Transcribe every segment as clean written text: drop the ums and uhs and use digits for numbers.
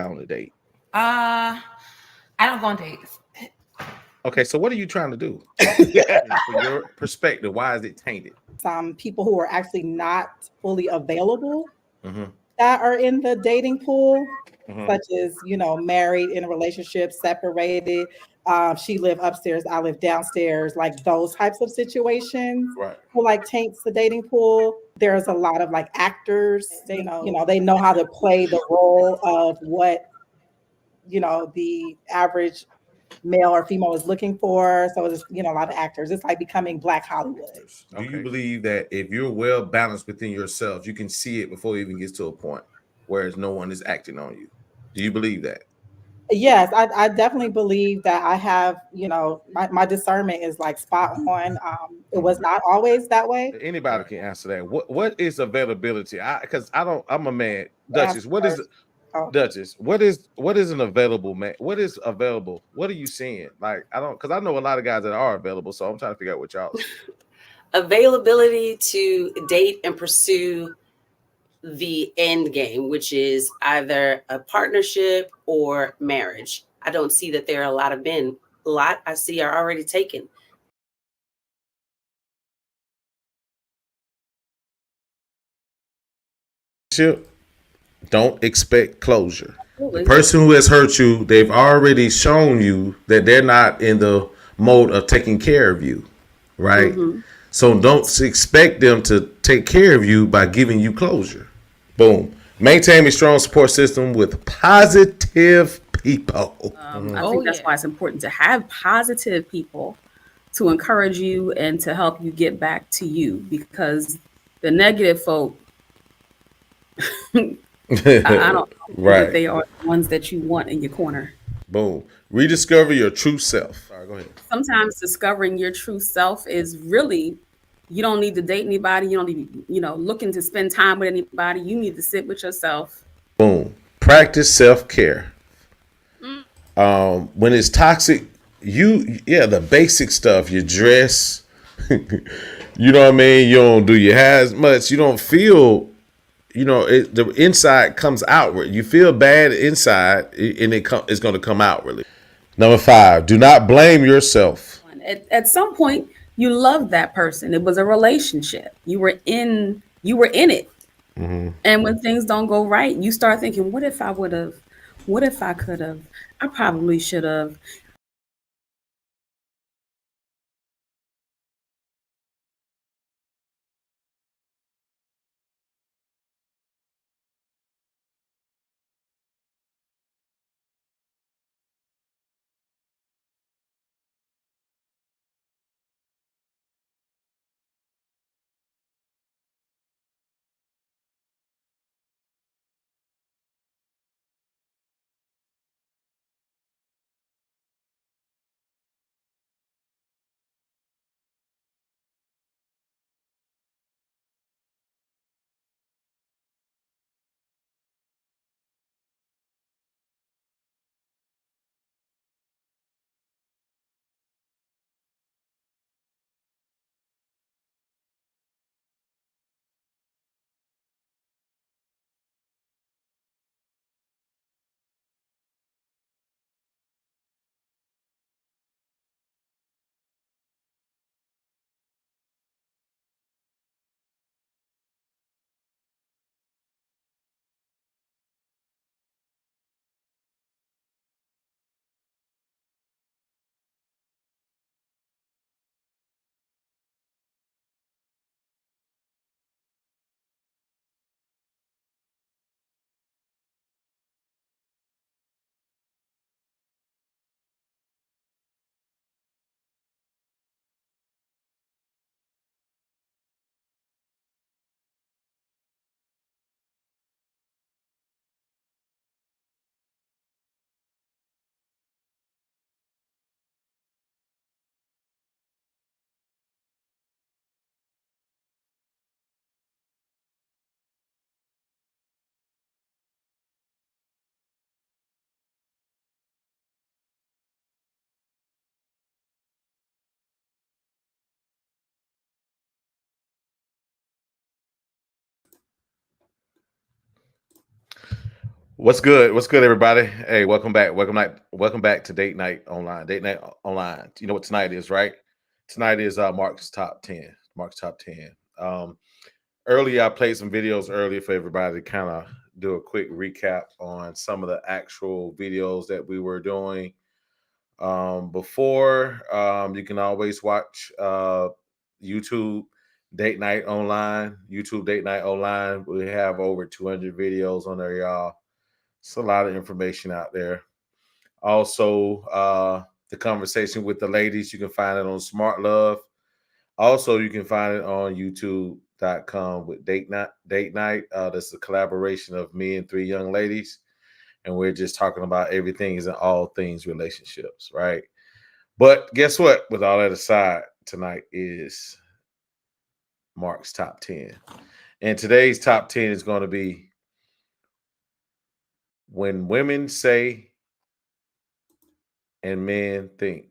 on a date? I don't go on dates. Okay, so what are you trying to do? From your perspective, why is it tainted? Some people who are actually not fully available Mm-hmm. that are in the dating pool, Mm-hmm. such as, married, in a relationship, separated. She live upstairs, I live downstairs, like those types of situations Right. will like taints the dating pool. There's a lot of like actors, they know how to play the role of what, the average male or female is looking for. So it's, a lot of actors. It's like becoming Black Hollywood. Do you believe that if you're well balanced within yourself, you can see it before it even gets to a point whereas no one is acting on you? Do you believe that? Yes, I definitely believe that I have, my discernment is like spot on. It was not always that way. Anybody can answer that. What is availability? Because I don't. I'm a man. Answer Duchess. What is first. Oh, Duchess? What is an available man? What is available? What are you seeing? Like I don't, because I know a lot of guys that are available. So I'm trying to figure out what y'all see. Availability to date and pursue the end game, which is either a partnership or marriage. I don't see that there are a lot of men. A lot I see are already taken. Don't expect closure. The Absolutely. person who has hurt you, they've already shown you that they're not in the mode of taking care of you, right? Mm-hmm. So don't expect them to take care of you by giving you closure. Boom. Maintain a strong support system with positive people. I think that's why it's important to have positive people to encourage you and to help you get back to you, because the negative folk, I don't think that they are the ones that you want in your corner. Boom. Rediscover your true self. All right, go ahead. Sometimes discovering your true self is really, you don't need to date anybody. You don't need, looking to spend time with anybody. You need to sit with yourself. Boom. Practice self-care. When it's toxic, the basic stuff, you dress, you know what I mean? You don't do your hair as much. You don't feel, the inside comes outward. You feel bad inside, and it's going to come outwardly. Number 5, do not blame yourself. At some point, you loved that person. It was a relationship. You were in it. Mm-hmm. And when things don't go right, you start thinking, what if I would have? What if I could have? I probably should have. What's good? What's good, everybody? Hey, welcome back. Welcome back to Date Night Online. Date Night Online. You know what tonight is, right? Tonight is Mark's top 10. Mark's top 10. Earlier I played some videos earlier for everybody to kind of do a quick recap on some of the actual videos that we were doing before. You can always watch YouTube Date Night Online. YouTube Date Night Online. We have over 200 videos on there, y'all. It's a lot of information out there. Also, the conversation with the ladies, you can find it on Smart Love. Also, you can find it on youtube.com with Date Night. That's a collaboration of me and three young ladies. And we're just talking about everything and all things relationships, right? But guess what? With all that aside, tonight is Mark's top 10. And today's top 10 is going to be when women say and men think.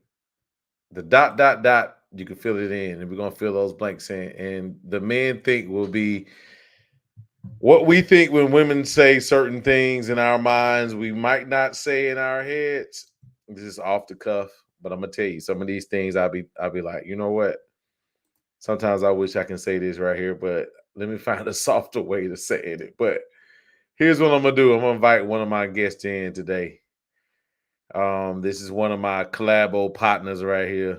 The ... You can fill it in, and we're gonna fill those blanks in. And the men think will be what we think when women say certain things in our minds. We might not say in our heads. This is off the cuff, but I'm gonna tell you some of these things. I'll be like, you know what? Sometimes I wish I can say this right here, but let me find a softer way to say it. But here's what I'm gonna do. I'm gonna invite one of my guests in today. This is one of my collabo partners right here.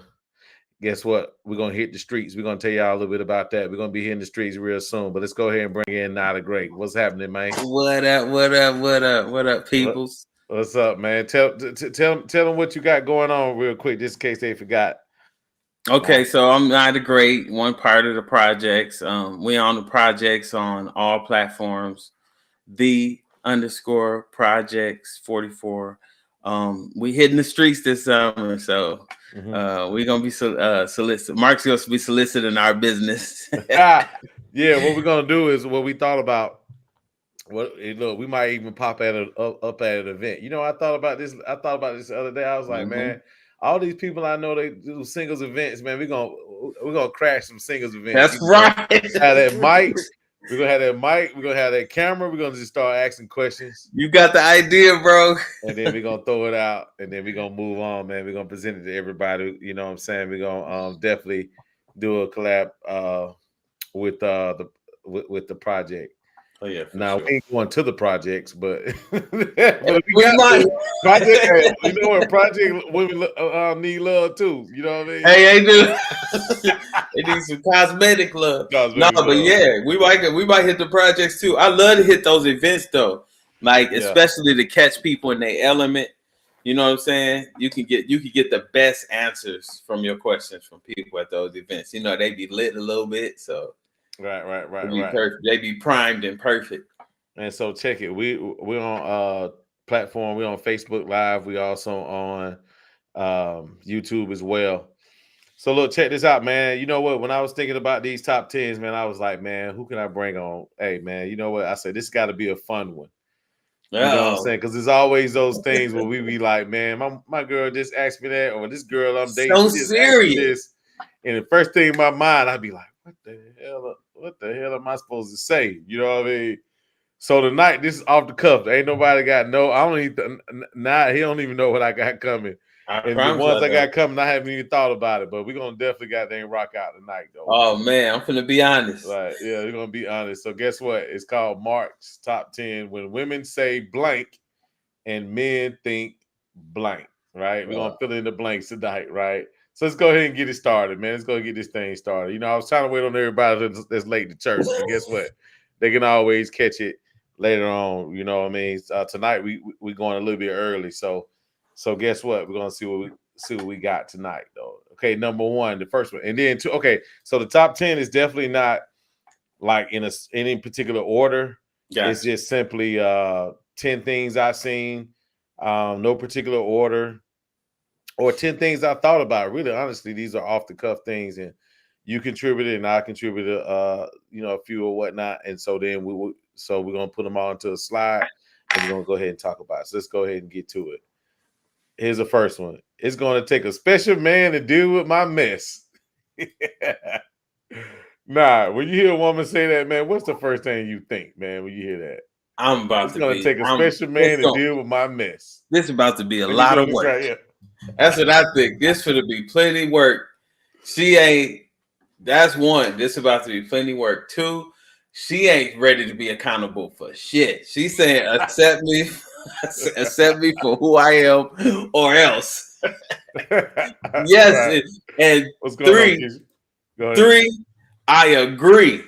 Guess what? We're gonna hit the streets. We're gonna tell y'all a little bit about that. We're gonna be hitting the streets real soon. But let's go ahead and bring in Nada Great. What's happening, man? What up? What up? What up? What up, peoples? What's up, man? Tell them what you got going on real quick, just in case they forgot. Okay, so I'm Nada Great, one part of the projects. We on the projects on all platforms. _projects44. We hitting the streets this summer, so we're gonna be solicited. Mark's gonna be soliciting our business. Yeah, what we're gonna do is what we thought about. Look, we might even pop at up at an event. You know, I thought about this the other day. I was like, man, all these people I know, they do singles events, man. We're gonna crash some singles events. That's right. Have that mic. We're gonna have that mic. We're gonna have that camera. We're gonna just start asking questions. You got the idea, bro. And then we're gonna throw it out, and then we're gonna move on, man. We're gonna present it to everybody. You know what I'm saying? We're gonna definitely do a collab with the project. Oh yeah. Now sure. we ain't going to the projects, but, but we might. Project, you know what? Project women need love too. You know what I mean? Hey, they do. They need some cosmetic love. But yeah, we might hit the projects too. I love to hit those events though, like especially to catch people in their element. You know what I'm saying? You can get the best answers from your questions from people at those events. You know, they be lit a little bit, so. Right. They be primed and perfect. And so check it. We're on platform. We're on Facebook Live. We also on YouTube as well. So look, check this out, man. You know what? When I was thinking about these top 10s, man, I was like, man, who can I bring on? Hey, man, you know what? I said this got to be a fun one. You know what I'm saying? Because there's always those things where we be like, man, my girl just asked me that, or this girl I'm dating so just serious. asked me this. And the first thing in my mind, I'd be like, what the hell am I supposed to say? You know what I mean? So tonight, this is off the cuff. Ain't nobody got he don't even know what I got coming. And the ones I got coming, I haven't even thought about it. But we're gonna definitely goddamn rock out tonight, though. Oh man, I'm gonna be honest. Right, yeah, we're gonna be honest. So guess what? It's called Mark's Top 10 when women say blank and men think blank. Right? We're gonna fill in the blanks tonight, right? So let's go ahead and get it started, man. Let's go get this thing started. You know, I was trying to wait on everybody that's late to church, but guess what? They can always catch it later on. You know what I mean? Tonight we going a little bit early, so guess what? We're gonna see what we got tonight, though. Okay, number one, the first one, and then two. Okay, so the top 10 is definitely not like in any particular order. Gotcha. It's just simply 10 things I've seen, no particular order. Or 10 things I thought about. Really, honestly, these are off the cuff things, and you contributed and I contributed, a few or whatnot. And so then we're gonna put them all into a slide, and we're gonna go ahead and talk about it. So let's go ahead and get to it. Here's the first one. It's gonna take a special man to deal with my mess. Nah, when you hear a woman say that, man, what's the first thing you think, man, when you hear that? I'm about it's to gonna be. take a special man to deal with my mess. This is about to be a lot of work. Right, yeah. That's what I think. This gonna be plenty work. She ain't. That's one. This about to be plenty work. Two, she ain't ready to be accountable for shit. She's saying, accept me, accept me for who I am, or else. Yes, Right. and What's going on, Go ahead. three, I agree.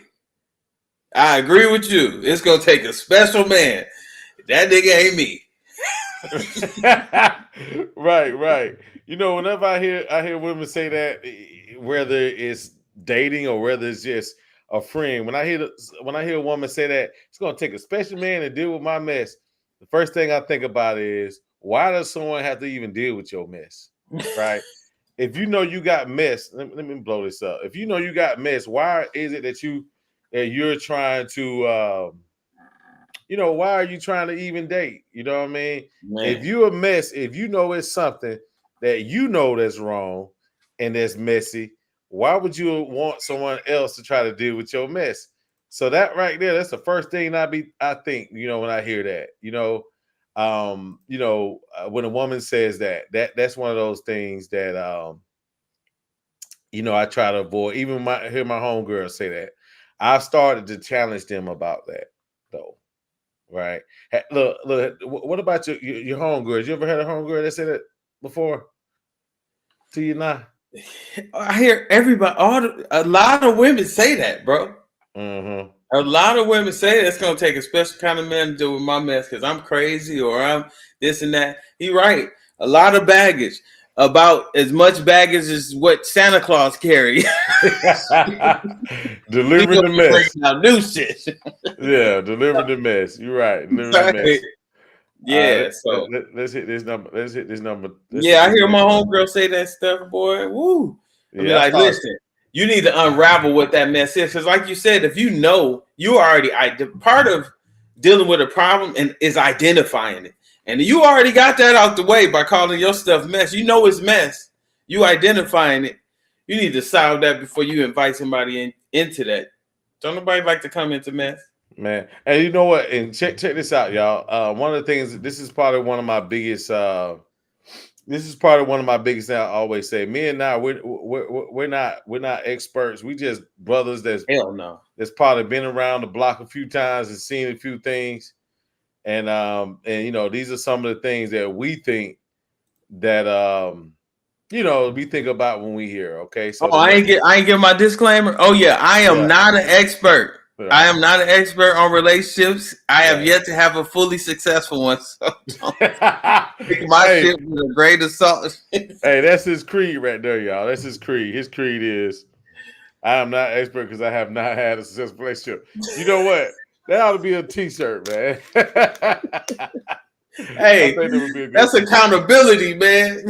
I agree with you. It's gonna take a special man. That nigga ain't me. Right. You know, whenever I hear women say that, whether it's dating or whether it's just a friend, when I hear a woman say that it's gonna take a special man to deal with my mess, the first thing I think about is, why does someone have to even deal with your mess? Right? If you know you got mess, let me blow this up. If you know you got mess, why is it that you're trying to why are you trying to even date? You know what I mean? Man. If you a mess, if you know it's something that you know that's wrong and that's messy, why would you want someone else to try to deal with your mess? So that right there, that's the first thing I think, when I hear that, when a woman says that's one of those things that I try to avoid. Even hear my homegirls say that. I've started to challenge them about that, though. Right. Look. What about your homegirls? You ever had a homegirl that said it before? To you now? I hear everybody. A lot of women say that, bro. Mm-hmm. A lot of women say that it's gonna take a special kind of man to deal with my mess because I'm crazy or I'm this and that. He right. A lot of baggage. About as much baggage as what Santa Claus carry. Delivering the mess. Out new shit. Yeah, delivering the mess. You're right. Delivering the mess. Yeah. Let's hit this number. I hear my homegirl say that stuff, boy. Woo. I mean, like, listen, you need to unravel what that mess is. Because like you said, if you know, you already part of dealing with a problem and is identifying it. And you already got that out the way by calling your stuff mess. You know it's mess. You identifying it. You need to solve that before you invite somebody into that. Don't nobody like to come into mess. Man. And you know what? And check this out, y'all. One of the things, this is probably one of my biggest things I always say. Me and I, we're not experts. We just brothers that's probably been around the block a few times and seen a few things. And these are some of the things that we think that we think about when we hear. Okay. So I ain't get my disclaimer. Oh yeah, I am not an expert. Right. I am not an expert on relationships. I have yet to have a fully successful one. So don't take my shit with a grain of salt. Hey, that's his creed right there, y'all. That's his creed. His creed is, I am not expert because I have not had a successful relationship. You know what? That ought to be a t-shirt, man. Hey, that's accountability, man.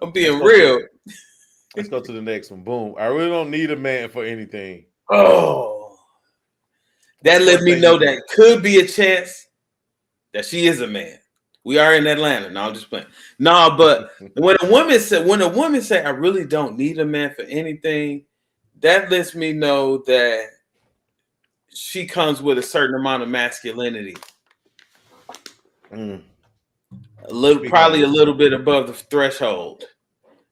I'm being real. Let's go to the next one. Boom. I really don't need a man for anything. Oh. That let me know that could be a chance that she is a man. We are in Atlanta. No, I'm just playing. No, but when a woman say, I really don't need a man for anything, that lets me know that she comes with a certain amount of masculinity. Probably a little bit above the threshold.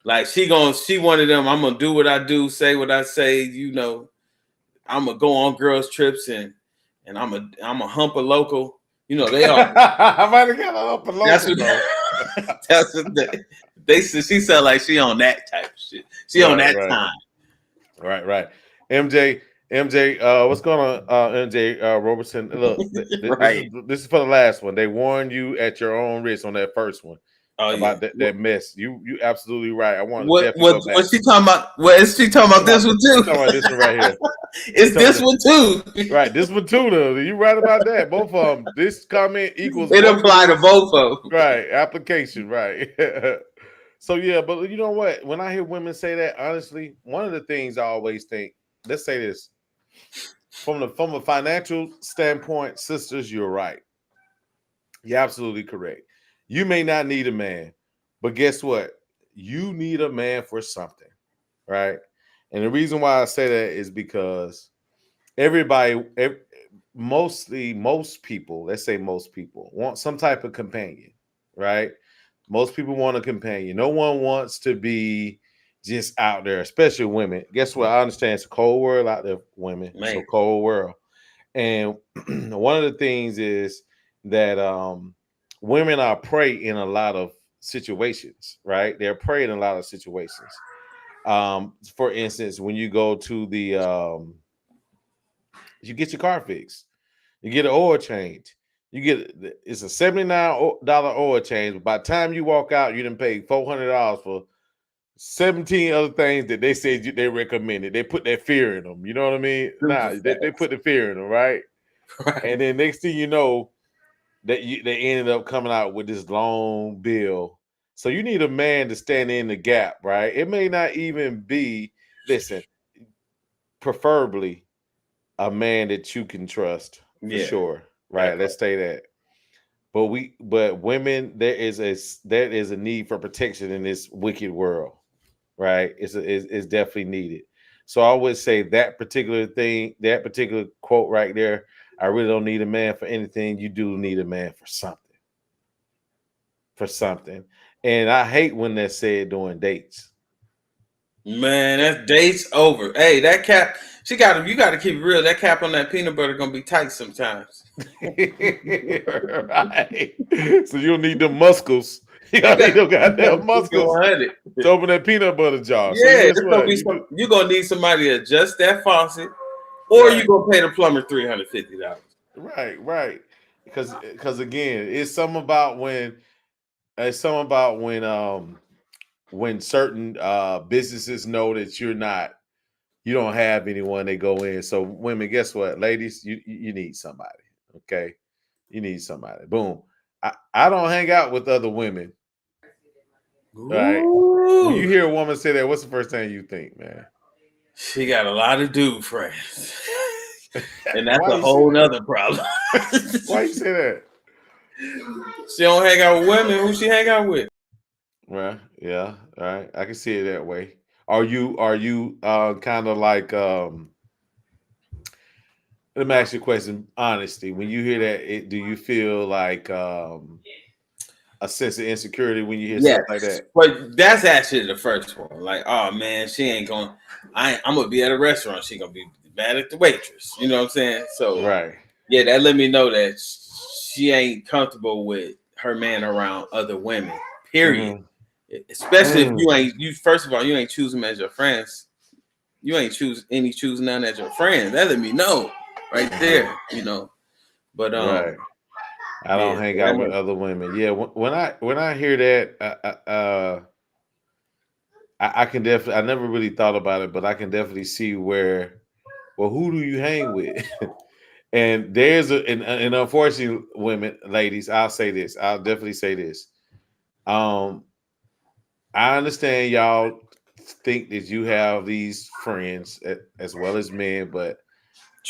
Like she one of them, I'm gonna do what I do, say what I say, I'm gonna go on girls' trips and I'm a hump a local. They are. I might have got a hump a local. That's what she sound like she on that type of shit. She on that time. Right. MJ, what's going on, MJ Robertson? Look, this is for the last one. They warned you at your own risk on that first one about that mess. You absolutely right. I want to definitely go back. What's she talking about? What is she talking about? This one too. Talking about this one right here. It's this one too. Right, this one too. Though you right about that. Both of them. This comment equals. It apply to both of them. Right, application. Right. So yeah, but you know what? When I hear women say that, honestly, one of the things I always think. Let's say this. From a financial standpoint, sisters, you're right. You're absolutely correct. You may not need a man, but guess what? You need a man for something, right? And the reason why I say that is because everybody most people, let's say most people, want some type of companion, right? Most people want a companion. No one wants to be just out there, especially women. Guess what? I understand it's a cold world out there, women. Man. It's a cold world. And one of the things is that women are prey in a lot of situations, right? They're prey in a lot of situations. For instance, when you go to the you get your car fixed, you get an oil change. It's a $79 oil change. But by the time you walk out, you didn't pay $400 for 17 other things that they said they recommended. They put that fear in them. You know what I mean? They put the fear in them, right? Right. And then next thing you know, they ended up coming out with this long bill. So you need a man to stand in the gap, right? It may not even be, listen, preferably a man that you can trust for sure, right? Let's say that. But women, there is a need for protection in this wicked world, right? It's definitely needed. So I would say that particular thing, that particular quote right there, I really don't need a man for anything. You do need a man for something. For something. And I hate when that's said during dates. Man, that date's over. Hey, that cap, you got to keep it real. That cap on that peanut butter gonna be tight sometimes. Right. So you don't need them muscles. You need them goddamn muscles to open that peanut butter jar. Yeah, So you're gonna need somebody to adjust that faucet, or you're gonna pay the plumber $350. Right. Because again, it's something about when certain businesses know that you don't have anyone, they go in. So women, guess what? Ladies, you need somebody. Okay. You need somebody. Boom. I don't hang out with other women. Right. When you hear a woman say that, what's the first thing you think, man? She got a lot of dude friends. And that's a whole nother problem. Why you say that? She don't hang out with women. Who she hang out with? Well, yeah, all right. I can see it that way. Are you kind of like let me ask you a question, honesty. When you hear that, do you feel like a sense of insecurity when you hear stuff like that? But that's actually the first one. Like, oh man, she ain't going. I'm gonna be at a restaurant. She gonna be mad at the waitress. You know what I'm saying? So right. Yeah, that let me know that she ain't comfortable with her man around other women. Period. Mm-hmm. Especially if you first of all, you ain't choosing them as your friends. You ain't choosing none as your friends. That let me know right there. You know. But right. I don't hang out with other women. Yeah, when I hear that, I can definitely. I never really thought about it, but I can definitely see where. Well, who do you hang with? And there's and unfortunately, women, ladies, I'll say this. I'll definitely say this. I understand y'all think that you have these friends as well as men, but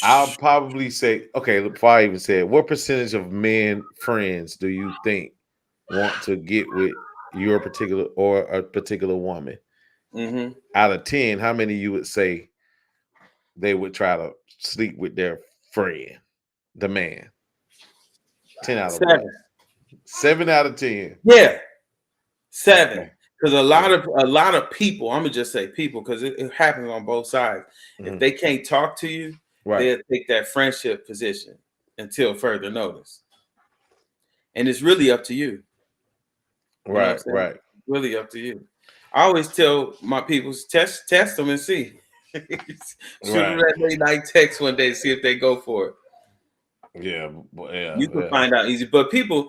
I'll probably say, okay, before I even say it, what percentage of men friends do you think want to get with your particular or a particular woman? Mm-hmm. Out of 10, how many you would say they would try to sleep with their friend, the man? 10 out of 7. 7 out of 10. Yeah, 7. Because a lot of people, I'm gonna just say people, because it happens on both sides. Mm-hmm. If they can't talk to you, they'll take that friendship position until further notice. And it's really up to you. Right. Really up to you. I always tell my people, test them and see. Shoot them that late night text one day, see if they go for it. Yeah, you can find out easy. But people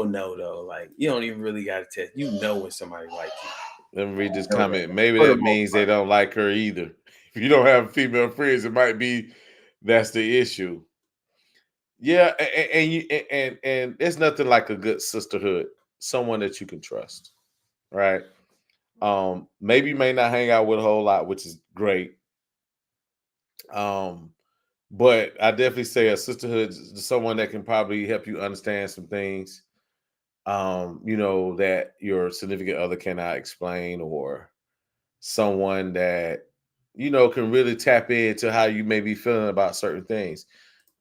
know though, like you don't even really got to test. You know when somebody likes you. Let me read this comment. Maybe that means they don't like her either. If you don't have female friends, it might be that's the issue. Yeah, and there's nothing like a good sisterhood, someone that you can trust, right? Maybe you may not hang out with a whole lot, which is great. But I definitely say a sisterhood is someone that can probably help you understand some things, that your significant other cannot explain, or someone that, can really tap into how you may be feeling about certain things.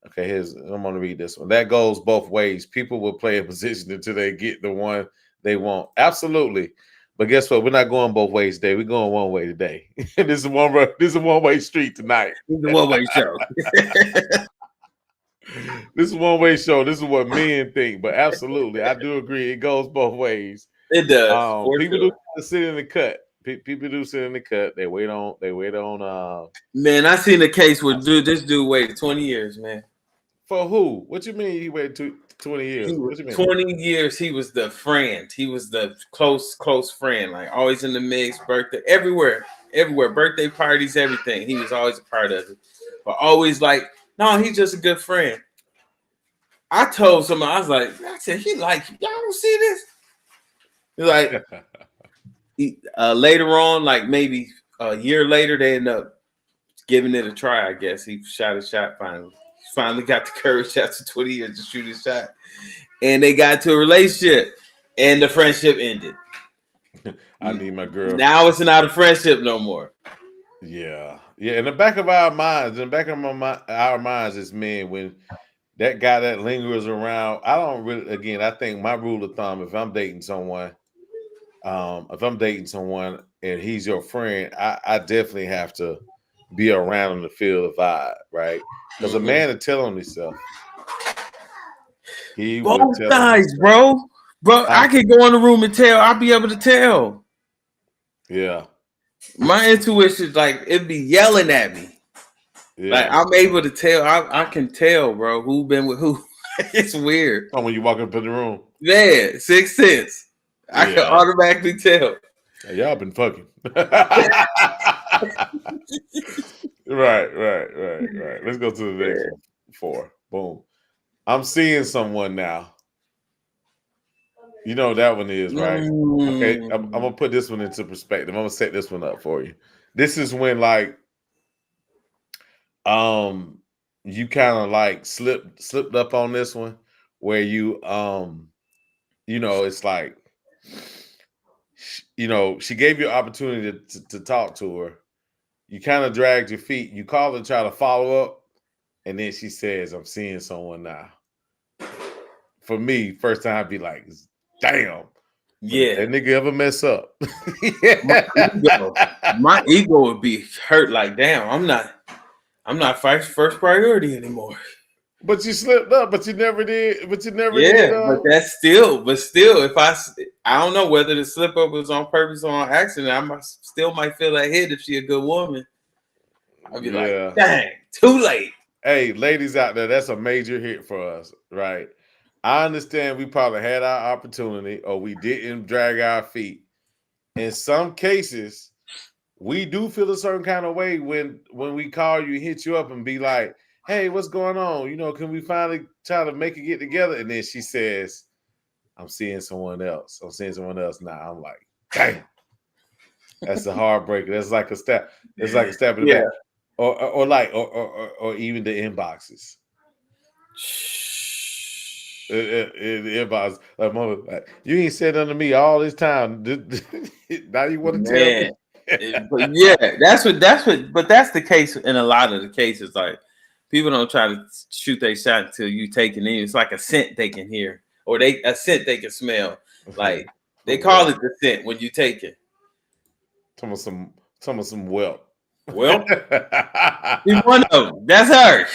Okay, I'm gonna read this one. That goes both ways. People will play a position until they get the one they want. Absolutely. But guess what? We're not going both ways today. We're going one way today. This is one way street tonight. This is a one-way show. This is one way show. This is what men think. But absolutely, I do agree. It goes both ways. It does. People do sit in the cut. People do sit in the cut. They wait on. Man, I seen a case where this dude waited 20 years, man. For who? What you mean he waited 20 years? What you mean? 20 years. He was the friend. He was the close friend. Like always in the mix. Birthday everywhere. Birthday parties, everything. He was always a part of it. But always like, no, he's just a good friend. I told somebody, I said, he like, y'all don't see this? He's like, later on, like maybe a year later, they end up giving it a try, I guess. He shot a shot finally. Finally got the courage after 20 years to shoot his shot. And they got to a relationship. And the friendship ended. I need my girl. Now it's not a friendship no more. Yeah. Yeah. In the back of our minds, our minds as men, when that guy that lingers around, I think my rule of thumb, if I'm dating someone and he's your friend, I definitely have to be around him to feel the vibe, right? Because a man will tell on himself. Both sides, bro. I can go in the room and tell. I'll be able to tell. Yeah. My intuition, like, it'd be yelling at me. Yeah. Like, I'm able to tell. I can tell, bro, who been with who. It's weird. Oh, when you walk up in the room. Yeah, sixth sense. I can automatically tell. Hey, y'all been fucking. Right. Let's go to the next one. 4. Boom. I'm seeing someone now. You know what that one is, right? Okay, I'm gonna put this one into perspective. I'm gonna set this one up for you. This is when like you kind of like slipped up on this one where you it's like she gave you an opportunity to talk to her. You kind of dragged your feet. You call her, try to follow up, and then she says, "I'm seeing someone now." For me, first time I'd be like, "Damn, yeah, that nigga ever mess up?" My ego would be hurt. Like, damn, I'm not first priority anymore. But you slipped up. But you never did. But that's still. But still, if I don't know whether the slip up was on purpose or on accident. I still might feel that hit if she a good woman. I'd be like, dang, too late. Hey, ladies out there, that's a major hit for us, right? I understand we probably had our opportunity or we didn't drag our feet. In some cases, we do feel a certain kind of way when we call you, hit you up and be like, hey, what's going on? Can we finally try to make it get together? And then she says, I'm seeing someone else. I'm seeing someone else now. I'm like, dang. That's a heartbreaker. That's like a stab. It's like a stab in the back. Or even the inboxes. Inbox, like, mother, like, you ain't said nothing to me all this time. Now you want to tell me? But yeah, but that's the case in a lot of the cases. Like, people don't try to shoot their shot until you take it in. It's like a scent they can hear, or a scent they can smell. Like, they call it the scent when you take it. Some of some whelp. Well, he's one of them. That's her.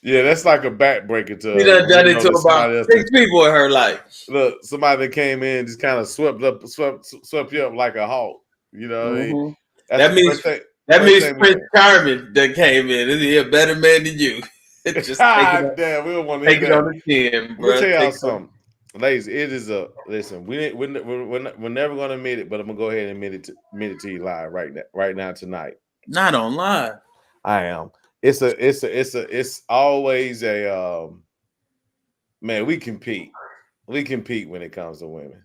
Yeah, that's like a backbreaker to. She done it to about 6 people in her life. Look, somebody that came in just kind of swept you up like a hawk. You know, what I mean? That means Prince Carmen that came in is a better man than you. Just damn, we don't want to take it on the chin, bro. Let me tell y'all something. Ladies, it is listen. We're never gonna admit it, but I'm gonna go ahead and admit it to you live right now tonight. Not on live. I am. It's always a man. We compete when it comes to women.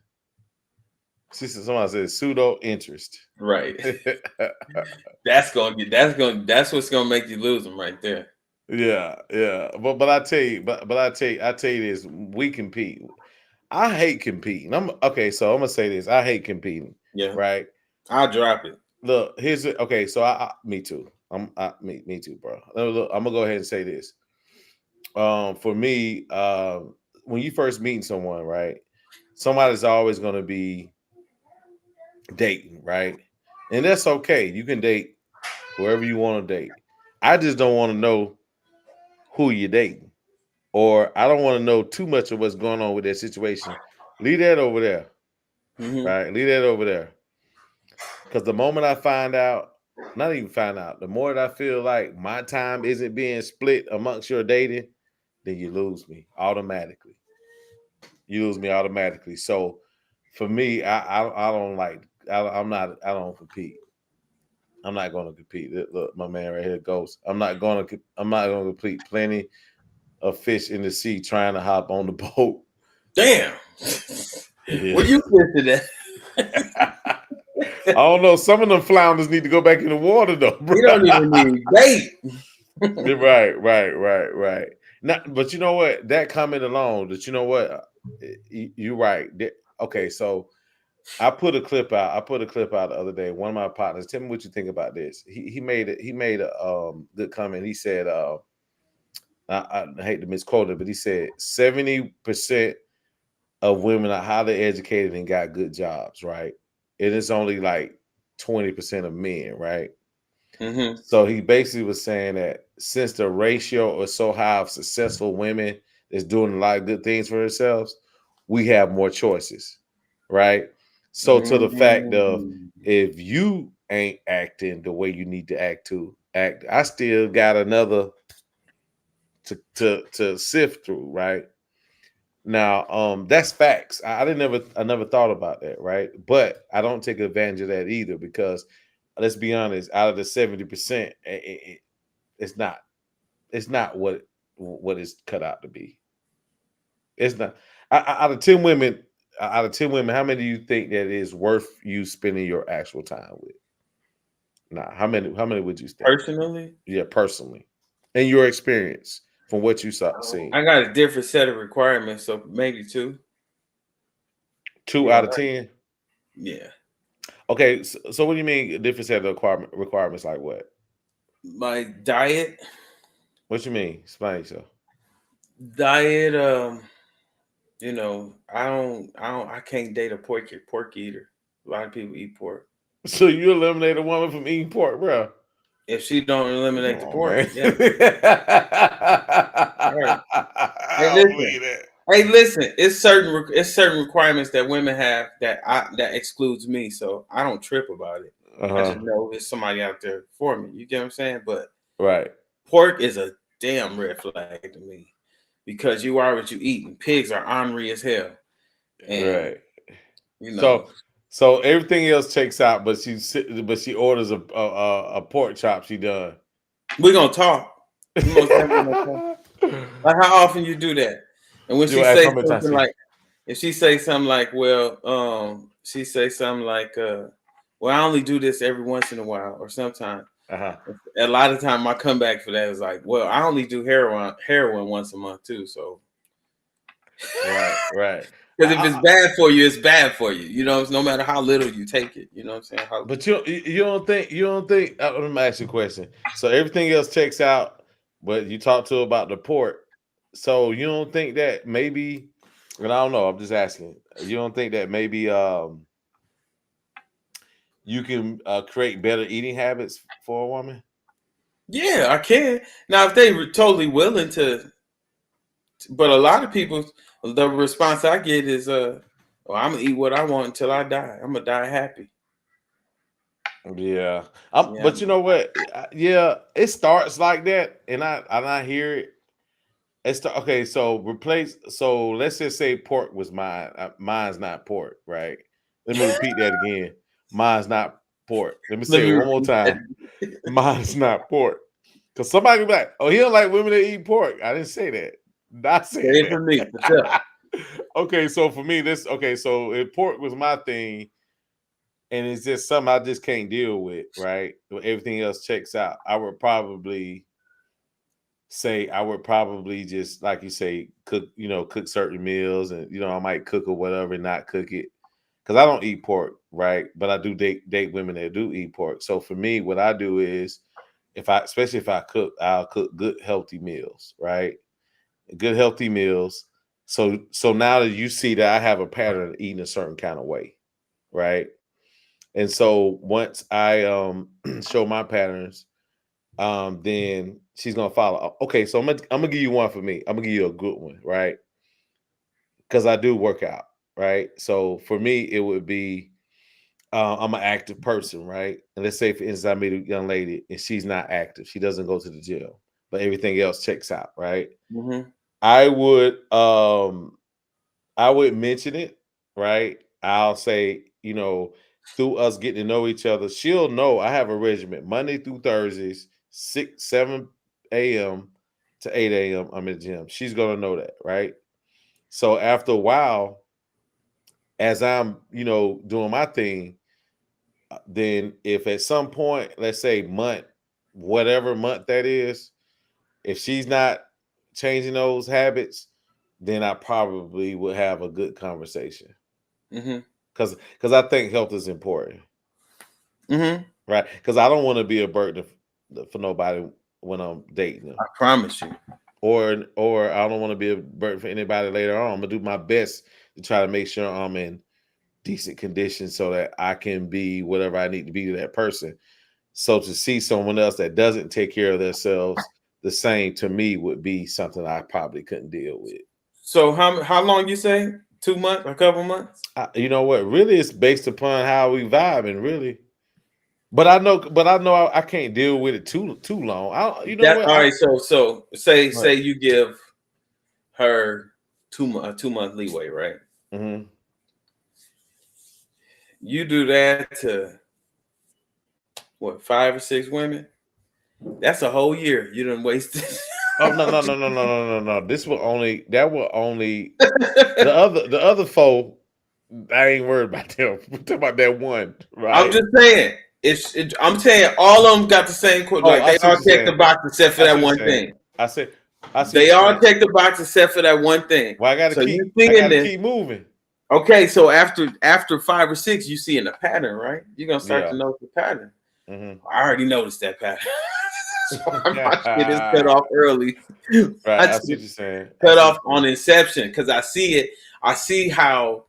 Somebody says pseudo interest. Right. That's what's gonna make you lose them right there. Yeah. But I tell you this: we compete. I hate competing. So I'm gonna say this: I hate competing. Yeah. Right. I'll drop it. Look, me too. Me too, bro. I'm gonna go ahead and say this. For me, when you first meeting someone, right? Somebody's always gonna be dating, right? And that's okay. You can date whoever you want to date. I just don't want to know who you're dating, or I don't want to know too much of what's going on with that situation. Leave that over there, right? Leave that over there. Because the moment I find out, not even find out, the more that I feel like my time isn't being split amongst your dating, then you lose me automatically. You lose me automatically. So for me, I don't like. I'm not. I don't compete. I'm not going to compete. Look, my man right here goes. I'm not going to compete. Plenty of fish in the sea trying to hop on the boat. Damn. Where you fishing at? I don't know. Some of them flounders need to go back in the water though, bro. You don't even need bait. Right. Now, but you know what? That comment alone, that you know what? You're right. Okay, so I put a clip out. The other day. One of my partners. Tell me what you think about this. He made it. He made a good comment. He said, I hate to misquote it, but he said 70% of women are highly educated and got good jobs, right? It is only like 20% of men, right? Mm-hmm. So he basically was saying that since the ratio is so high of successful women that's doing a lot of good things for themselves, we have more choices, right? So to the fact of if you ain't acting the way you need to act, I still got another to sift through, right? Now, that's facts. I never thought about that, right? But I don't take advantage of that either because let's be honest, out of the 70%, it's not what it's cut out to be. It's not. Out of 10 women, how many do you think that is worth you spending your actual time with? Nah, how many would you say? Personally? Yeah, personally. In your experience from what you seen. I got a different set of requirements, so maybe 2. 2 out of 10? Yeah. Okay, so what do you mean a different set of requirements like what? My diet. What you mean? Explain yourself. Diet, I can't date a pork eater. A lot of people eat pork. So you eliminate a woman from eating pork, bro? If she don't eliminate the pork, man. Yeah. Right. Hey, listen. It's certain requirements that women have that excludes me, so I don't trip about it. I just know there's somebody out there for me. You get what I'm saying? But right, pork is a damn red flag to me because you are what you eat, and pigs are ornery as hell. And, right. You know. So everything else checks out, but she orders a pork chop. She done. We're gonna talk. Like how often you do that? And when she say something like, if she say something like, well, she say something like, well, I only do this every once in a while or sometimes. A lot of time my comeback for that is like, well, I only do heroin once a month too. So right. Because if it's bad for you, it's bad for you. You know, no matter how little you take it. You know what I'm saying? But you don't think let me ask you a question. So everything else checks out, but you talk to her about the pork. So you don't think that maybe, and I don't know, I'm just asking. You don't think that maybe you can create better eating habits for a woman? Yeah, I can. Now, if they were totally willing to, but a lot of people, the response I get is, well, I'm gonna eat what I want until I die. I'm gonna die happy. Yeah. But you know what? Yeah, it starts like that, and I hear it. Okay. So let's just say pork was mine. Mine's not pork, right? Let me repeat that again. Mine's not pork. Let me say it one more time. Mine's not pork. Because somebody be like, oh, he don't like women that eat pork. I didn't say that. Not saying that. For me, for sure. Okay, so for me, so if pork was my thing, and it's just something I just can't deal with, right? Everything else checks out. I would probably just, like you say, cook certain meals, and I might cook or whatever and not cook it. Because I don't eat pork, right? But I do date women that do eat pork. So for me, what I do is especially if I cook, I'll cook good healthy meals, right? Good healthy meals. So now that you see that I have a pattern of eating a certain kind of way, right? And so once I show my patterns, then she's gonna follow. Okay, so I'm gonna give you one for me. I'm gonna give you a good one, right? Because I do work out, right? So for me, it would be I'm an active person, right? And let's say, for instance, I meet a young lady and she's not active. She doesn't go to the gym, but everything else checks out, right? Mm-hmm. I would mention it, right? I'll say, through us getting to know each other, she'll know I have a regimen Monday through Thursdays, 7 a.m. to 8 a.m. I'm in the gym. She's gonna know that, right? So after a while, as I'm, doing my thing, then if at some point, let's say whatever month that is, if she's not changing those habits, then I probably would have a good conversation. Mm-hmm. Because I think health is important. Mm-hmm. Right? Because I don't want to be a burden for nobody when I'm dating them. I promise you. Or I don't want to be a burden for anybody later on. I'm gonna do my best to try to make sure I'm in decent condition so that I can be whatever I need to be to that person. So to see someone else that doesn't take care of themselves the same, to me, would be something I probably couldn't deal with. So how long you say? 2 months? A couple months? You know what? Really, it's based upon how we vibing, really. But I know I can't deal with it too long. All right. So say you give her 2 month 2 month leeway, right? Mm-hmm. You do that to what, 5 or 6 women? That's a whole year you done wasted. Oh no. That will only the other 4. I ain't worried about them. We're talking about that one, right? I'm just saying. I'm saying all of them got the same quote. Like they all check the box except for that one thing. I see they all check the box except for that one thing. Well, I gotta keep moving. Okay, so after 5 or 6, you see in a pattern, right? You're gonna start to notice the pattern. Mm-hmm. I already noticed that pattern. So my shit is cut off early. Right, I see what you're saying. Cut off on inception because I see it. I see how.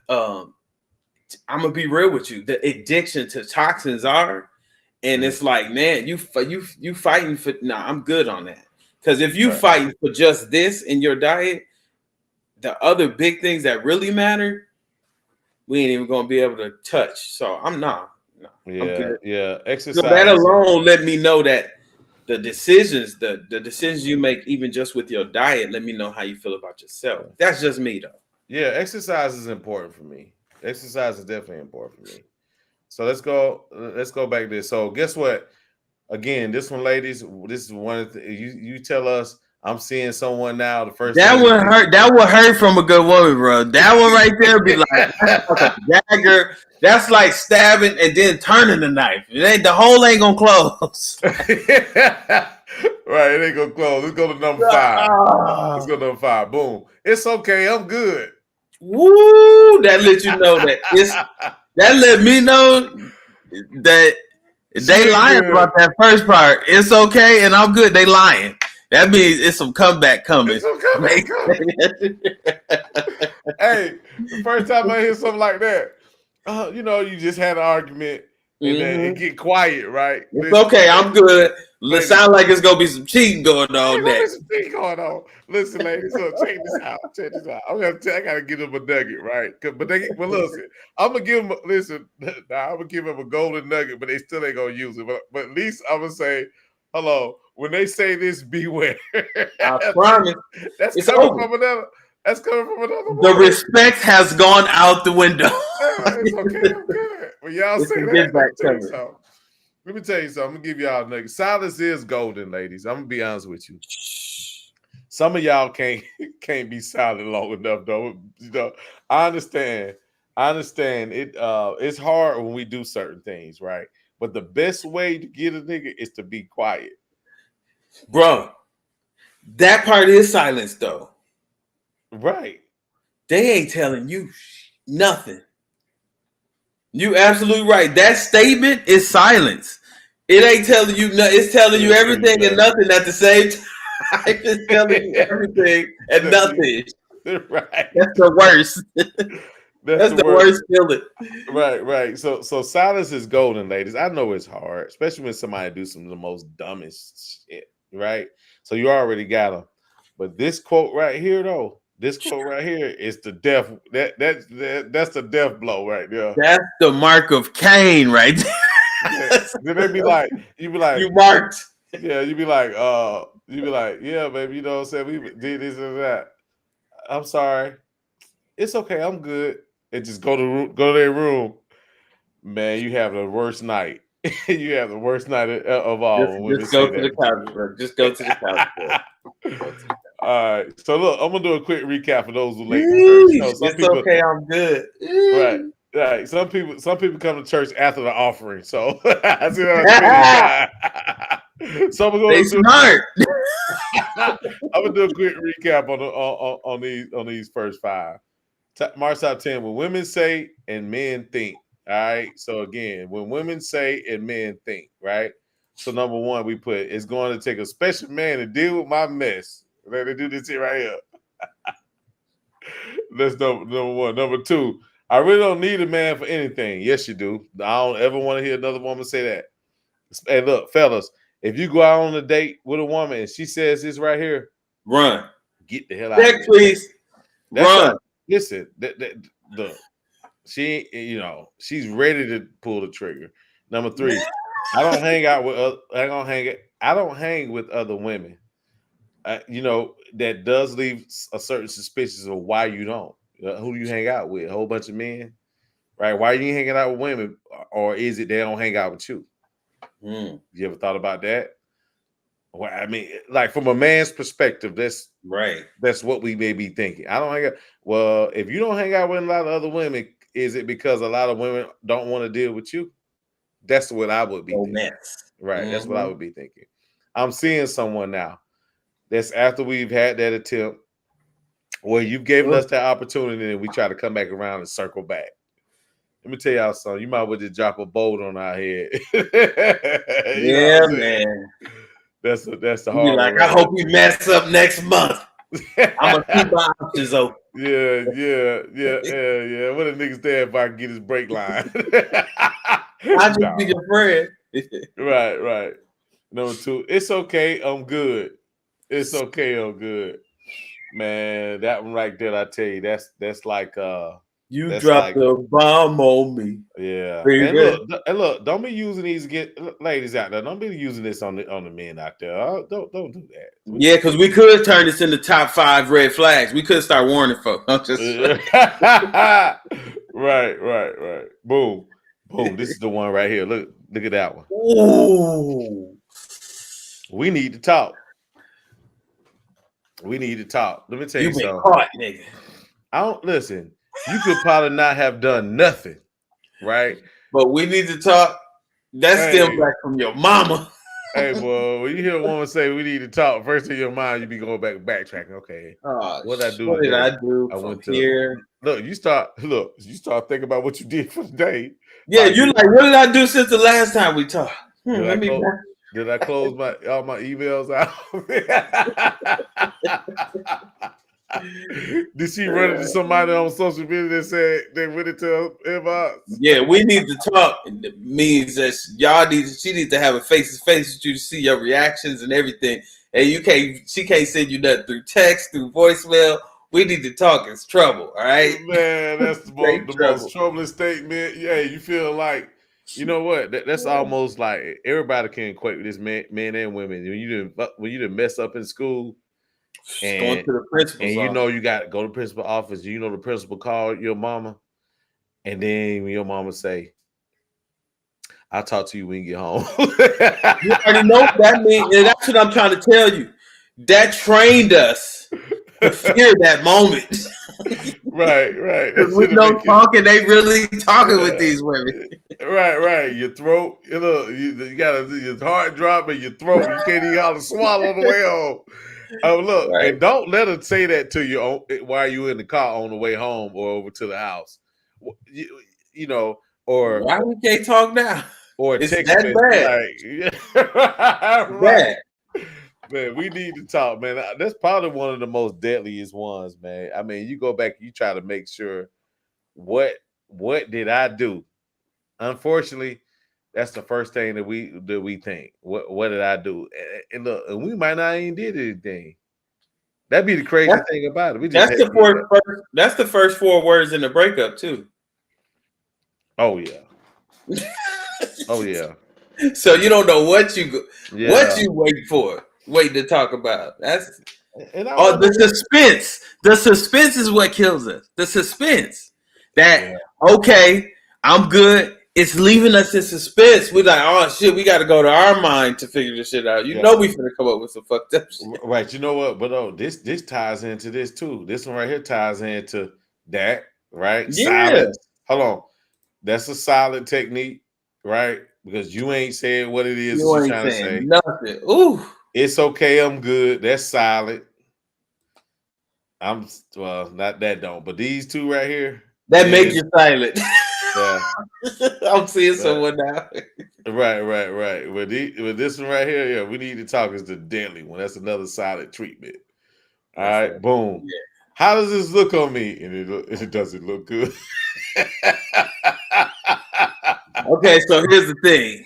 I'm gonna be real with you. The addiction to toxins are, and it's like, man, you fighting for. Nah, I'm good on that. Because if you fighting for just this in your diet, the other big things that really matter, we ain't even gonna be able to touch. So I'm not. No, yeah, I'm good. Yeah. Exercise. So that alone let me know that the decisions you make, even just with your diet, let me know how you feel about yourself. That's just me, though. Yeah, exercise is important for me. Exercise is definitely important for me. So let's go back to this. So guess what? Again, this one, ladies, this is one of the, you tell us I'm seeing someone now. The first that would hurt. That would hurt from a good woman, bro. That one right there be like a dagger. That's like stabbing and then turning the knife. The hole ain't gonna close. Right, it ain't gonna close. Let's go to number 5. Let's go to number 5. Boom. It's okay. I'm good. Woo! That let you know that that let me know that they lying about that first part. It's okay and I'm good. They lying. That means it's some comeback coming. It's some comeback coming. Hey, the first time I hear something like that, you just had an argument and then it get quiet, right? It's okay, I'm good. It sound like it's gonna be some cheating going on next. Some cheating going on. Listen, ladies, so check this out. I gotta give them a nugget, right? But listen, I'm gonna give them. I'm gonna give them a golden nugget, but they still ain't gonna use it. But at least I'm gonna say, hello. When they say this, beware. I promise. That's coming from another. That's coming from another woman. The respect has gone out the window. It's okay. I'm good. Well, y'all say that. Let me tell you something. I'm gonna give y'all a nugget. Silence is golden, ladies. I'm gonna be honest with you. Some of y'all can't be silent long enough, though. I understand. It. It's hard when we do certain things, right? But the best way to get a nigga is to be quiet. Bro, that part is silence, though. Right. They ain't telling you nothing. You absolutely right. That statement is silence. It ain't telling you nothing. It's telling you everything and nothing at the same time. It's telling you everything and nothing. Right. That's the worst. That's the worst feeling. Right. So silence is golden, ladies. I know it's hard, especially when somebody do some of the most dumbest shit, right? So you already got them. But this quote right here, though, is the death. That's the death blow right there. That's the mark of Cain, right there. Then they be like, you marked. Yeah, you be like, yeah, baby, you know what I'm saying? We did this and that. I'm sorry. It's okay, I'm good. And just go to their room. Man, you have the worst night. You have the worst night of all. Just go to the couch, bro. Just go to the couch, bro. All right. So look, I'm gonna do a quick recap for those who late to church. You know, it's okay, I'm good. Right. Some people come to church after the offering. So I see that. So they smart. I'm gonna do a quick recap on these first five. March top 10. When women say and men think. All right. So again, when women say and men think, right? So number one, we put it's going to take a special man to deal with my mess. Let me do this here right here. That's number one. Number two, I really don't need a man for anything. Yes, you do. I don't ever want to hear another woman say that. Hey, look, fellas, if you go out on a date with a woman and she says this right here, run. Get the hell out of here. Please. Run. Listen, she, she's ready to pull the trigger. Number three, I don't hang with other women. That does leave a certain suspicion of why you don't. Who do you hang out with? A whole bunch of men, right? Why are you hanging out with women, or is it they don't hang out with you? You ever thought about that? Well, I mean, like from a man's perspective, that's right. That's what we may be thinking. I don't hang out. Well, if you don't hang out with a lot of other women, is it because a lot of women don't want to deal with you? That's what I would be thinking. Right. That's what I would be thinking. I'm seeing someone now. That's after we've had that attempt where you've given us that opportunity and we try to come back around and circle back. Let me tell y'all something. You might well just drop a bolt on our head. Yeah, man. That's the hard one. Like, I hope you mess up next month. I'm gonna keep my options open. Yeah. What a nigga's there if I can get his brake line? I just be your friend. Right. Number two, it's okay. I'm good. It's okay. I'm good. Man, that one right there, I tell you, that's like you dropped a bomb on me. Yeah. And look, don't be using these ladies out there. Don't be using this on the men out there. Don't do that. Yeah, because we could turn this into top 5 red flags. We could start warning folks. Right. Boom. This is the one right here. Look at that one. Ooh. We need to talk. Let me tell you something. Caught, nigga. I don't listen. You could probably not have done nothing, right? But we need to talk. That's still back from your mama. Hey, boy, when you hear a woman say we need to talk, first in your mind, you be going backtracking. Okay, what did I do? What did I do? I went here. Look, you start thinking about what you did for the day. Yeah, you like, what did I do since the last time we talked? Did I close all my emails out? Did she run into somebody on social media that said they went into inbox? Yeah, we need to talk. It means that she needs to have a face-to-face with you to see your reactions and everything. And she can't send you nothing through text, through voicemail. We need to talk. It's trouble, all right? Man, that's the most troubling statement. Yeah, you feel like, you know what? That's almost like everybody can equate with this, men and women. When you didn't mess up in school, and going to the principal's office. You got to go to the principal office. The principal called your mama, and then when your mama say, "I'll talk to you when you get home." You already know what that means, and that's what I'm trying to tell you. That trained us to fear that moment. Right. We don't talk, and they really talking with these women. Right. Your throat, you got your heart drop in your throat. You can't even hardly swallow on the way home. Look, and don't let her say that to you while you're in the car on the way home or over to the house. Or why we can't talk now? or it's text that message. bad. Right. Man, we need to talk, man. That's probably one of the most deadliest ones, man. I mean, you go back, you try to make sure what did I do? Unfortunately, that's the first thing that we think. What did I do? And look, and we might not even did anything. That'd be the crazy thing about it. We just that's the first 4 words in the breakup too. Oh yeah. Oh yeah. So you don't know what you wait to talk about. That's the suspense. The suspense is what kills us. The suspense that okay, I'm good. It's leaving us in suspense. We're like, oh shit, we got to go to our mind to figure this shit out. You know, we finna come up with some fucked up shit. Right. You know what? But this ties into this too. This one right here ties into that. Right. Yeah. Silence. Hold on. That's a silent technique, right? Because you ain't saying what it is you're trying to say. Nothing. Ooh. It's okay. I'm good. That's silent. I'm not that don't, but these two right here that make you silent. Yeah. I'm seeing someone now. Right. With this one right here, yeah, we need to talk is the deadly one. That's another silent treatment. All right, boom. Yeah. How does this look on me? And it doesn't look good. Okay, so here's the thing.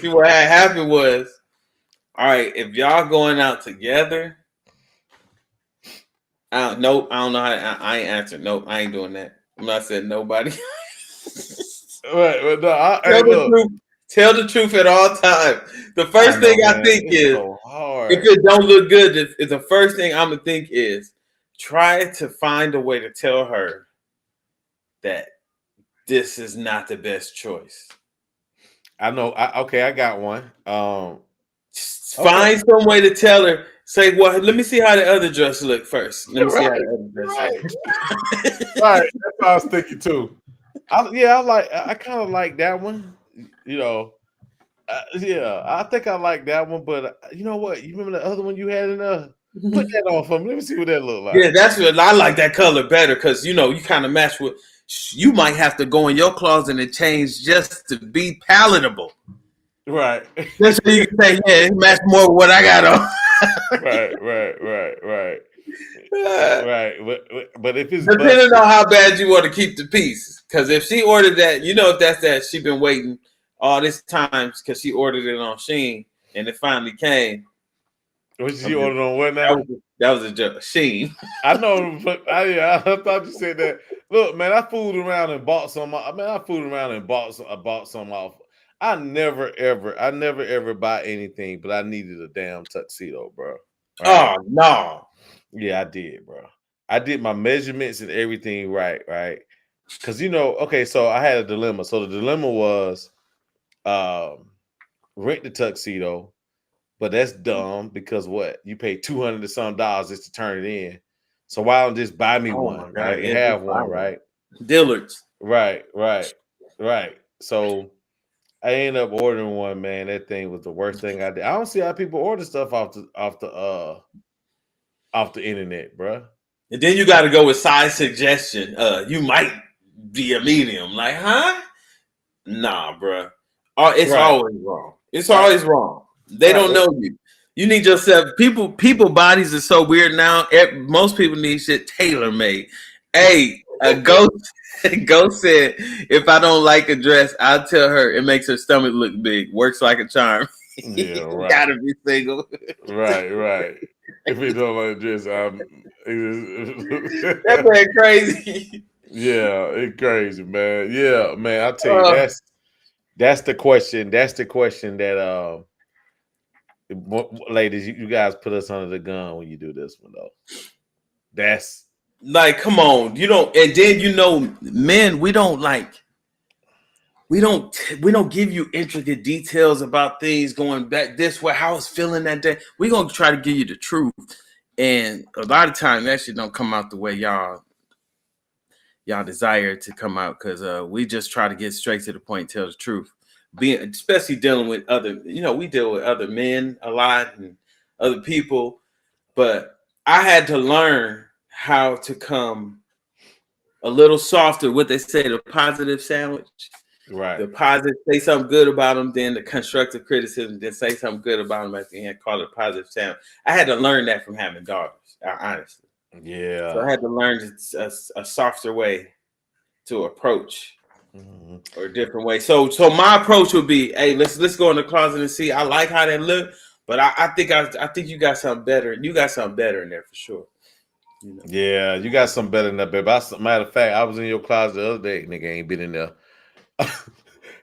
See, what had happened was, all right, if y'all going out together, I don't know how I ain't answering. Nope, I ain't doing that. I'm not saying nobody. Right, no, tell the truth at all times. The first thing I think is, so if it don't look good, is the first thing I'm gonna think is try to find a way to tell her that this is not the best choice. I know. I got one. Find some way to tell her. Say, well, let me see how the other dress look first. Let me see how the other dress look. Right. That's what I was thinking too. I kind of like that one. You know, I think I like that one. But you know what? You remember the other one you had in there? Put that on for me. Let me see what that look like. Yeah, that's what I like that color better because you kind of match with. You might have to go in your closet and change just to be palatable. Right. Just so you can say, yeah, it match more with what I got on. Right. But if it's depending on how bad you want to keep the piece, because if she ordered that, if that's that she been waiting all this time because she ordered it on Shein and it finally came. What she ordered on what now? That was a joke. Shein. I know, but I thought you said that. Look, man, I fooled around and bought some. I bought some off. I never ever buy anything, but I needed a damn tuxedo, bro. Right? Oh no. Yeah, I did, bro. I did my measurements and everything right. Because okay, so I had a dilemma. So the dilemma was rent the tuxedo, but that's dumb because what? You pay $200 and some just to turn it in. So why don't just buy me one, right? And have one, right? Dillard's. Right. So I ended up ordering one, man. That thing was the worst thing I did. I don't see how people order stuff off the internet, bro. And then you got to go with size suggestion. You might be a medium. Like, huh? Nah, bro. It's always wrong. It's always wrong. They don't know you. You need yourself. People bodies are so weird now. Most people need shit tailor made. Hey, Ghost said, if I don't like a dress, I'll tell her it makes her stomach look big. Works like a charm. Yeah, right. Gotta be single. Right. If you don't like a dress, that man crazy. Yeah, it's crazy, man. Yeah, man. I'll tell you, that's the question. That's the question that ladies, you guys put us under the gun when you do this one though. That's like, come on, and then men, we don't give you intricate details about things going back this way, how I was feeling that day. We're gonna try to give you the truth, and a lot of times that shit don't come out the way y'all desire to come out because we just try to get straight to the point and tell the truth. Especially dealing with other, we deal with other men a lot and other people, but I had to learn how to come a little softer. What they say, the positive sandwich. Right. The positive, say something good about them, then the constructive criticism, then say something good about them at the end, call it a positive sound. I had to learn that from having daughters, honestly. Yeah. So I had to learn a softer way to approach or a different way. So my approach would be, hey, let's go in the closet and see. I like how they look, but I think you got something better. You got something better in there for sure. You know? Yeah, you got something better than that, baby. Matter of fact, I was in your closet the other day, nigga ain't been in there.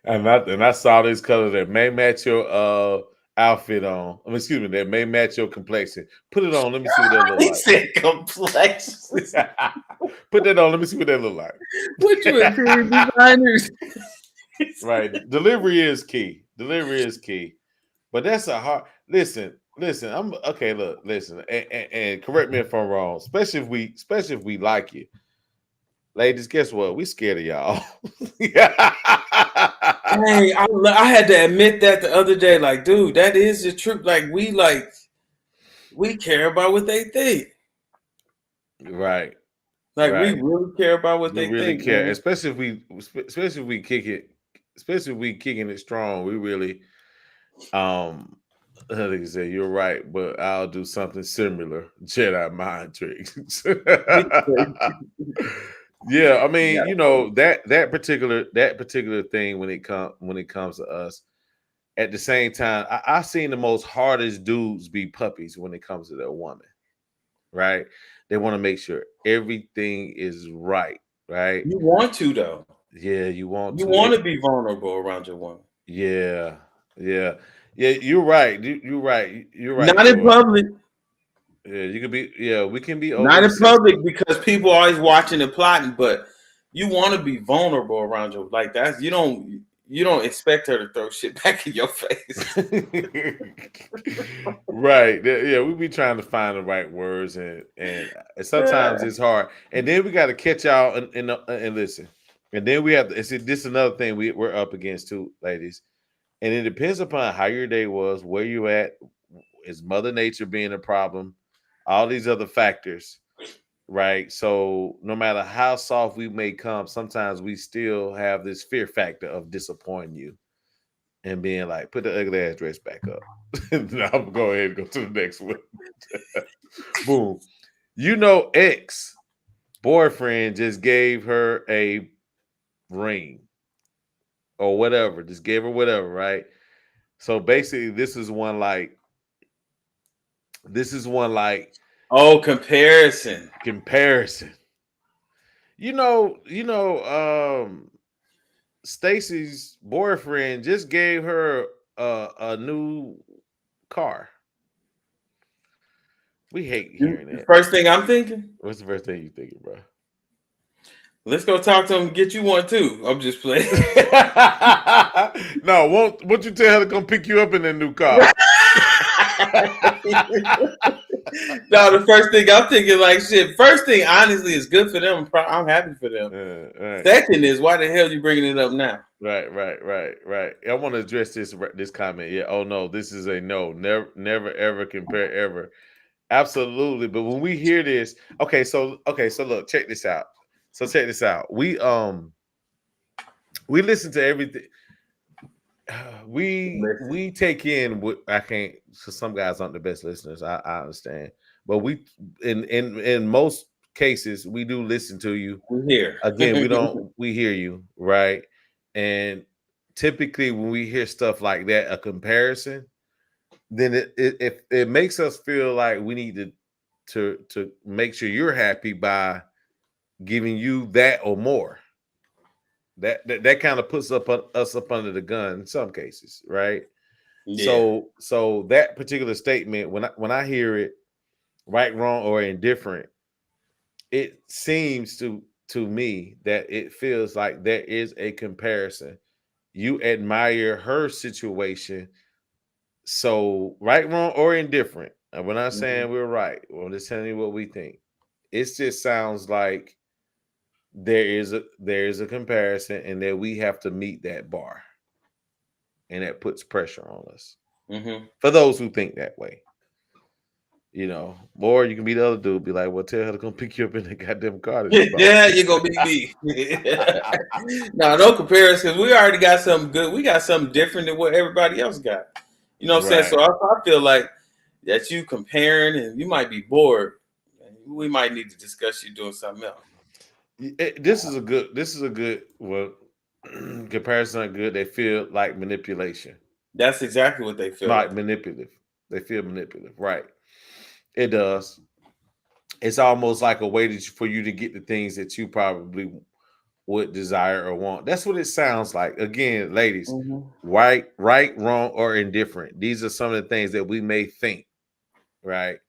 and I saw this color that may match your outfit on. Excuse me, that may match your complexion. Put it on. Let me see what that look like. He said complexion. Put that on. Let me see what that look like. What you interior designers? Right. Delivery is key. Delivery is key. But that's a hard. Listen. I'm okay. Look, listen, and correct me if I'm wrong. Especially if we like you, ladies. Guess what? We scared of y'all. Hey, I had to admit that the other day. Like, dude, that is the truth. Like, we care about what they think. Right. Like, we really care about what they really think. Care, man. especially if we kick it. Especially if we kicking it strong. We really, like I said, you're right, but I'll do something similar. Jedi mind tricks. Yeah, I mean, you know, that particular thing when it comes to us. At the same time, I've seen the most hardest dudes be puppies when it comes to their woman. Right? They want to make sure everything is right. Right? You want to though. Yeah, you want to. You want to be vulnerable around your woman. Yeah. You're right. You're right. Not in public. Yeah, you could be. Yeah, we can be. Not in public because people are always watching and plotting. But you want to be vulnerable around your like that. You don't expect her to throw shit back in your face. Right. Yeah, we be trying to find the right words and sometimes it's hard. And then we got to catch y'all and listen. And then we have to see this is another thing we're up against too, ladies. And it depends upon how your day was, where you at, is Mother Nature being a problem, all these other factors, right? So no matter how soft we may come, sometimes we still have this fear factor of disappointing you and being like, put the ugly ass dress back up. Now I'm gonna go ahead and go to the next one. Boom. You know, ex-boyfriend just gave her a ring or whatever, just gave her whatever, right? So basically, this is one like oh, comparison. Stacy's boyfriend just gave her a new car. We hate hearing that. First thing I'm thinking. What's the first thing you thinking, bro? Let's go talk to him and get you one too. I'm just playing. No, won't you tell her to come pick you up in that new car? No, the first thing I'm thinking, like shit. First thing, honestly, is good for them. I'm happy for them. Right. Second is, why the hell you bringing it up now? Right. I want to address this comment. Yeah. Oh no, this is a no. Never, ever compare ever. Absolutely. But when we hear this, okay. So look, check this out. We listen to everything. We take in what I can't. So some guys aren't the best listeners. I understand, but we in most cases we do listen to you. We hear again. We hear you, right? And typically when we hear stuff like that, a comparison, then it makes us feel like we need to make sure you're happy by giving you that or more. That kind of puts us up under the gun in some cases, right? Yeah. So that particular statement, when I hear it, right, wrong, or indifferent, it seems to me that it feels like there is a comparison. You admire her situation, so right, wrong, or indifferent. And we're not saying we're right. We're just telling you what we think. It just sounds like there is a comparison, and that we have to meet that bar, and that puts pressure on us. For those who think that way. You know, or you can be the other dude, be like, well, tell her to come pick you up in the goddamn car. Yeah, you're gonna be me. No comparison. We already got something good. We got something different than what everybody else got. You know what I'm saying? So I feel like that you comparing and you might be bored. We might need to discuss you doing something else. This is a good well comparison are good. They feel like manipulation. That's exactly what they feel like manipulative. They feel manipulative, right? It does. It's almost like a way for you to get the things that you probably would desire or want. That's what it sounds like. Again, ladies, right, wrong, or indifferent. These are some of the things that we may think, right?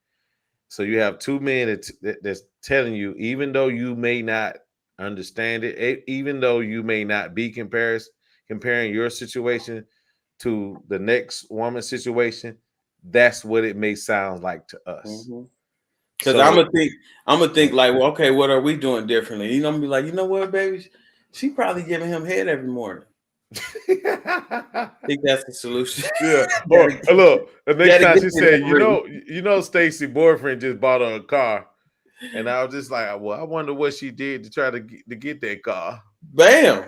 So you have two men that's telling you, even though you may not understand it, even though you may not be comparing your situation to the next woman's situation, that's what it may sound like to us. Because I'm gonna think like, well, okay, what are we doing differently? You know, I'm gonna be like, you know what, baby, she probably giving him head every morning. I think that's the solution. Yeah. Or look, the next time she said, you know, Stacy boyfriend just bought her a car, and I was just like, well, I wonder what she did to try to get that car. Bam.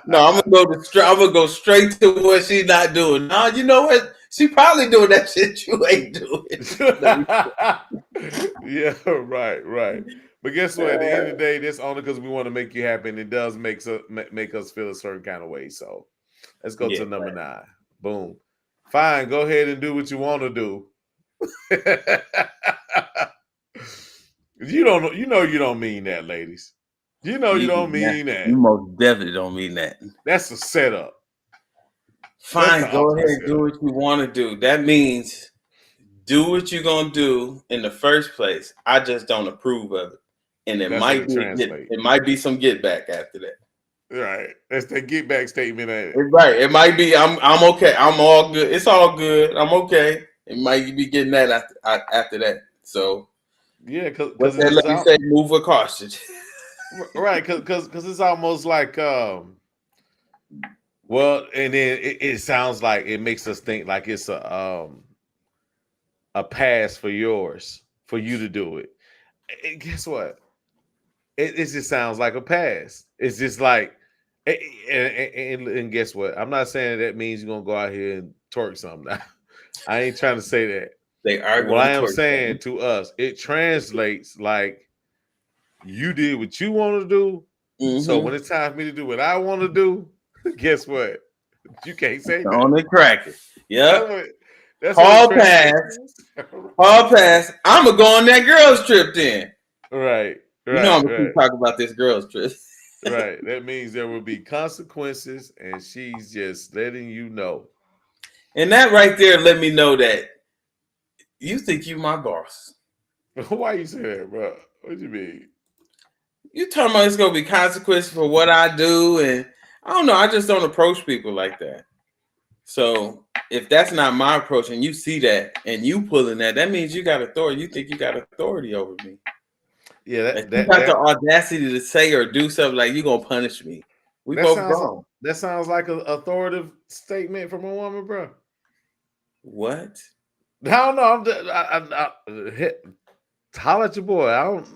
No, I'm gonna go straight to what she's not doing. No, you know what? She probably doing that shit you ain't doing. Yeah, right. But guess what? At the end of the day, that's only because we want to make you happy, and it does make us feel a certain kind of way. So let's go to number 9. Boom. Fine, go ahead and do what you want to do. You don't mean that, ladies. You don't mean that. You most definitely don't mean that. That's a setup. Fine, go ahead and do what you want to do. That means do what you're gonna do in the first place. I just don't approve of it, and it might be some get back after that. Right, that's the get back statement. Right, it might be. I'm okay. I'm all good. It's all good. I'm okay. It might be getting that after that. So yeah, because that let me say move with caution. Right, because it's almost like well, and then it sounds like it makes us think like it's a pass for you to do it. And guess what? It just sounds like a pass. It's just like, and guess what? I'm not saying that means you're gonna go out here and twerk something. I ain't trying to say that. They are. What I am saying to us, it translates like you did what you want to do. Mm-hmm. So when it's time for me to do what I want to do, guess what? You can't say that. On the cracker. Yep. That's Hall pass. Hall pass. I'm gonna go on that girls trip then. Right. You know I'm gonna keep talking about this girls trip. Right. That means there will be consequences, and she's just letting you know. And that right there let me know that you think you my boss. Why you say that, bro? What do you mean? You talking about it's gonna be consequences for what I do, and I don't know. I just don't approach people like that. So if that's not my approach, and you see that, and you pulling that means you got authority. You think you got authority over me. Yeah, you got the audacity to say or do something like you gonna punish me. We both wrong. That sounds like an authoritative statement from a woman, bro. What? I don't know. Holler at your boy. I don't.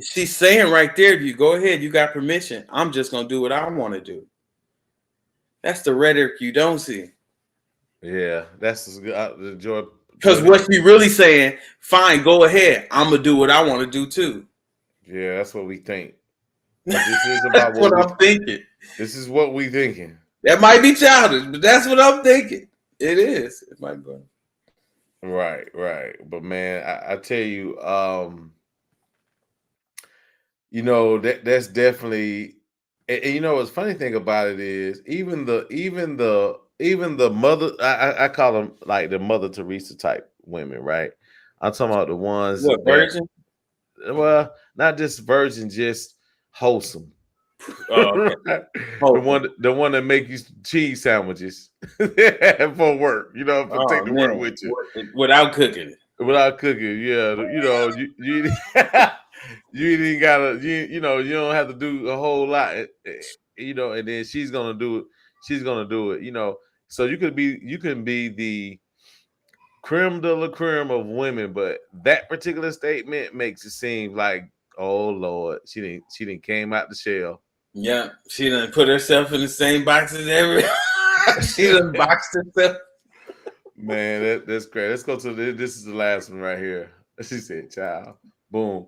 She's saying right there, you go ahead. You got permission. I'm just gonna do what I want to do. That's the rhetoric you don't see. Yeah, that's the joy. Because what she really saying, fine, go ahead. I'm gonna do what I want to do too. Yeah, that's what we think. But this is about what I'm thinking. This is what we thinking. That might be childish, but that's what I'm thinking. It is. It might be. Right. But man, I tell you, that's definitely. And you know, what's funny thing about it is even the mother. I call them like the Mother Teresa type women, right? I'm talking about the ones virgin. Well, not just virgin, just wholesome. Oh, okay. The one that make you cheese sandwiches for work, for take to work with you without cooking. Without cooking, yeah, you ain't gotta, you don't have to do a whole lot, and then she's gonna do it. So you can be creme de la creme of women, but that particular statement makes it seem like, oh Lord, she didn't came out the shell. Yeah, she done put herself in the same box as everyone. She done boxed herself. Man, that's great. Let's go to this is the last one right here. She said, "Child, boom.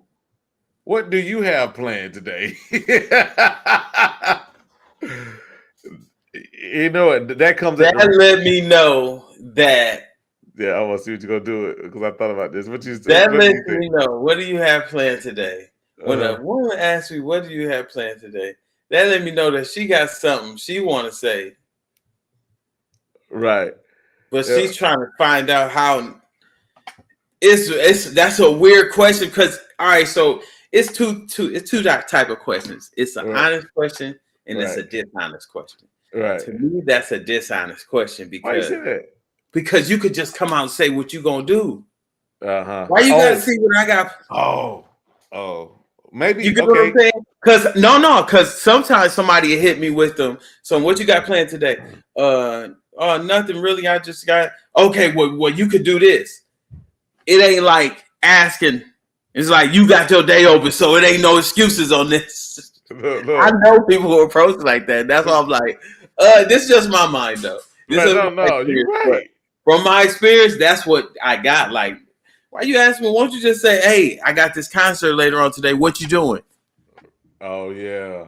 What do you have planned today?" You know what? That comes that let me know that. Yeah, I want to see what you're gonna do because I thought about this. What lets me know. What do you have planned today? When a woman asks me, "What do you have planned today?" That let me know that she got something she want to say. Right. But she's trying to find out how. That's a weird question because all right, so it's two type of questions. It's an honest question and it's a dishonest question. Right. To me, that's a dishonest question because why you say that? Because you could just come out and say what you gonna do. Why you gotta see what I got? Maybe you get what I'm saying? Because sometimes somebody hit me with them. So what you got planned today? Nothing really. I just got well you could do this. It ain't like asking. It's like you got your day open, so it ain't no excuses on this. Look. I know people who approach like that. That's why I'm like, this is just my mind though. No, you're right. From my experience, that's what I got. Like, why you ask me? Won't you just say, "Hey, I got this concert later on today. What you doing?" Oh yeah.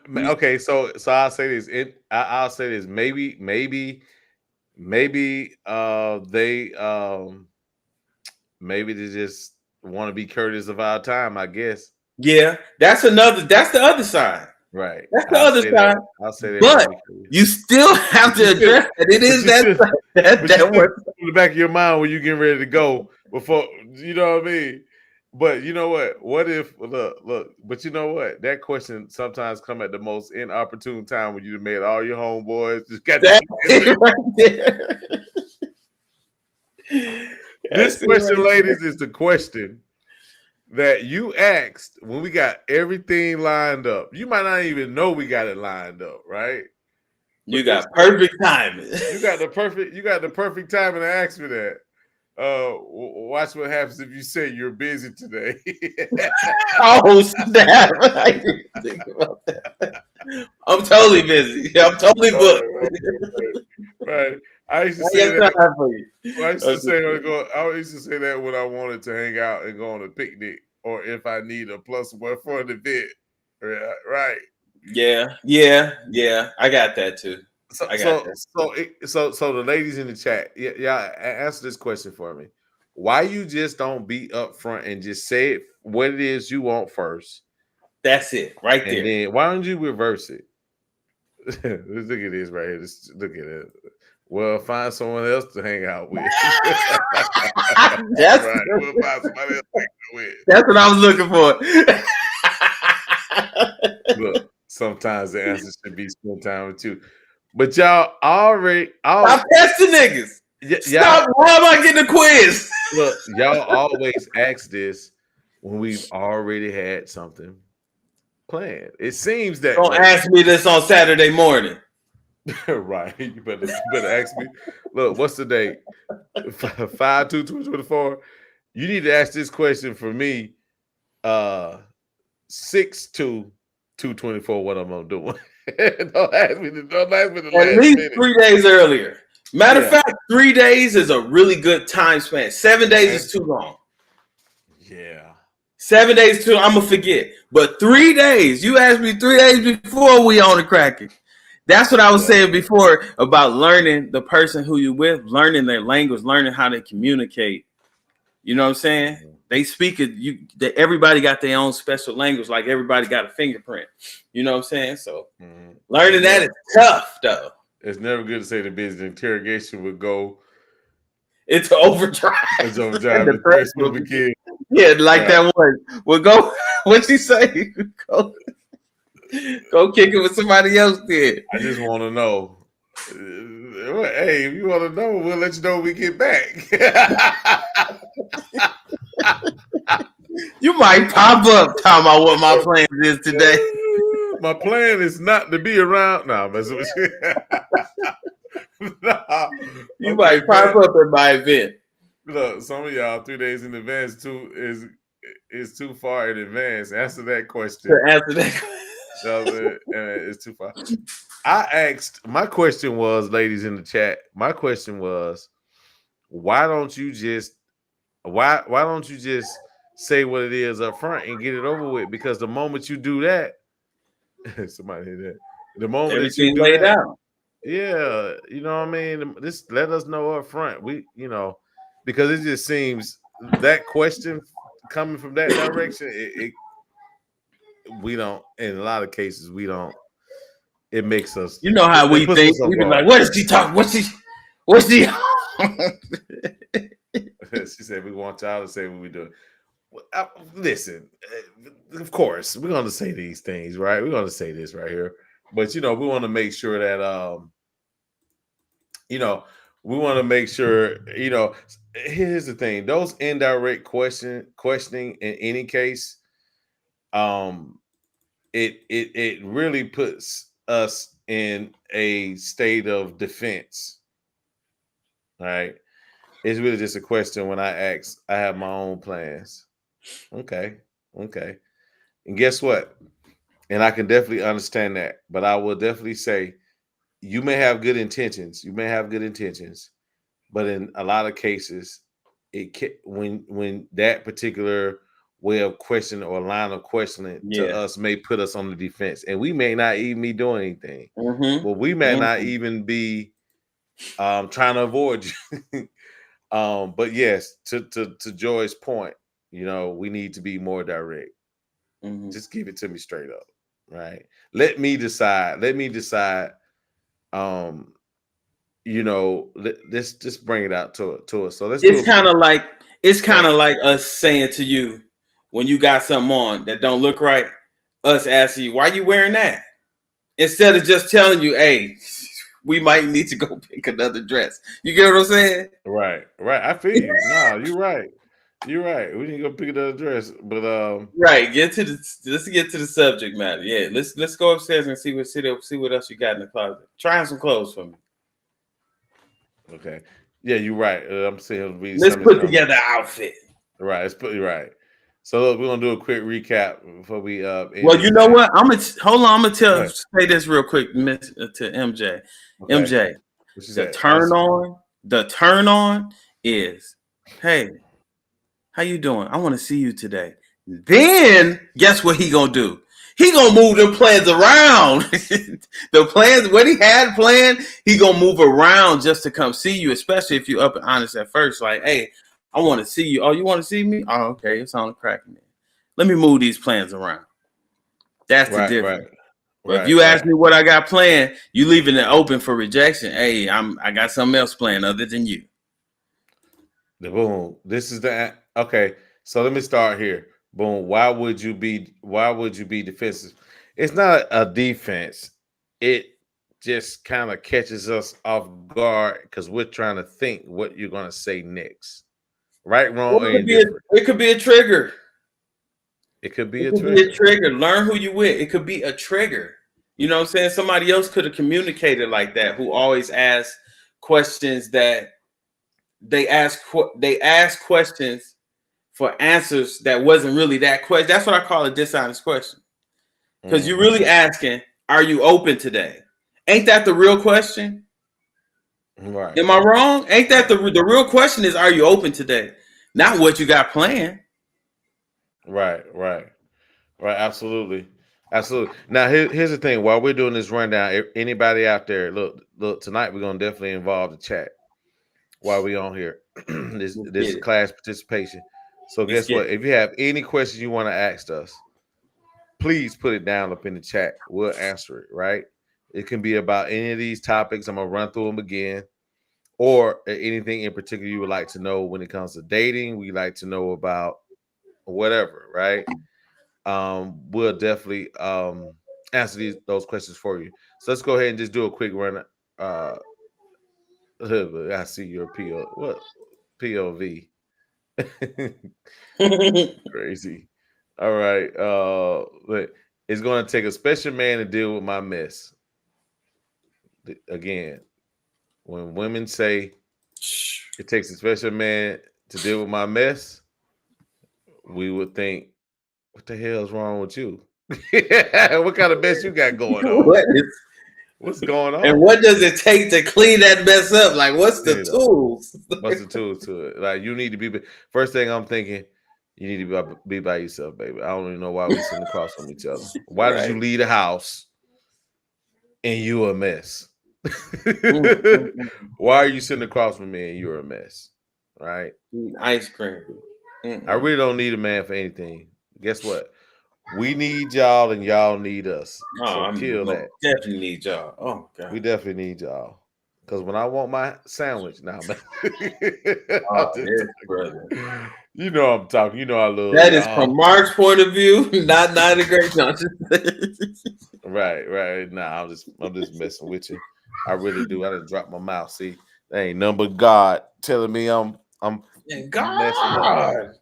Okay, so I'll say this. I'll say this. Maybe they just want to be courteous of our time, I guess. Yeah, that's the other side. Right. That's the other side. I'll say that. But you still have to address that. It is that in the back of your mind when you're getting ready to go before, you know what I mean? But you know what? What if look? But you know what? That question sometimes come at the most inopportune time when you've made all your homeboys just got that right there. This question, ladies, is the question that you asked when we got everything lined up. You might not even know we got it lined up, right? You got perfect timing. You got the perfect timing to ask me that. Watch what happens if you say you're busy today. Oh snap! I didn't think about that. I'm totally busy. I'm totally booked. Right. I used to say that. I used to say that when I wanted to hang out and go on a picnic, or if I need a plus one for an event. Right. Yeah. I got that too. So the ladies in the chat, y'all answer this question for me. Why you just don't be upfront and just say it what it is you want first? That's it, right there. And then why don't you reverse it? Look at this right here. Look at it. Well, find someone else to hang out with. That's right. We'll find somebody else to hang out with. That's what I was looking for. Look, sometimes the answer should be spend time with you. But y'all already stop testing niggas. Stop. Why am I getting a quiz? Look, y'all always ask this when we've already had something planned. It seems that don't ask me this on Saturday morning. Right. You better ask me. Look, what's the date? 5/2/2024. You need to ask this question for me. 6/2/2024. What I'm doing? Don't ask me the at least minute. 3 days earlier. Matter of fact, 3 days is a really good time span. 7 days is too long. Yeah. 7 days too. I'm gonna forget. But 3 days. You asked me 3 days before we on the cracking. That's what I was saying before about learning the person who you with, learning their language, learning how they communicate. You know what I'm saying? Mm-hmm. They speak it. Everybody got their own special language, like everybody got a fingerprint. You know what I'm saying? So learning that is tough, though. It's never good to say the business interrogation would go into overdrive. It's overdrive. The first will begin. Yeah, like that one. We'll go. What'd she say? Go kick it with somebody else did. I just want to know. Hey, if you want to know, we'll let you know when we get back. You might pop up talking about what my plan is today. My plan is not to be around. No, You might pop up at my event. Look, some of y'all 3 days in advance is too far in advance. Answer that question. It's too far. My question was, ladies in the chat, my question was, why don't you just say what it is up front and get it over with? Because the moment you do that, somebody hear that. The moment that you do laid that, out. yeah, you know what I mean? Just let us know up front. Because it just seems that question coming from that direction, we don't, in a lot of cases, we don't. It makes us. You know how we think. We be like, "What is she talking? What's she?" She said, "We want y'all to say what we do." Listen, of course, we're going to say these things, right? We're going to say this right here, but we want to make sure that we want to make sure. Here's the thing: those indirect questioning in any case, it really puts us in a state of defense, right? It's really just a question. When I ask, I have my own plans. Okay. And guess what? And I can definitely understand that, but I will definitely say you may have good intentions. But in a lot of cases, when that particular way of questioning or line of questioning to us may put us on the defense, and we may not even be doing anything. Well, we may not even be trying to avoid you. But yes, to Joy's point, we need to be more direct. Just give it to me straight up, right? Let me decide. Let's just bring it out to us. So it's kind of like us saying to you when you got something on that don't look right, us asking you, why you wearing that? Instead of just telling you, hey, we might need to go pick another dress. You get what I'm saying? Right. I feel you. No, you're right. We need to go pick another dress, but right. Let's get to the subject matter. Yeah, let's go upstairs and see what else you got in the closet. Try on some clothes for me. Okay. Yeah, you're right. I'm saying let's put together an outfit. Right. Let's put right. So look, we're gonna do a quick recap before we well, you know what? I'm gonna say this real quick, to MJ. Okay. MJ, the turn on is, hey, how you doing? I want to see you today. Then guess what he gonna do? He gonna move the plans around. The plans, what he had planned, he gonna move around just to come see you, especially if you're up and honest at first. Like, hey, I want to see you. Oh, you want to see me? Oh, okay, it's on the cracking. Let me move these plans around. That's the difference. But if you ask me what I got planned, you leaving it open for rejection. Hey, I got something else planned other than you. The boom. This is okay. So let me start here. Boom. Why would you be defensive? It's not a defense. It just kind of catches us off guard because we're trying to think what you're gonna say next. Right, wrong, or indifferent. It could be a trigger. It could be a trigger. Learn who you with. It could be a trigger. You know what I'm saying? Somebody else could have communicated like that, who always asks questions that they ask questions for answers that wasn't really that question. That's what I call a dishonest question. Because you're really asking, are you open today? Ain't that the real question? Right. Am I wrong? Ain't that the real question is, are you open today? Not what you got planned. Right. Absolutely. Now, here's the thing. While we're doing this rundown, anybody out there, look, tonight we're going to definitely involve the chat while we're on here. this is class participation. So guess what? If you have any questions you want to ask us, please put it down up in the chat. We'll answer it, right? It can be about any of these topics. I'm going to run through them again. Or anything in particular you would like to know when it comes to dating. We like to know about whatever, right? We'll definitely answer those questions for you. So let's go ahead and just do a quick run. I see your POV. Crazy. All right. But it's going to take a special man to deal with my mess. Again, when women say it takes a special man to deal with my mess, we would think, what the hell's wrong with you? What kind of mess you got going on? What's going on? And what does it take to clean that mess up? Like, what's the tools? What's the tools to it? Like, you need to be. First thing I'm thinking, you need to be by yourself, baby. I don't even know why we sitting across from each other. Why did you leave the house and you a mess? Why are you sitting across from me and you're a mess? Right? Ice cream. I really don't need a man for anything. Guess what? We need y'all and y'all need us. So kill that. Definitely need y'all. Oh God. We definitely need y'all. Because when I want my sandwich now, man. Brother. You know I'm talking. You know I love that. Is from Marq's point of view, not a great Johnson. Right. Nah, I'm just messing with you. I really do. I done dropped my mouth. See, that ain't nothing but God telling me I'm God.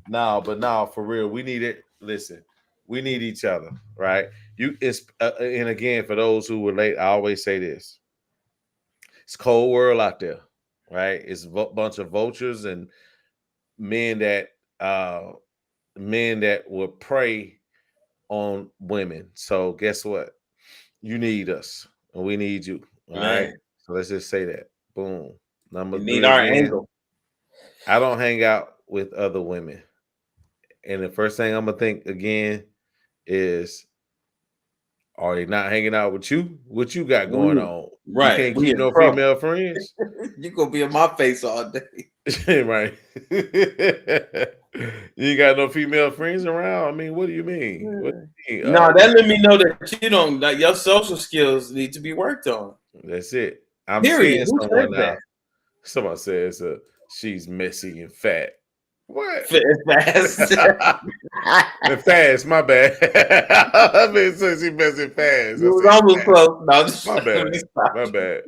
No, for real, we need it. Listen, we need each other, right? And again, for those who relate, I always say this: it's a cold world out there, right? It's a bunch of vultures and men that will prey on women. So guess what? You need us, and we need you. All right. So let's just say that. Boom. Number we 3 need our again. angle. I don't hang out with other women. And the first thing I'm gonna think again is, are they not hanging out with you? What you got going on? Right. You can't keep no female friends. You gonna be in my face all day. Right. You ain't got no female friends around. I mean, what do you mean? What do you mean? No, that let me know that you don't. Like, your social skills need to be worked on. That's it. I'm seeing someone now. Someone says she's messy and fat. What? Fast. Fast, my bad. I mean, so she messy fast. You was almost close. No, my bad.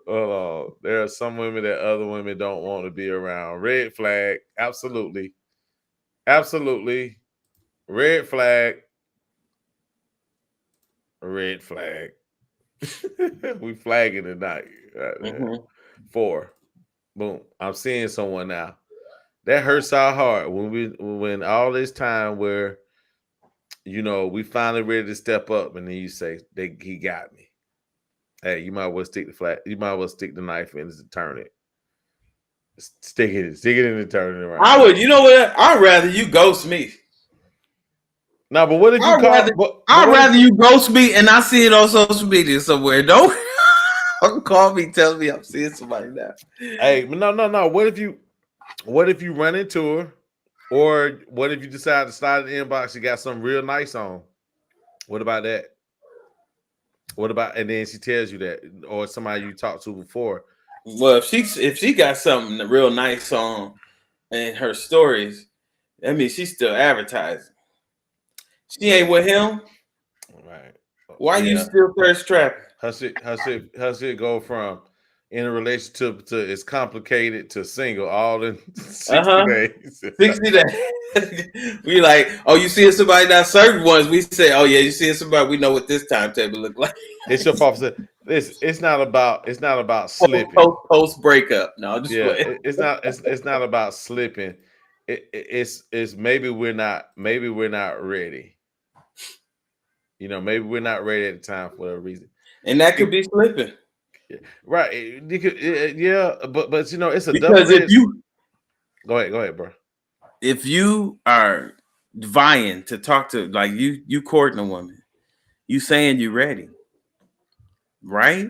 Hold on. There are some women that other women don't want to be around. Red flag. Absolutely. Red flag. We flagging tonight. 4. Boom. I'm seeing someone now. That hurts our heart when all this time where, you know, we finally ready to step up, and then you say he got me. Hey, you might well stick the knife in to turn it. Stick it in and turn it around. I would. You know what? I'd rather you ghost me. No, but what if you I'd rather you ghost me and I see it on social media somewhere. Don't call me, tell me I'm seeing somebody now. Hey, no. What if you run into her, or what if you decide to slide in the inbox? You got something real nice on. What about that? And then she tells you that, or somebody you talked to before. Well, if she got something real nice on in her stories, that means she's still advertising. She ain't with him, right? Why you still thirst trapping? Her shit go from in a relationship to it's complicated to single all in 60 days. 60 days. We like, oh, you seeing somebody now? Certain ones we say, oh yeah, you seeing somebody? We know what this timetable look like. It's your fault. It's not about slipping. Post breakup. No, just it's not about slipping. It's maybe we're not ready. You know, maybe we're not ready at the time for a reason. And that could be slipping. Right. You could, but you know, it's a because if you go ahead, bro. If you are vying to talk to, like, you courting a woman, you saying you ready, right?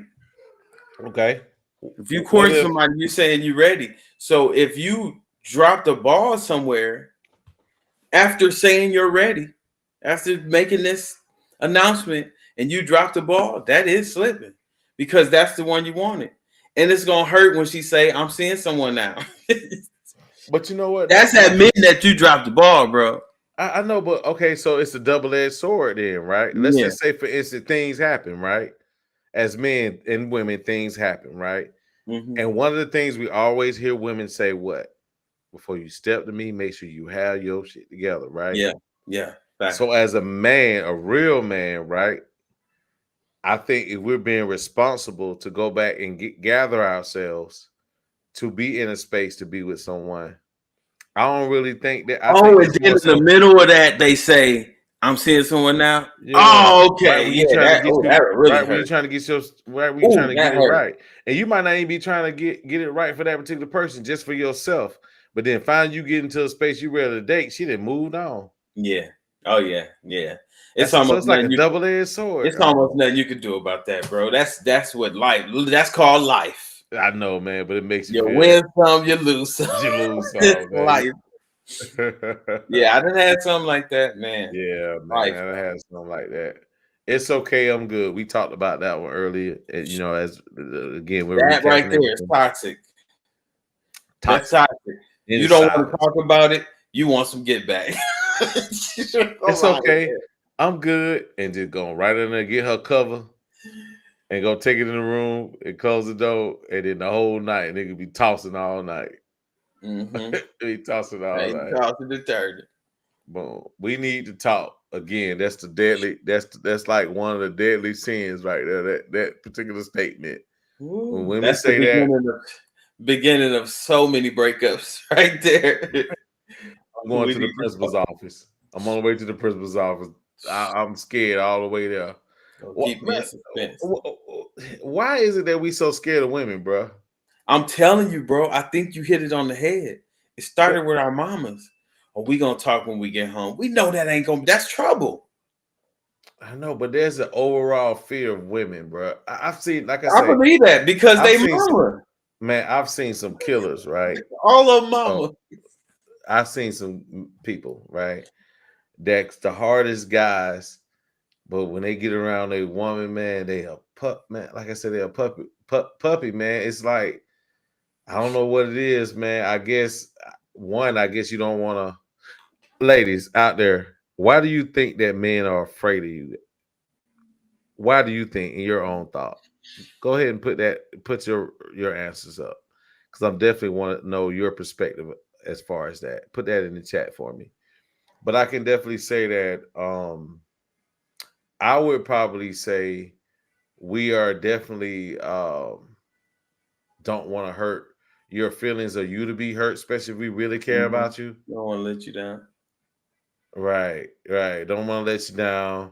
Okay. If you court somebody, you saying you ready. So if you drop the ball somewhere after saying you're ready, after making this announcement, and you drop the ball, that is slipping, because that's the one you wanted. And it's gonna hurt when she say, I'm seeing someone now. But you know what? That's admitting that you dropped the ball, bro. I know, but okay, so it's a double-edged sword then, right? Let's just say, for instance, things happen, right? As men and women, things happen, right? Mm-hmm. And one of the things we always hear women say, what? Before you step to me, make sure you have your shit together, right? Yeah. So as a man, a real man, right? I think if we're being responsible to go back and gather ourselves to be in a space to be with someone, I don't really think that. I think And it's then more in the so. middle of that, they say, "I'm seeing someone now." Yeah. Oh, Right okay, when you yeah, trying to get that really right when you hurt. trying to get right when you Ooh, trying to get that it hurt. right, and you might not even be trying to get it right for that particular person, just for yourself. But then find you get into a space you ready to date, she done moved on. Yeah. Oh yeah, yeah. So it's like a double-edged sword. It's almost nothing you can do about that, bro. That's what life. That's called life. I know, man, but it makes you You feel win some, you lose some. you lose It's some, man. life. Yeah, I done had something like that, man. Yeah, man, Life. I had something like that. It's okay, I'm good. We talked about that one earlier. And, as again, we're That right recapping there is everything. toxic. That's Toxic. toxic. You don't want to talk about it. You want some get back. It's okay. I'm good. And just going right in there, get her cover, and go take it in the room and close the door. And then the whole night, nigga be tossing all night. Mm-hmm. Be tossing all night. Tossing detergent. Boom. We need to talk again. That's the deadly. That's like one of the deadly sins right there. That particular statement. Ooh, when women that's say the beginning of so many breakups right there. I'm going to the principal's office. I'm on the way to the principal's office. I'm scared all the way there. Keep me in suspense. Why is it that we so scared of women, bro? I'm telling you, bro. I think you hit it on the head. It started with our mamas. Are we gonna talk when we get home? We know that ain't gonna. That's trouble. I know, but there's an overall fear of women, bro. I've seen, like I I say, believe that because they mama. Man, I've seen some killers, right? All of mama. I've seen some people, right? That's the hardest guys, but when they get around a woman, man, they a pup, man. Like I said, they're a puppy, man. It's like, I don't know what it is, man. I guess you don't want to. Ladies out there, why do you think that men are afraid of you? Why do you think, in your own thought? Go ahead and put your answers up, because I'm definitely want to know your perspective as far as that. Put that in the chat for me. But I can definitely say that I would probably say we are definitely don't want to hurt your feelings or you to be hurt, especially if we really care about you. Don't want to let you down. Right. Don't want to let you down.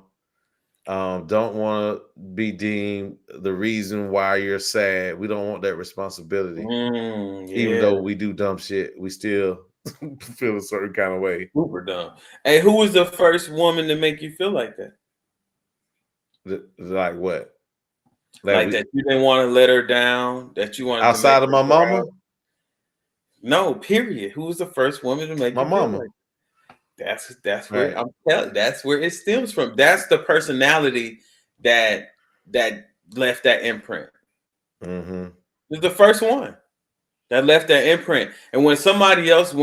Don't want to be deemed the reason why you're sad. We don't want that responsibility. Even though we do dumb shit, we still feel a certain kind of way. Super dumb. Hey, who was the first woman to make you feel like that? Like what? Like that you didn't want to let her down? That you wanted outside to of my mama? No, period. Who was the first woman to make my you mama? Feel like that's where right. I'm telling. That's where it stems from. That's the personality that left that imprint. Mm-hmm. It's the first one that left that imprint. And when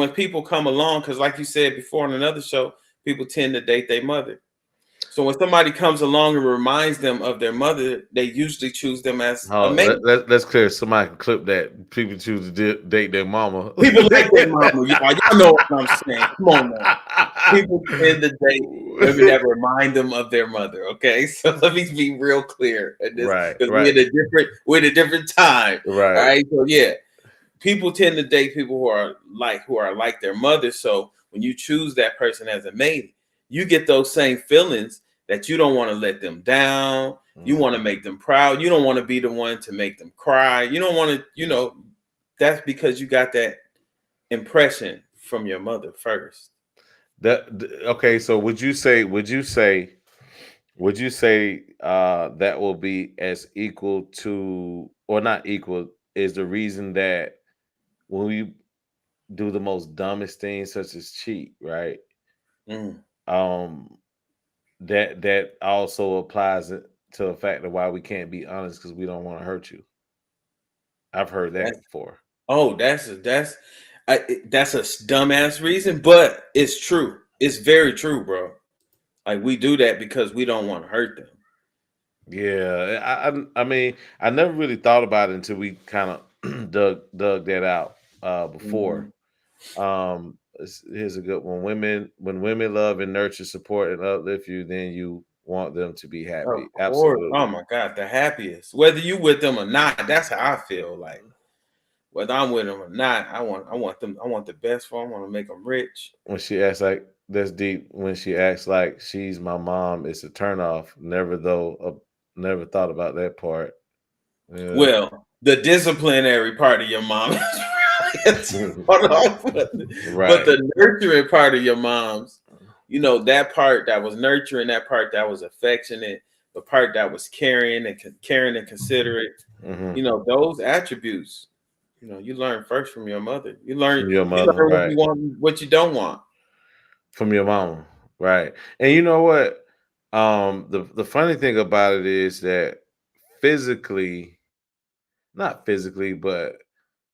people come along, because like you said before on another show, people tend to date their mother. So when somebody comes along and reminds them of their mother, they usually choose them as a mate. Let's clear. Somebody can clip that. People choose to date their mama. People like their mama. Y'all know what I'm saying. Come on now. People tend to date women that remind them of their mother. Okay, so let me be real clear. Right. We're in a different time. Right. All right. So yeah, people tend to date people who are like their mother. So when you choose that person as a mate, you get those same feelings that you don't want to let them down. You want to make them proud. You don't want to be the one to make them cry. You don't want to, that's because you got that impression from your mother first. Okay, so would you say that will be as equal to, or not equal, is the reason that when we do the most dumbest things such as cheat, right? That also applies to the fact of why we can't be honest, because we don't want to hurt you. I've heard that before. Oh, that's a dumbass reason, but it's true. It's very true, bro. Like we do that because we don't want to hurt them. Yeah, I mean, I never really thought about it until we kind of dug that out before. Here's a good one. When women love and nurture, support, and uplift you, then you want them to be happy. Of course. Absolutely. Oh my God, the happiest. Whether you with them or not, that's how I feel. Like whether I'm with them or not, I want them. I want the best for them. I want to make them rich. When she acts like that's deep. When she acts like she's my mom, it's a turnoff. Never thought about that part. Yeah. Well, the disciplinary part of your mom is off, but the nurturing part of your mom's, that part that was nurturing, that part that was affectionate, the part that was caring and considerate, those attributes, you learn first from your mother. You learn from your mother, what you want, what you don't want from your mama, right? And you know what? The funny thing about it is that not physically, but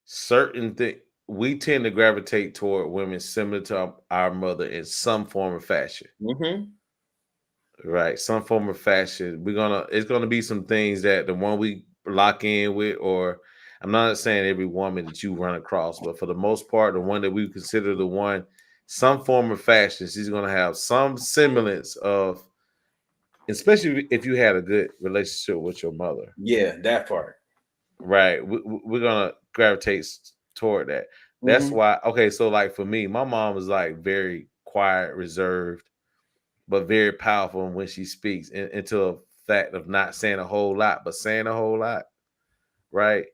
certain things, we tend to gravitate toward women similar to our mother in some form or fashion. Mm-hmm. Right, some form of fashion. It's gonna be some things that the one we lock in with, or I'm not saying every woman that you run across, but for the most part, the one that we consider the one, some form of fashion, she's gonna have some semblance of, especially if you had a good relationship with your mother. Yeah, that part. Right, we're gonna gravitate toward that. That's why. Okay, so like for me, my mom was like very quiet, reserved, but very powerful when she speaks, into a fact of not saying a whole lot, but saying a whole lot, right?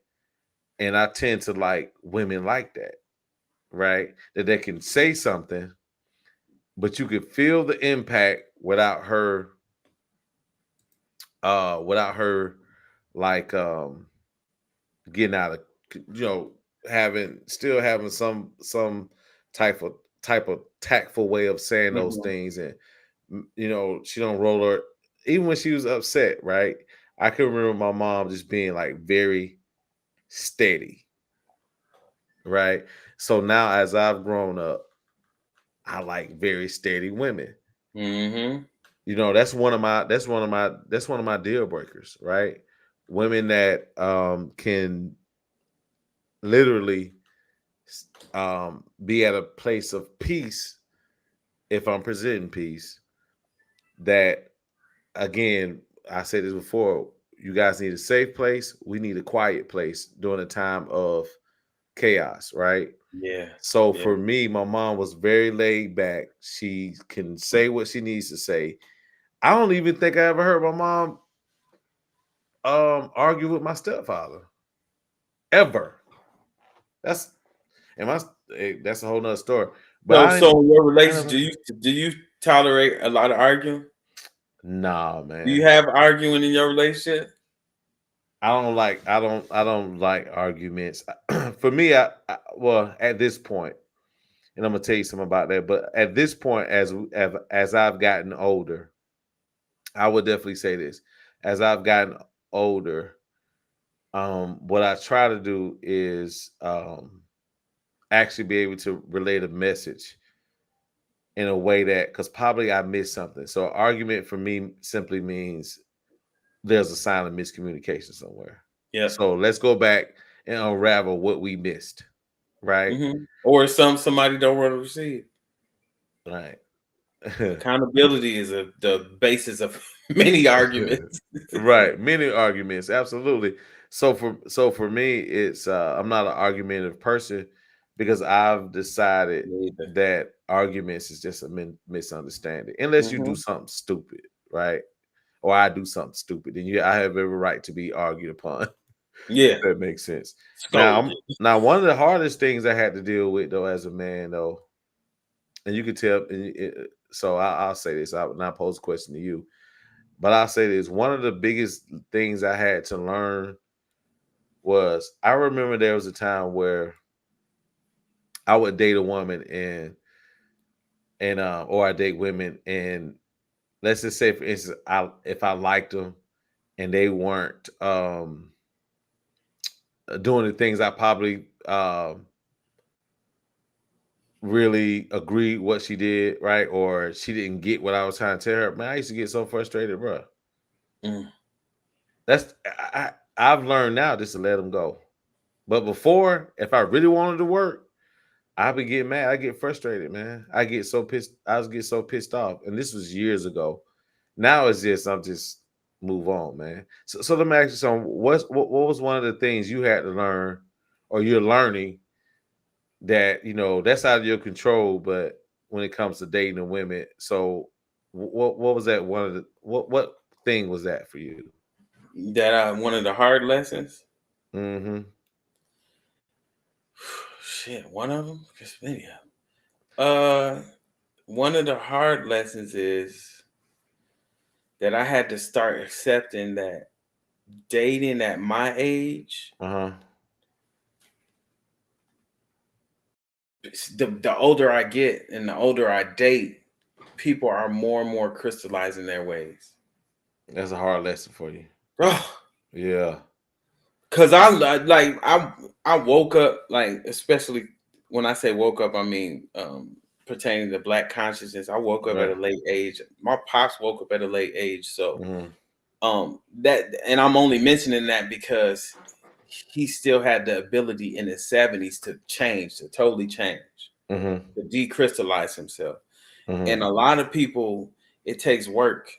And I tend to like women like that, right? That they can say something, but you could feel the impact without her, like getting out of, having some type of tactful way of saying those things. And she don't roll her, even when she was upset, right? I can remember my mom just being like very steady, right? So now as I've grown up, I like very steady women. That's one of my deal breakers, right? Women that can literally be at a place of peace if I'm presenting peace. That, again, I said this before, you guys need a safe place. We need a quiet place during a time of chaos, right? Yeah. So for me, my mom was very laid back. She can say what she needs to say. I don't even think I ever heard my mom argue with my stepfather. Ever. That's a whole nother story. But so your relationship, do you tolerate a lot of arguing? Nah, man. Do you have arguing in your relationship? I don't like arguments. For me, well, at this point, and I'm gonna tell you something about that. But at this point, as I've gotten older, I would definitely say this. As I've gotten older, what I try to do is actually be able to relate a message in a way that, because probably I missed something. So argument for me simply means there's a sign of miscommunication somewhere. Yeah. So let's go back and unravel what we missed, right? Or somebody don't want to receive. Right. Accountability is the basis of many arguments. Right, many arguments, absolutely. So for me, it's I'm not an argumentative person, because I've decided that arguments is just a misunderstanding. Unless you do something stupid, right? Or I do something stupid, then I have every right to be argued upon. Yeah, that makes sense. Now one of the hardest things I had to deal with, though, as a man, though, and you can tell. So I'll say this. I would not pose a question to you, but I'll say this. One of the biggest things I had to learn was, I remember there was a time where I would date a woman or I date women, and let's just say, for instance, if I liked them and they weren't doing the things I probably really agreed what she did, right? Or she didn't get what I was trying to tell her. Man, I used to get so frustrated, bro. I've learned now just to let them go. But before, if I really wanted to work, I would get mad. I get frustrated, man. I get so pissed. I was get so pissed off. And this was years ago. Now it's just I'm just move on, man. So let me ask you something. What was one of the things you had to learn, or you're learning that that's out of your control, but when it comes to dating and women, so what was that one of the what thing was that for you? That one of the hard lessons. Mm-hmm. Shit, one of them. Just many of them. One of the hard lessons is that I had to start accepting that dating at my age, the older I get and the older I date, people are more and more crystallizing their ways. That's a hard lesson for you. Oh, yeah. Cause I woke up, like, especially when I say woke up, I mean pertaining to Black consciousness. I woke up at a late age. My pops woke up at a late age, so that, and I'm only mentioning that because he still had the ability in his 70s to totally change, to decrystallize himself. And a lot of people, it takes work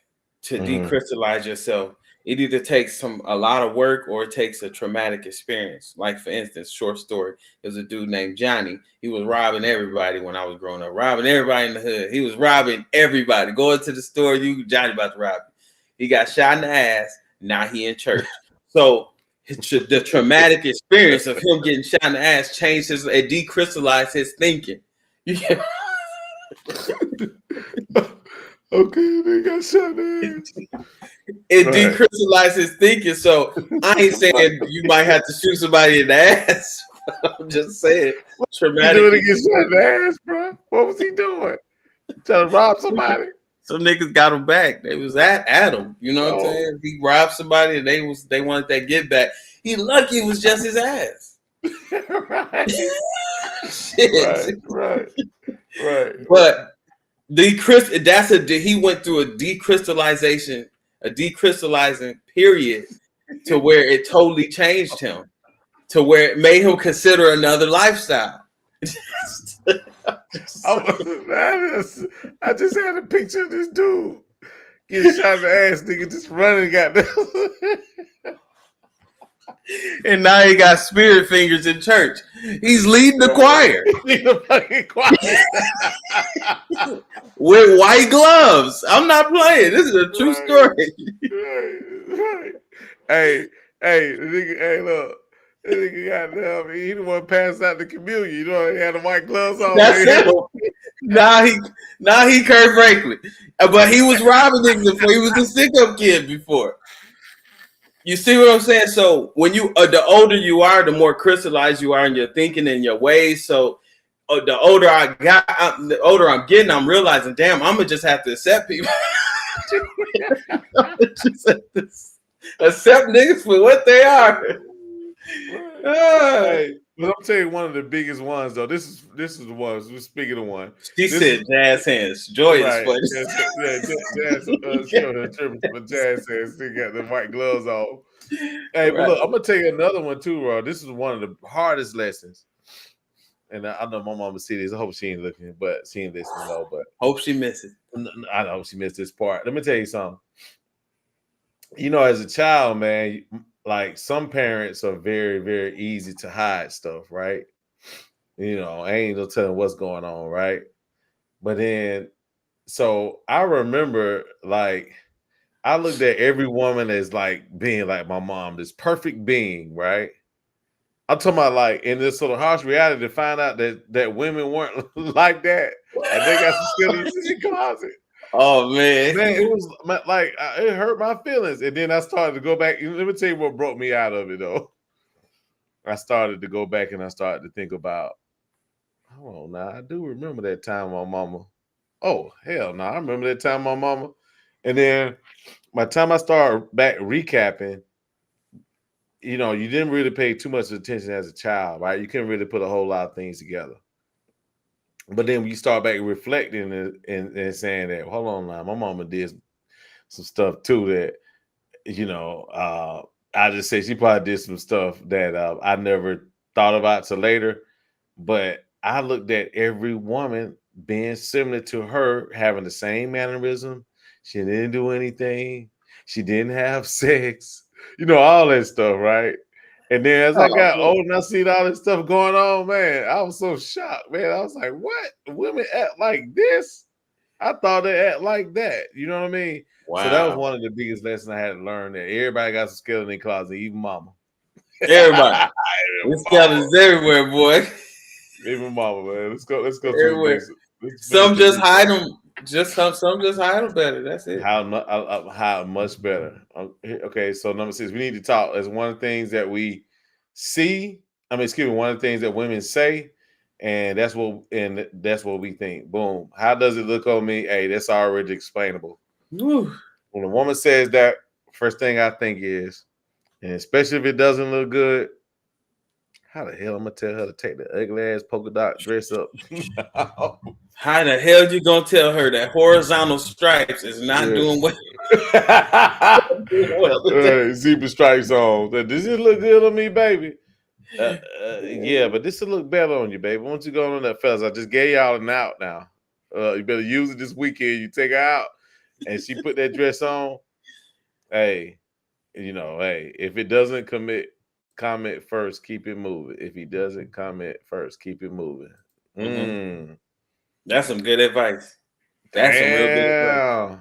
to decrystallize yourself. It either takes a lot of work or it takes a traumatic experience. Like, for instance, short story, there's a dude named Johnny. He was robbing everybody when I was growing up, robbing everybody in the hood. He was robbing everybody. Going to the store, Johnny about to rob you. He got shot in the ass. Now he in church. So the traumatic experience of him getting shot in the ass changed it decrystallized his thinking. Okay, they got shot in. It decrystallized his thinking. So I ain't saying you might have to shoot somebody in the ass. I'm just saying, traumatic. What was he doing to get shot in the ass, bro? What was he doing? Trying to rob somebody? Some niggas got him back. They was at him. You know what I'm saying? He robbed somebody and they wanted that get back. He lucky it was just his ass. Right. But he went through a decrystallizing period to where it totally changed him, to where it made him consider another lifestyle. I just had a picture of this dude getting shot in the ass, nigga, just running, goddamn. And now he got spirit fingers in church. He's leading the choir. With white gloves. I'm not playing. This is a true story. Right. Hey, the nigga, look. This nigga goddamn, he the one passed out the communion. You know, he had the white gloves on. That's him. Now he Kurt Franklin. But he was robbing niggas before. He was a stick-up kid before. You see what I'm saying? So when the older you are, the more crystallized you are in your thinking and your ways. So the older I'm getting, I'm realizing, damn, I'm gonna just have to accept people. Accept niggas for what they are. Hey, but I'm telling you, one of the biggest ones though. This is the ones. We're speaking of one. She said jazz hands. Joy is funny. Jazz hands. She got the white gloves on. Hey, but look, I'm gonna tell you another one too, bro. This is one of the hardest lessons. And I know my mama see this. I hope she ain't looking, but she ain't listening though. But hope she misses. I know she missed this part. Let me tell you something. You know, as a child, man, like some parents are very, very easy to hide stuff, right? You know, I ain't no telling what's going on, right? But then, so I remember, like, I looked at every woman as like being like my mom, this perfect being, right? I'm talking about like in this sort of harsh reality to find out that women weren't like that, and they got some skeletons in the closet. Oh man, it was like it hurt my feelings, and then I started to go back. Let me tell you what broke me out of it, though. I started to go back and I started to think about. Hold on, now I do remember that time my mama. Oh hell no, I remember that time my mama, and then by the time I started back recapping. You know, you didn't really pay too much attention as a child, right? You couldn't really put a whole lot of things together. But then when you start back reflecting and saying that, hold on now, my mama did some stuff too that, you know, I just say she probably did some stuff that I never thought about till later. But I looked at every woman being similar to her, having the same mannerism, She didn't do anything. She didn't have sex. You know, all that stuff, right? And then as I got old and I seen all this stuff going on, man, I was so shocked, man. I was like, what? Women act like this? I thought they act like that. You know what I mean? Wow. So that was one of the biggest lessons I had to learn, that everybody got some skeleton in the closet, even mama. Everybody. This skeletons everywhere, boy. Even mama, man. Let's go everywhere. To the basics. Some just hide them. Some just hide them better. That's it. How much better? Okay, so number 6, we need to talk. As one of the things that we see. One of the things that women say, and that's what we think. Boom. How does it look on me? Hey, that's already explainable. Whew. When a woman says that, first thing I think is, and especially if it doesn't look good, how the hell I'm gonna tell her to take the ugly ass polka dot dress up? How the hell you gonna tell her that horizontal stripes is not doing well? Zebra stripes on. Does this look good on me, baby? Yeah, but this will look better on you, baby. Once you go on that, fellas, I just gave y'all an out now. You better use it this weekend. You take her out, and she put that dress on. Hey, if it doesn't comment first, keep it moving. If he doesn't comment first, keep it moving. Mm-hmm. That's some good advice. That's some real good advice.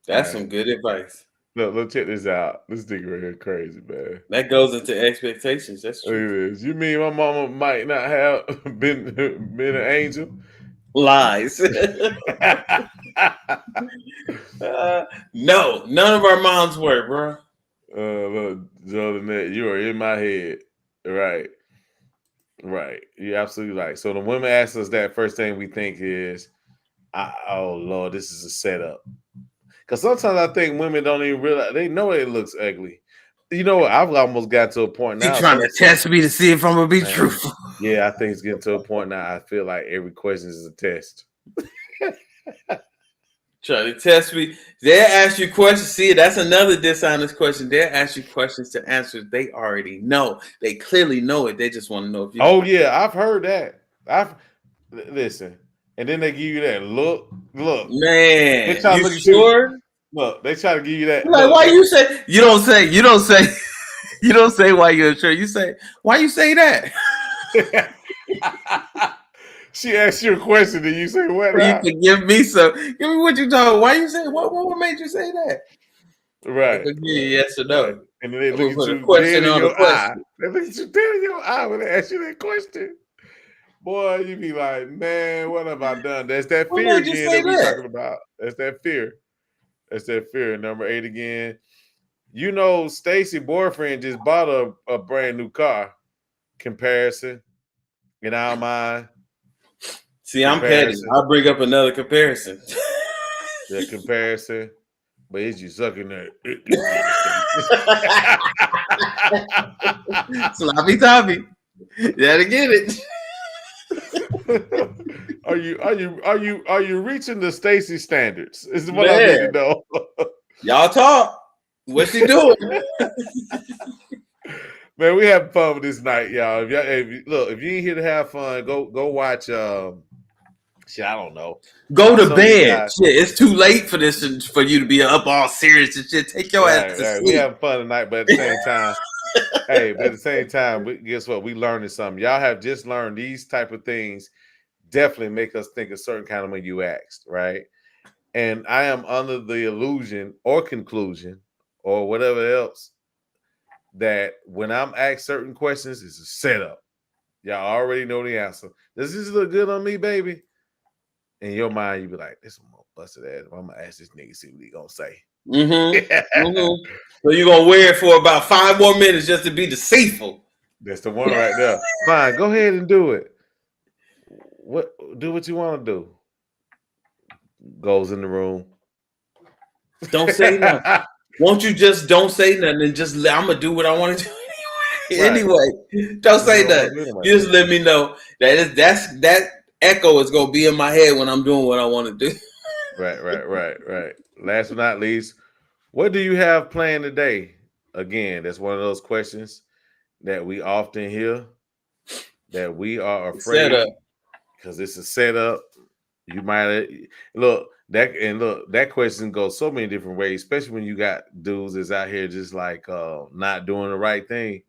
That's some good advice. Look, check this out. This nigga right here crazy, man. That goes into expectations. That's true. You mean my mama might not have been an angel? Lies. No, none of our moms were, bro. Look, Jordan, you are in my head. Right. You're absolutely right. So the women ask us that, first thing we think is, oh Lord, this is a setup. Because sometimes I think women don't even realize, they know it looks ugly. You know what? I've almost got to a point now. You're trying to test me to see if I'm going to be truthful. Yeah, I think it's getting to a point now. I feel like every question is a test. Trying to test me. They'll ask you questions. See, that's another dishonest question. They'll ask you questions to answers they already know. They clearly know it. They just want to know if you. Oh, yeah, I've heard that. Listen. And then they give you that look. Man, you sure? Look, they try to give you that. Like, why you say? You don't say. You don't say why you're sure. You say, why you say that? She asked you a question and you say, what? You can give me what you talking. Why you say? What made you say that? Right. Give you yes or no. And then they look at you dead in your eye. They look at you dead in your eye when they ask you that question. Boy, you be like, man, what have I done? That's that fear again that we're talking about. That's that fear. Number 8 again. You know, Stacy boyfriend just bought a brand new car. Comparison in our mind. See, I'm petty. I'll bring up another comparison. The comparison. But is you sucking that? Sloppy toppy. You gotta get it. Are you reaching the Stacy standards? Is what I need to know. Y'all talk. What's he doing? Man, we having fun with this night, y'all. If you ain't here to have fun, go watch. Shit, I don't know. Go to bed. Shit, it's too late for this for you to be up all serious and shit. Take your ass to sleep. We having fun tonight, but at the same time, guess what? We learning something. Y'all have just learned these type of things. Definitely make us think a certain kind of when you asked, right? And I am under the illusion or conclusion or whatever else that when I'm asked certain questions, it's a setup. Y'all already know the answer. Does this look good on me, baby? In your mind, you be like, "This one more busted ass. I'm gonna ask this nigga, see what he gonna say." So you're gonna wear it for about 5 more minutes just to be deceitful. That's the one right there. Fine, go ahead and do it. Do what you want to do. Goes in the room. Don't say nothing. Won't you just don't say nothing and just I'm gonna do what I want to do anyway. Don't say nothing. You just let me know that echo is gonna be in my head when I'm doing what I want to do. Right. Last but not least, what do you have planned today? Again, that's one of those questions that we often hear that we are afraid because it's a setup. You might look that question goes so many different ways, especially when you got dudes that's out here just like not doing the right thing.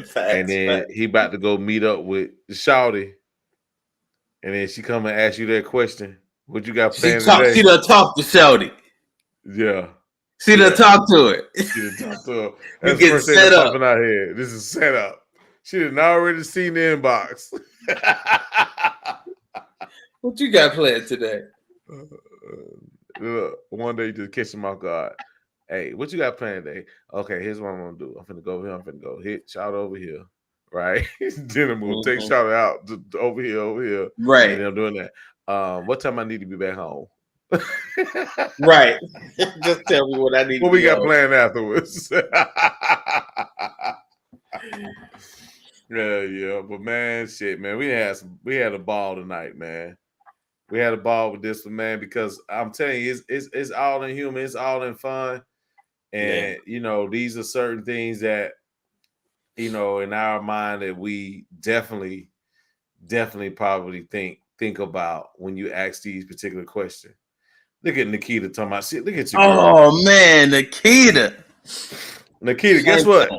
Facts, and then he about to go meet up with Shawty, and then she come and ask you that question. What you got planned today? She done talk to Shawty. Yeah. She done talk to it. She done talk to her. That's the first thing that's popping out here. This is set up. She done already seen the inbox. What you got planned today? One day you just catch him off guard. Hey, what you got planned today? Okay, here's what I'm gonna do. I'm finna go over here. I'm finna go hit shout over here, right? Then I'm gonna take shout out over here, right? And then I'm doing that. What time I need to be back home? Right. Just tell me what I need. What we got planned afterwards? Yeah. But man, shit, man, we had a ball tonight, man. We had a ball with this one, man, because I'm telling you, it's all in humor, it's all in fun. And you know, these are certain things that, you know, in our mind that we definitely probably think about when you ask these particular questions. Look at Nikita talking about shit. Look at you, girl. Oh man, Nikita, guess what?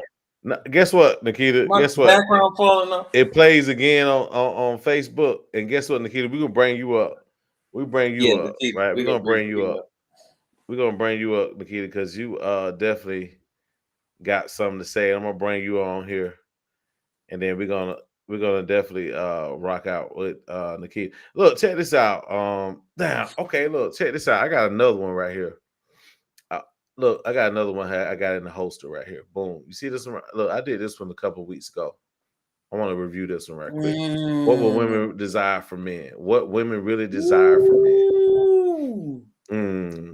Guess what, Nikita? Guess what? Background falling off. It plays again on Facebook. And guess what, Nikita? We're gonna bring you up. We bring you up, Nikita, right? We're gonna bring you up. We're gonna bring you up, Nikita, because you definitely got something to say. I'm gonna bring you on here, and then we're gonna definitely rock out with Nikita. Look, check this out. Okay, look, check this out. I got another one right here. Look, I got another one. I got in the holster right here. Boom. You see this one? Look, I did this one a couple of weeks ago. I want to review this one right quick. What will women desire from men? What women really desire from men?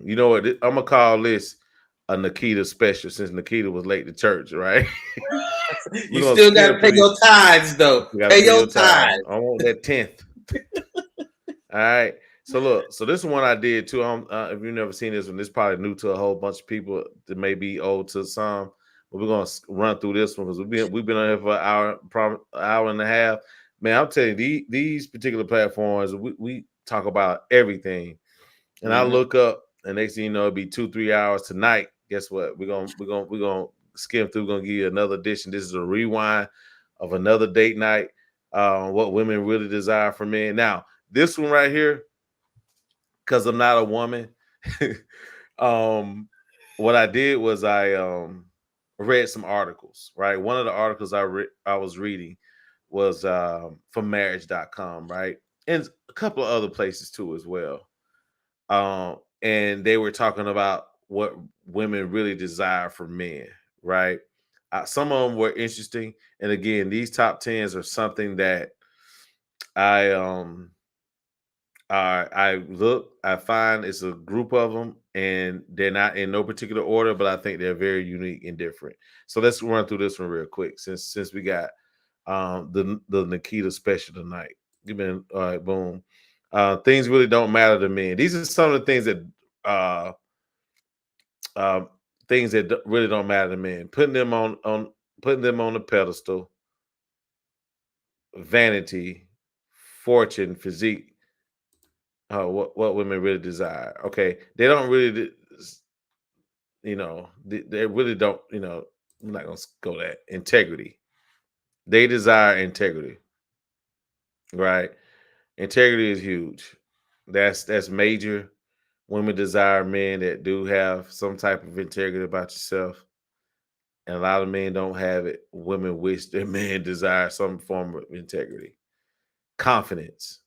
You know what? I'm gonna call this a Nikita special, since Nikita was late to church, right? You still gotta pay your tithes, though. Pay your tithes. I want that 10th. All right. So look, so this one I did too. If you've never seen this one, this is probably new to a whole bunch of people that may be old to some. But we're gonna run through this one because we've been on here for an hour and a half. Man, I'm telling you, these particular platforms, we talk about everything. And I look up, and next thing you know, it'll be 2-3 hours tonight. Guess what? We're gonna skim through. We're gonna give you another edition. This is a rewind of another date night. What women really desire from men. Now, this one right here, because I'm not a woman. What I did was I read some articles, right? One of the articles I was reading was from marriage.com, right? And a couple of other places too as well. And they were talking about what women really desire from men, right? Some of them were interesting. And again, these top 10s are something that I find it's a group of them, and they're not in no particular order, but I think they're very unique and different. So let's run through this one real quick, since we got the Nikita special tonight. All right, boom. Things really don't matter to men. These are some of the things that really don't matter to men. Putting them on the pedestal: vanity, fortune, physique. What women really desire. Okay, they don't really, they really don't. I'm not gonna go that. Integrity. They desire integrity, right? Integrity is huge. That's major. Women desire men that do have some type of integrity about yourself, and a lot of men don't have it. Women wish their man desire some form of integrity. Confidence.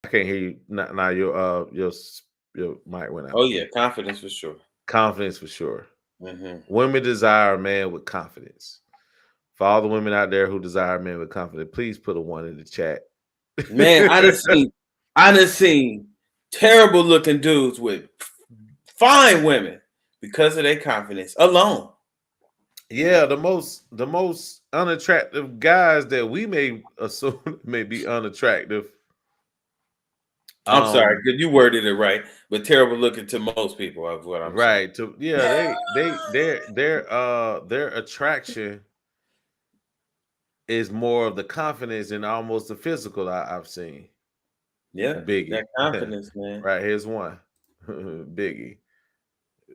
I can't hear you now. Your mic went out. Oh yeah, confidence for sure. Confidence for sure. Women desire a man with confidence. For all the women out there who desire a man with confidence, please put a 1 in the chat. Man, I done seen terrible looking dudes with fine women because of their confidence alone. Yeah, the most unattractive guys that we may assume may be unattractive. I'm sorry, because you worded it right, but terrible looking to most people is what I'm saying. Right. Their attraction is more of the confidence and almost the physical I've seen. Yeah, Biggie. that confidence, man. Right, here's one. Biggie.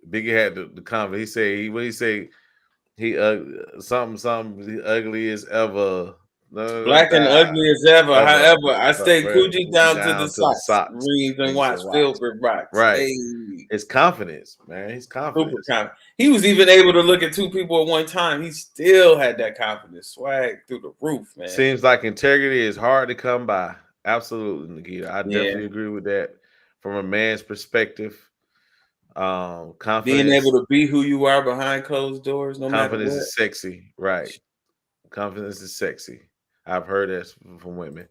Biggie had the confidence. What he say? He something ugly as ever. Black and ugly as ever. However, I stay Right. Coogee down to the socks. Socks. Reads and watch Filbert box. Right. Hey. His confidence, man. He's confident. Super confident. He was even able to look at two people at one time. He still had that confidence, swag through the roof, man. Seems like integrity is hard to come by. Absolutely, Nikita. I definitely agree with that. From a man's perspective, confidence, being able to be who you are behind closed doors, no matter what. Confidence is sexy, right? Confidence is sexy. I've heard that from women.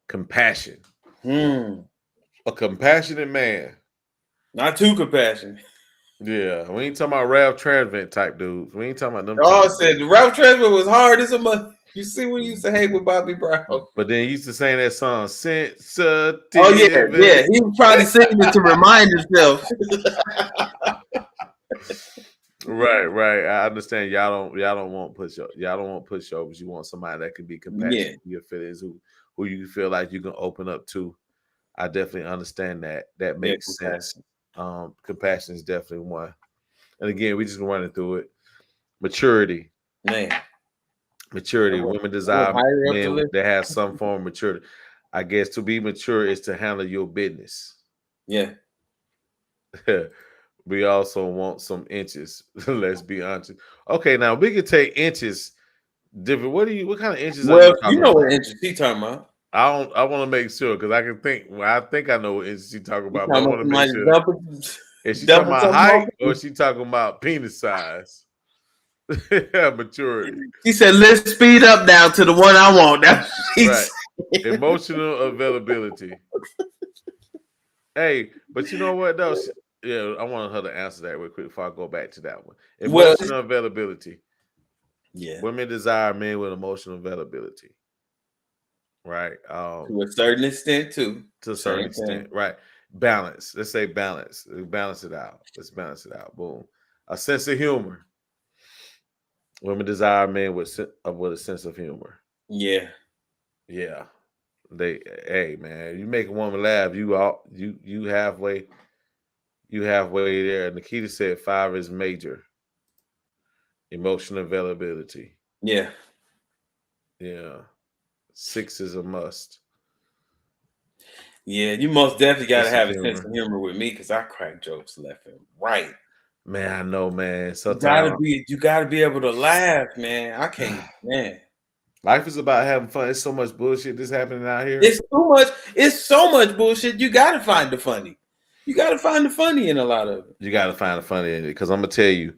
Compassion. A compassionate man. Not too compassionate. Yeah, we ain't talking about Ralph Transvent type dudes. We ain't talking about them. Oh, I said Ralph Transvent was hard as a mother. You see when you used to hang with Bobby Brown. But then he used to sing that song, Sensitive. Oh, yeah. He was probably singing it to remind himself. Right. I understand y'all don't want pushovers. You want somebody that can be compassionate to your feelings, who you feel like you can open up to. I definitely understand that. That makes sense. Compassion is definitely one. And again, we just running through it. Maturity. Man. Maturity. Women desire men that have some form of maturity. I guess to be mature is to handle your business. Yeah. We also want some inches. Let's be honest. Okay, now we can take inches different. What kind of inches are you talking about? What inches he talking about. I want to make sure because I can think. Well, I think I know what inches she talking about. But I want to make sure. Is she talking about height or is she talking about penis size? Maturity. He said, "Let's speed up now to the one I want." Right. Emotional availability. Hey, but you know what though? Yeah, I want her to answer that real quick before I go back to that one. Emotional availability. Yeah. Women desire men with emotional availability. Right. To a certain extent, too. To a certain extent. Right. Balance. Let's say balance. Balance it out. Let's balance it out. Boom. A sense of humor. Women desire men with a sense of humor. Yeah. Yeah. Hey man, you make a woman laugh, you halfway. You halfway there. Nikita said 5 is major. Emotional availability. Yeah. Yeah. 6 is a must. Yeah, you most definitely got to have a sense of humor with me because I crack jokes left and right. Man, I know, man. Sometimes you gotta be able to laugh, man. I can't, man. Life is about having fun. It's so much bullshit that's happening out here. It's so much bullshit. You gotta find the funny. You gotta find the funny in a lot of it. You gotta find the funny in it because I'm gonna tell you,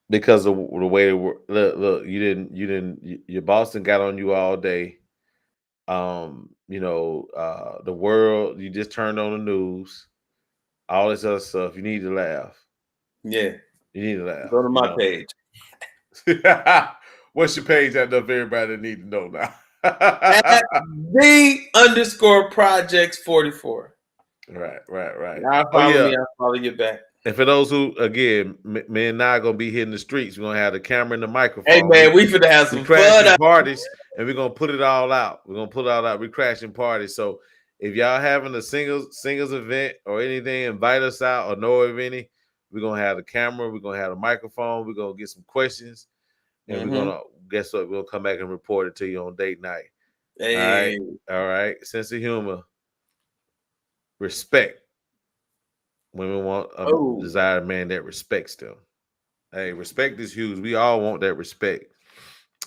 because of the way look, your Boston got on you all day. The world, you just turned on the news, all this other stuff. You need to laugh. Yeah, you need to laugh. Go to my page. What's your page? I know if everybody need to know now. At _projects44. Right. Now follow me, I'll follow you back. And for those who, again, me and I gonna be hitting the streets. We're gonna have the camera and the microphone. Hey man, we finna have some fun parties, and we're gonna put it all out. We're gonna put it all out. We're crashing parties. So if y'all having a singles event or anything, invite us out or know of any. We're gonna have the camera. We're gonna have the microphone. We're gonna get some questions, and we're gonna guess what? We'll come back and report it to you on date night. Hey. All right. Sense of humor, respect. Women want a desired man that respects them. Hey, respect is huge. We all want that respect.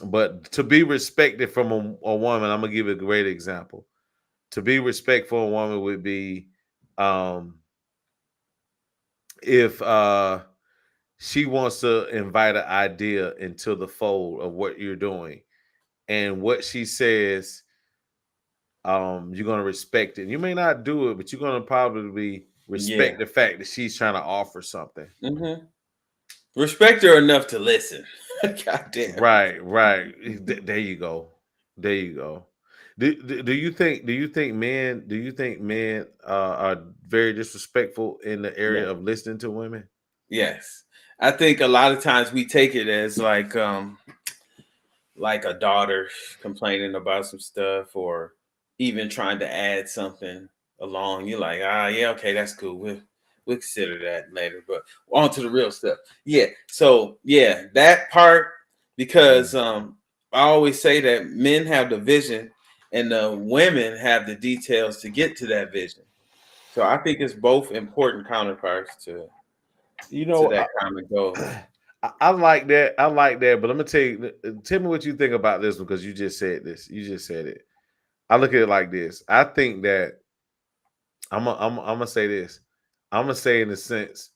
But to be respected from a woman, I'm going to give a great example. To be respectful of a woman would be if she wants to invite an idea into the fold of what you're doing. And what she says, you're going to respect it. You may not do it, but you're going to probably respect the fact that she's trying to offer something. Mm-hmm. Respect her enough to listen. God damn. Right. There you go. Do you think men are very disrespectful in the area of listening to women? Yes. I think a lot of times we take it as like like a daughter complaining about some stuff, or even trying to add something along, you're like, yeah, okay, that's cool. We'll consider that later. But on to the real stuff. Yeah. So yeah, that part, because I always say that men have the vision and the women have the details to get to that vision. So I think it's both important counterparts to that common goal. I like that. I like that. But I'm gonna tell me what you think about this one, because you just said this. You just said it. I look at it like this. I think that I'm gonna say this. I'm gonna say, in a sense,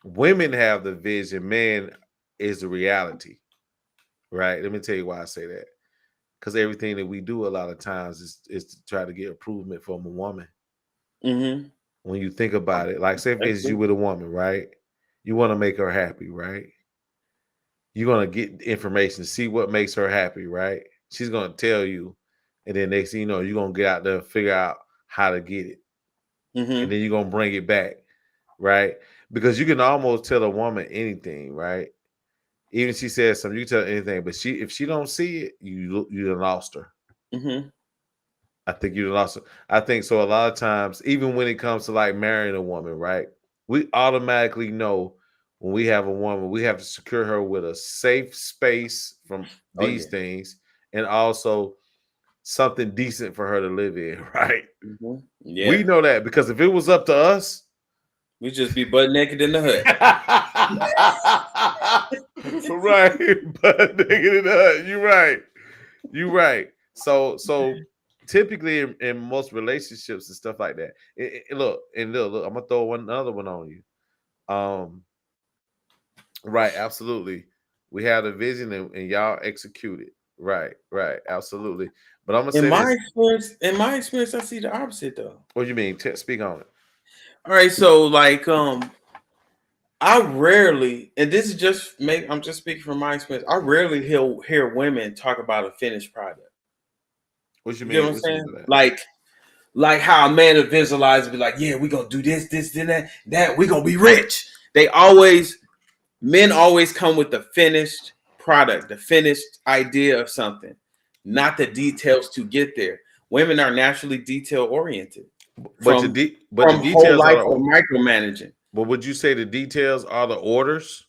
women have the vision, man is the reality. Right? Let me tell you why I say that. Because everything that we do a lot of times is to try to get improvement from a woman. Mm-hmm. When you think about it, like, say if it's you with a woman, right? You want to make her happy, right? You're gonna get information, see what makes her happy, right? She's gonna tell you, and then next thing you know, you're gonna get out there and figure out how to get it. Mm-hmm. And then you're gonna bring it back, right? Because you can almost tell a woman anything, right? Even if she says something, you can tell her anything, but if she don't see it, you done lost her. Mm-hmm. I think you lost her. I think so. A lot of times, even when it comes to like marrying a woman, right? We automatically know when we have a woman, we have to secure her with a safe space from these things, and also something decent for her to live in, right? Mm-hmm. Yeah. We know that, because if it was up to us, we just be butt naked in the hut. Right, butt naked in the hut. You're right. You're right. So typically in most relationships and stuff like that, look, I'm gonna throw another one on you. Right, absolutely. We have a vision, and y'all execute it. Right, absolutely. But I'm gonna say in my experience, I see the opposite though. What do you mean? Speak on it. All right, so like I rarely, and this is just I'm just speaking from my experience, I rarely hear women talk about a finished product. What you You mean? get what I'm saying? Like how a man would visualize and be like, yeah, we're gonna do this, then that, we're gonna be rich. Men always come with the finished product, the finished idea of something, not the details to get there. Women are naturally detail oriented. But From the whole details life or micromanaging. But would you say the details are the orders?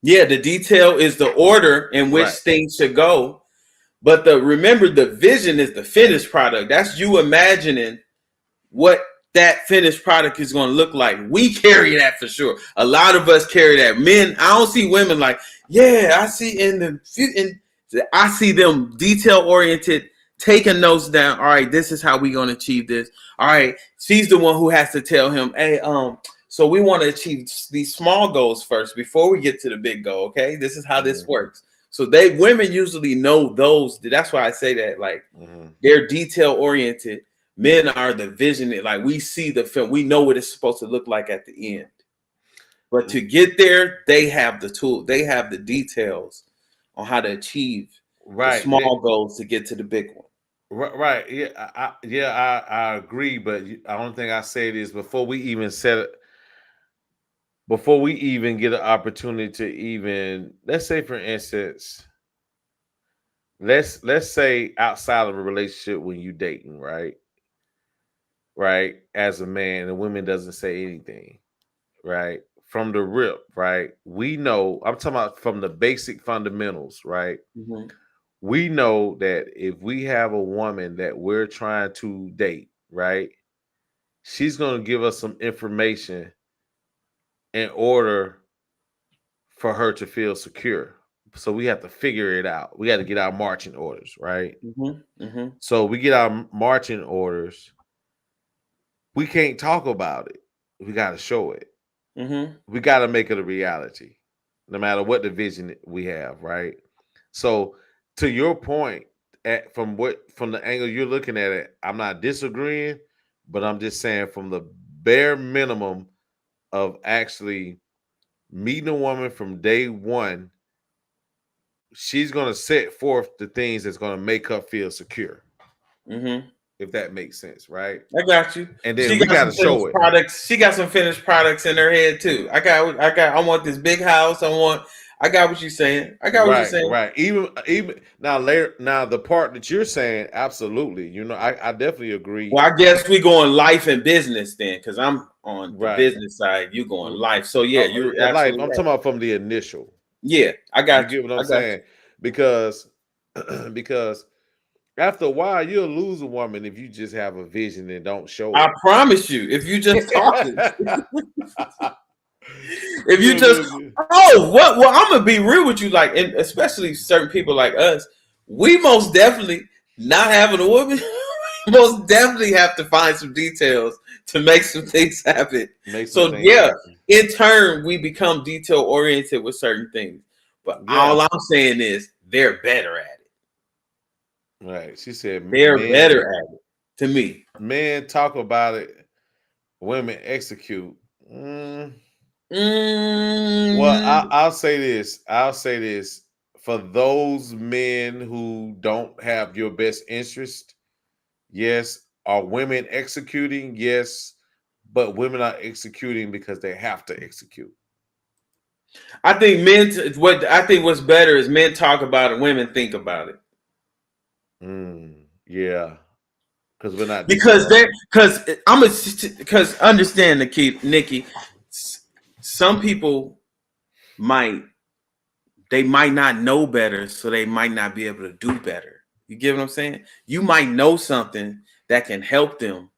Yeah, the detail is the order in which things should go. But remember, the vision is the finished product. That's you imagining what that finished product is going to look like. We carry that for sure. A lot of us carry that. Men, I don't see women like, yeah, I see I see them detail oriented, taking notes down. All right, this is how we going to achieve this. All right, she's the one who has to tell him, hey, so we want to achieve these small goals first before we get to the big goal. Okay, this is how this works. So women usually know those. That's why I say that, like, they're detail oriented. Men are the vision. Like, we see the film, we know what it's supposed to look like at the end. But to get there, they have the tool. They have the details on how to achieve the small goals to get to the big one. Right. Yeah. I agree. But I don't think I say this before we even before we even get an opportunity to even, let's say, for instance, let's say outside of a relationship, when you dating, right, as a man, the woman doesn't say anything, right, from the rip, right? We know, I'm talking about from the basic fundamentals, right? We know that if we have a woman that we're trying to date, right, she's going to give us some information in order for her to feel secure. So we have to figure it out. We got to get our marching orders, right? So we get our marching orders. We can't talk about it. We got to show it. We got to make it a reality, no matter what the vision we have, right? So to your point, from the angle you're looking at it, I'm not disagreeing, but I'm just saying from the bare minimum of actually meeting a woman from day one, she's going to set forth the things that's going to make her feel secure. If that makes sense, right? I got you. And then we got to show it. She got some finished products in her head too. I want this big house. I I got what you're saying. I got what you're saying. Right. Even now, later now, the part that you're saying, absolutely. You know, I definitely agree. Well, I guess we going life and business then, because I'm on the business side. You going life. So yeah, you're life. absolutely I'm right. talking about from the initial. Yeah, I got you. Get what I'm saying? Because because after a while, you'll lose a woman if you just have a vision and don't show it. I promise you, if you just talking. If you just well, I'm gonna be real with you, like, and especially certain people like us, we most definitely not having a woman, most definitely have to find some details to make some things happen. In turn, we become detail oriented with certain things. But all I'm saying is they're better at it. Right. She said they're better at it. To me, men talk about it, women execute. Well, I'll say this. For those men who don't have your best interest, yes. Are women executing? Yes. But women are executing because they have to execute. I think what's better is men talk about it, women think about it. Yeah. Because we're not because understand the key, Nikki. Some people might not know better, so they might not be able to do better. You get what I'm saying? You might know something that can help them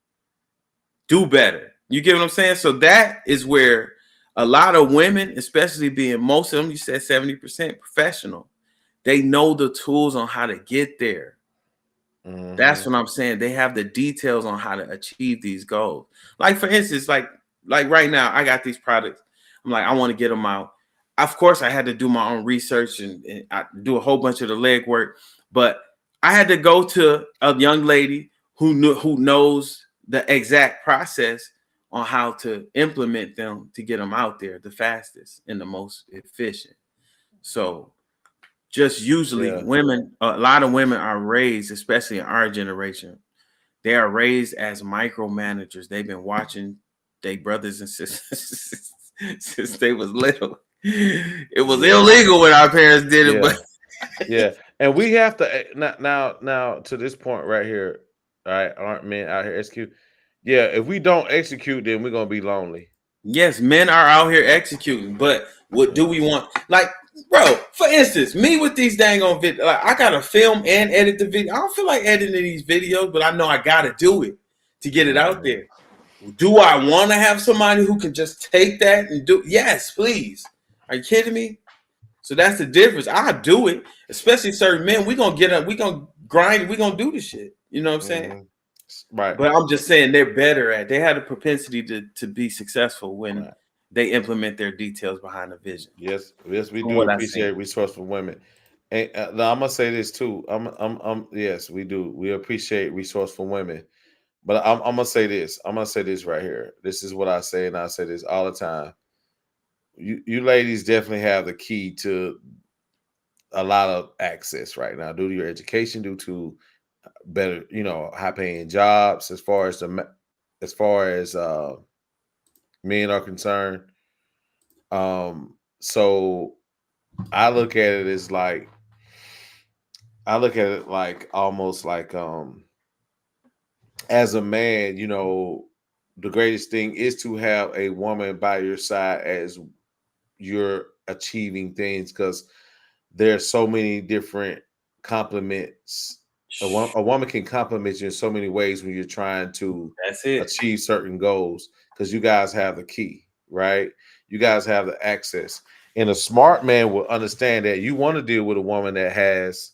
do better. You get what I'm saying? So that is where a lot of women, especially being most of them, you said 70% professional, they know the tools on how to get there. That's what I'm saying. They have the details on how to achieve these goals. Like, for instance, like right now, I got these products. I'm like, I want to get them out. Of course, I had to do my own research and I do a whole bunch of the legwork. But I had to go to a young lady who knows the exact process on how to implement them to get them out there the fastest and the most efficient. So just usually women, a lot of women are raised, especially in our generation, they are raised as micromanagers. They've been watching their brothers and sisters since they was little. It was illegal when our parents did it, but and we have to now to this point right here. All right, aren't men out here execute? Yeah, if we don't execute, then we're gonna be lonely. Yes, men are out here executing, but what do we want? Like, bro, for instance, me with these dang on video, like, I gotta film and edit the video. I don't feel like editing these videos, but I know I gotta do it to get it out there. Do I want to have somebody who can just take that and do? Yes, please. Are you kidding me? So that's the difference. I do it, especially certain men. We gonna get up, we gonna grind, we gonna do the shit. You know what I'm saying? Right. But I'm just saying they're better at. They have a propensity to be successful when they implement their details behind the vision. Yes, we do appreciate resourceful women. And now I'm gonna say this too. Yes, we do. We appreciate resourceful women. But I'm gonna say this. I'm gonna say this right here. This is what I say, and I say this all the time. You ladies definitely have the key to a lot of access right now due to your education, due to better, high paying jobs as far as men are concerned. So I look at it as like almost like as a man, the greatest thing is to have a woman by your side as you're achieving things, because there's so many different compliments. A woman can compliment you in so many ways when you're trying to achieve certain goals, because you guys have the key, right? You guys have the access. And a smart man will understand that you want to deal with a woman that has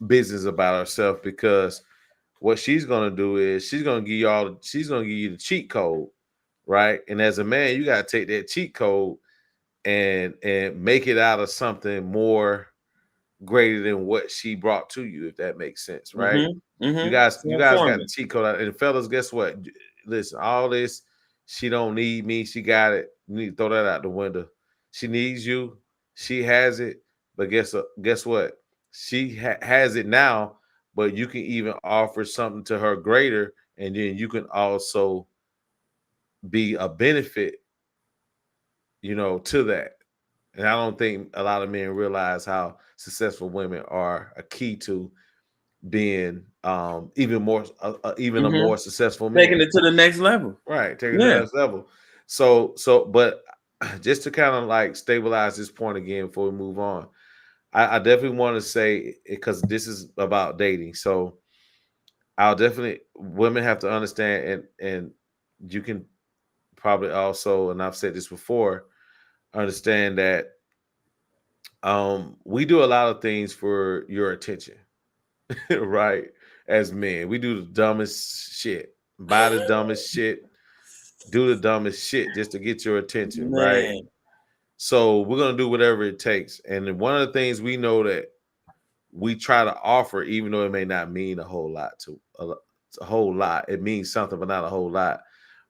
business about herself, because what she's gonna do is she's gonna give you the cheat code, right? And as a man, you gotta take that cheat code and make it out of something more greater than what she brought to you, if that makes sense, right? You guys got the cheat code out. And fellas, guess what? Listen, all this, she don't need me, she got it. You need to throw that out the window. She needs you, she has it, but guess what? She has it now, but you can even offer something to her greater, and then you can also be a benefit, to that. And I don't think a lot of men realize how successful women are a key to being even more even a more successful man. Taking it to the next level. Right, taking it to the next level. So but just to kind of like stabilize this point again before we move on, I definitely want to say, because this is about dating. So I'll definitely, women have to understand, and you can probably also, and I've said this before, understand that we do a lot of things for your attention. Right? As men, we do the dumbest shit, buy the dumbest shit, do the dumbest shit just to get your attention, right? Man. So we're gonna do whatever it takes. And then one of the things we know that we try to offer, even though it may not mean a whole lot to a whole lot, it means something, but not a whole lot.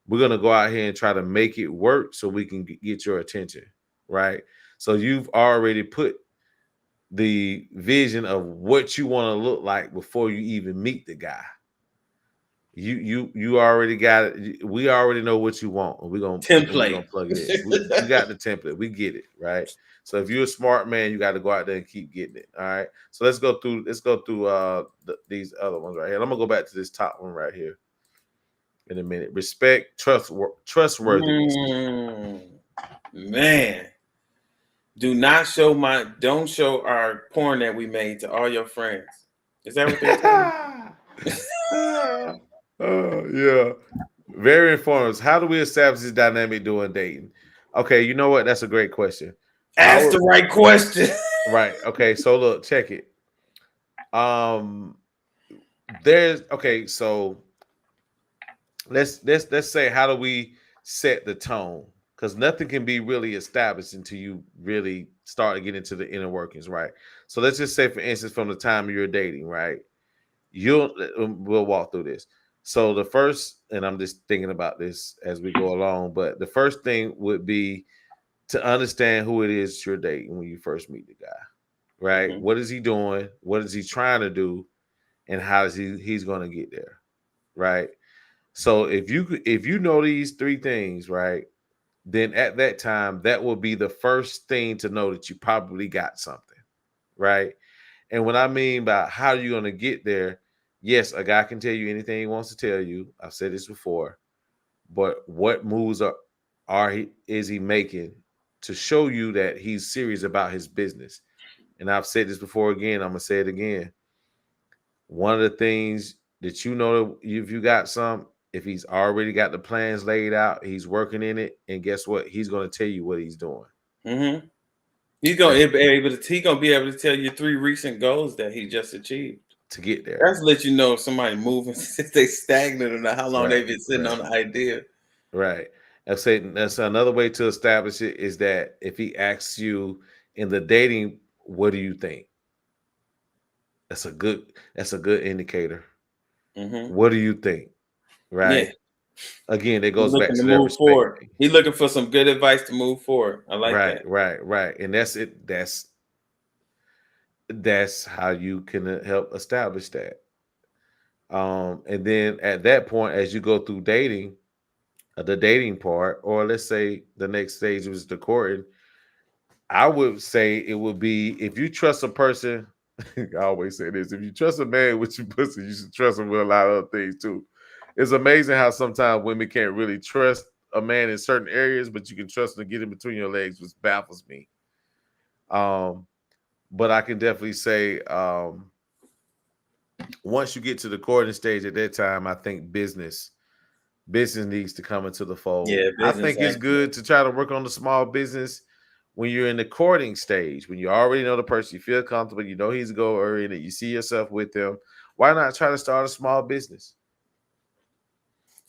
We're gonna go out here and try to make it work so we can get your attention, right? So you've already put the vision of what you want to look like before you even meet the guy. You already got it. We already know what you want, and we're gonna plug it in. We got the template. We get it, right? So if you're a smart man, you got to go out there and keep getting it. All right. So let's go through these other ones right here. I'm gonna go back to this top one right here in a minute. Respect, trustworthiness. Man. Don't show our porn that we made to all your friends. Is that what they're telling you? Yeah. Very informative. How do we establish this dynamic during dating? Okay, you know what? That's a great question. Ask the right question. Right. Okay, so look, check it. There's okay, so let's say, how do we set the tone? Because nothing can be really established until you really start to get into the inner workings, right? So let's just say, for instance, from the time you're dating, right? We'll walk through this. So the first, and I'm just thinking about this as we go along, but the first thing would be to understand who it is you're dating when you first meet the guy, right? Mm-hmm. What is he doing? What is he trying to do? And how is he's going to get there, right? So if you know these three things, right, then at that time, that will be the first thing to know that you probably got something, right? And what I mean by how are you going to get there, yes, a guy can tell you anything he wants to tell you. I've said this before, but what moves is he making to show you that he's serious about his business? And I've said this before again, I'm going to say it again. One of the things that you know, if you got some, if he's already got the plans laid out, he's working in it, and guess what? He's going to tell you what he's doing. Mm-hmm. He's gonna be able to tell you 3 recent goals that he just achieved to get there. That's to let you know if somebody moving, if they stagnant, or not, how long they've been sitting on the idea. Right. I'm saying that's another way to establish it, is that if he asks you in the dating, what do you think? That's a good indicator. Mm-hmm. What do you think? Right. Yeah. Again, it goes back to that move forward. Thing. He's looking for some good advice to move forward. I like that. Right. And that's it. That's how you can help establish that. And then at that point, as you go through dating, the dating part, or let's say the next stage was the courting, I would say it would be, if you trust a person, I always say this, if you trust a man with your pussy, you should trust him with a lot of other things too. It's amazing how sometimes women can't really trust a man in certain areas, but you can trust him to get in between your legs, which baffles me. But I can definitely say, once you get to the courting stage, at that time, I think business needs to come into the fold. Yeah, I think it's good to try to work on the small business when you're in the courting stage, when you already know the person, you feel comfortable, you know he's a go-oriented, you see yourself with him. Why not try to start a small business?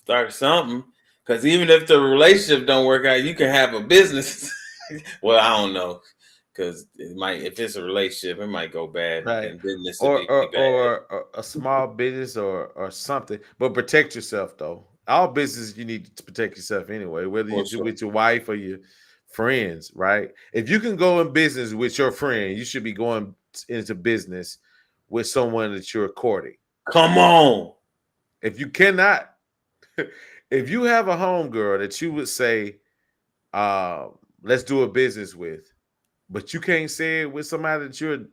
Start something, because even if the relationship don't work out, you can have a business. Well, I don't know, because it might, if it's a relationship, it might go bad. Right. And business or a small business or something. But protect yourself, though. All business, you need to protect yourself anyway, whether you're with your wife or your friends, right? If you can go in business with your friend, you should be going into business with someone that you're courting. Come on. If you cannot, if you have a homegirl that you would say, let's do a business with, but you can't say it with somebody that you're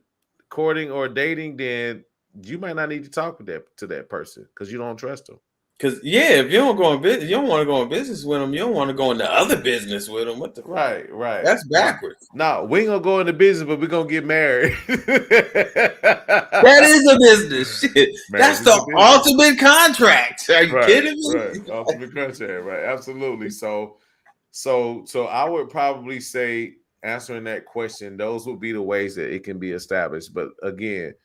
courting or dating, then you might not need to talk with to that person because you don't trust them. Because if you don't go in business, you don't want to go in business with them. You don't want to go into other business with them. What the right? That's backwards. No, we ain't gonna go into business, but we're gonna get married. That is a business. Shit. That's the ultimate contract. Are you kidding me? Right, ultimate contract. Right, absolutely. So I would probably say, answering that question, those would be the ways that it can be established. But again,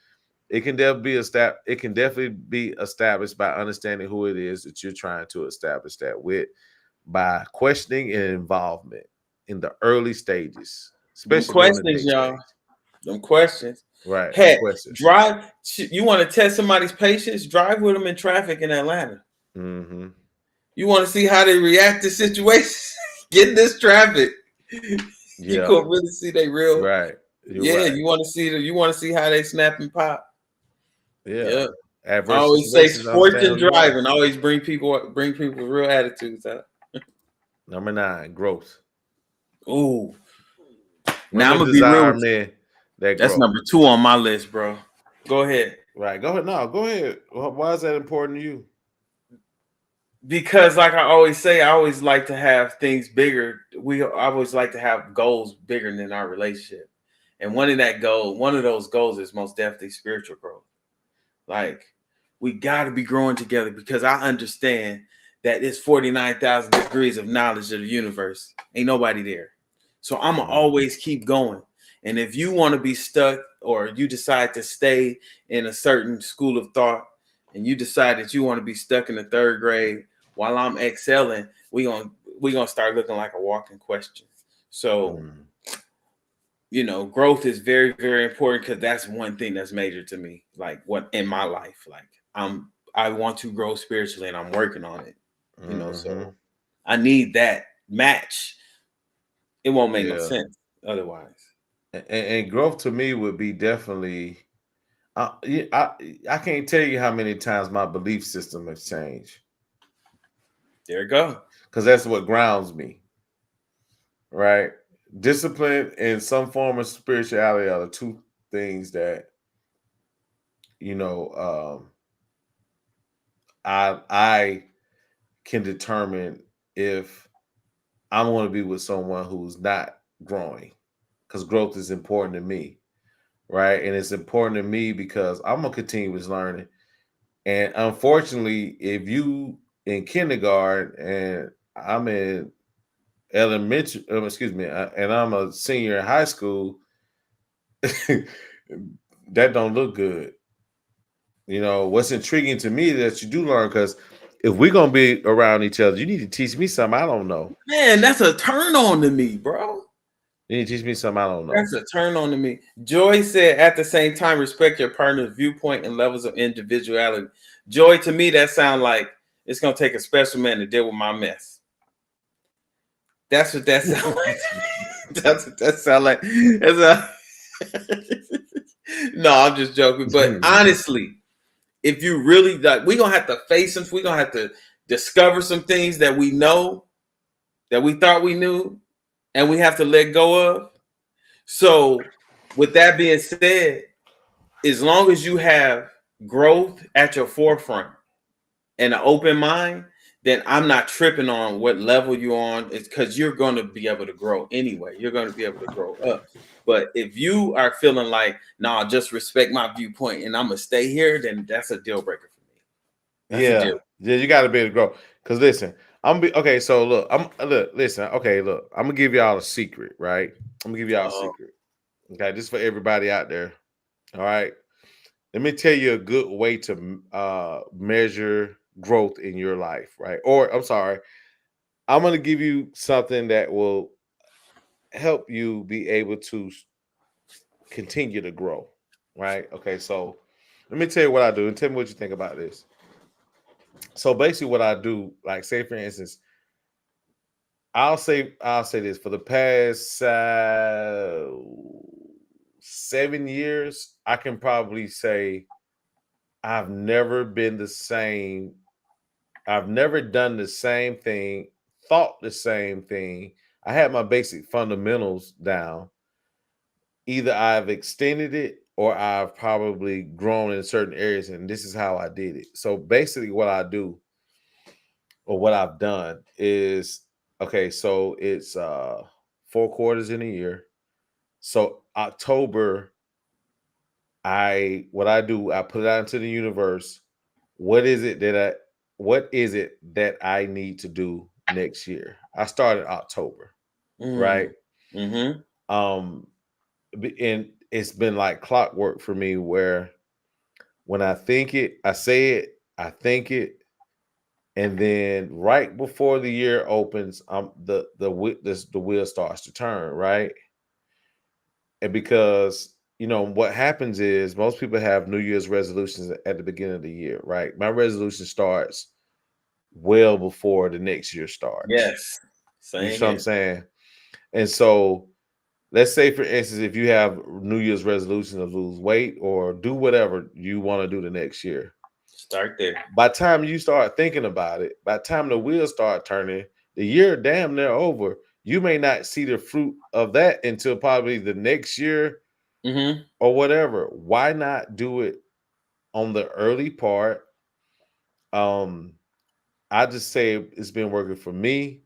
it can definitely be established by understanding who it is that you're trying to establish that with, by questioning and involvement in the early stages, especially questions, y'all. Them questions, right? Heck, questions. Drive. You want to test somebody's patience? Drive with them in traffic in Atlanta. Mm-hmm. You want to see how they react to situations? Get in this traffic. You could really see they real. Right. Right. You want to see how they snap and pop. Yeah. I always say sports and driving. I always bring people with real attitudes out. Number 9, growth. Ooh. Now I'm gonna be real. Man, that's number 2 on my list, bro. Go ahead. Right. Go ahead. No, go ahead. Why is that important to you? Because, like I always say, I always like to have things bigger. I always like to have goals bigger than our relationship. And one of those goals is most definitely spiritual growth. Like, we got to be growing together, because I understand that it's 49,000 degrees of knowledge of the universe. Ain't nobody there. So I'm going to always keep going. And if you want to be stuck, or you decide to stay in a certain school of thought, and you decide that you want to be stuck in the 3rd grade while I'm excelling, we gonna start looking like a walking question. So, growth is very, very important, because that's one thing that's major to me. Like, what in my life, like I want to grow spiritually, and I'm working on it. So I need that match. It won't make no sense otherwise. And growth to me would be definitely. I can't tell you how many times my belief system has changed. There you go. Because that's what grounds me. Right? Discipline and some form of spirituality are the 2 things that, I can determine if I want to be with someone who's not growing, because growth is important to me. Right. And it's important to me because I'm a continuous learning. And unfortunately, if you in kindergarten and I'm in elementary, and I'm a senior in high school, that don't look good. What's intriguing to me is that you do learn, because if we're going to be around each other, you need to teach me something I don't know. Man, that's a turn on to me, bro. You need to teach me something I don't know. That's a turn on to me. Joy said, at the same time, respect your partner's viewpoint and levels of individuality. Joy, to me, that sounds like it's going to take a special man to deal with my mess. That's what that sounds like. That's what that sounds like. No, I'm just joking. But honestly, if you really, like, we're going to have to face them. We're going to have to discover some things that we know, that we thought we knew, and we have to let go of. So, with that being said, as long as you have growth at your forefront and an open mind, then I'm not tripping on what level you're on. It's because you're going to be able to grow anyway. You're going to be able to grow up. But if you are feeling like, nah, just respect my viewpoint and I'm going to stay here, then that's a deal breaker for me. That's yeah, you got to be able to grow. Because listen, okay. So look, listen. Okay, look, I'm gonna give y'all a secret, right? I'm gonna give y'all a secret. Okay, this is for everybody out there. All right, let me tell you a good way to measure growth in your life, right? Or I'm sorry, I'm gonna give you something that will help you be able to continue to grow, right? Okay, so let me tell you what I do, and tell me what you think about this. So basically, what I do, like, say for instance, I'll say this: for the past 7 years, I can probably say I've never been the same. I've never done the same thing, thought the same thing. I had my basic fundamentals down, either I've extended it or I've probably grown in certain areas, and this is how I did it. So basically, what I do or what I've done is okay. So it's 4 quarters in a year. So October, I put it out into the universe. What is it that I need to do next year? I started October, right? Mm-hmm. And it's been like clockwork for me where when I think it, I say it, I think it, and then right before the year opens, the wheel starts to turn, right? And because what happens is most people have New Year's resolutions at the beginning of the year, right? My resolution starts well before the next year starts. Yes. You Same see what I'm here. saying? And so let's say, for instance, if you have New Year's resolution to lose weight or do whatever you want to do the next year, start there. by the time you start thinking about it, by the time the wheels start turning, the year damn near over. You may not see the fruit of that until probably the next year or whatever. Why not do it on the early part? I just say it's been working for me.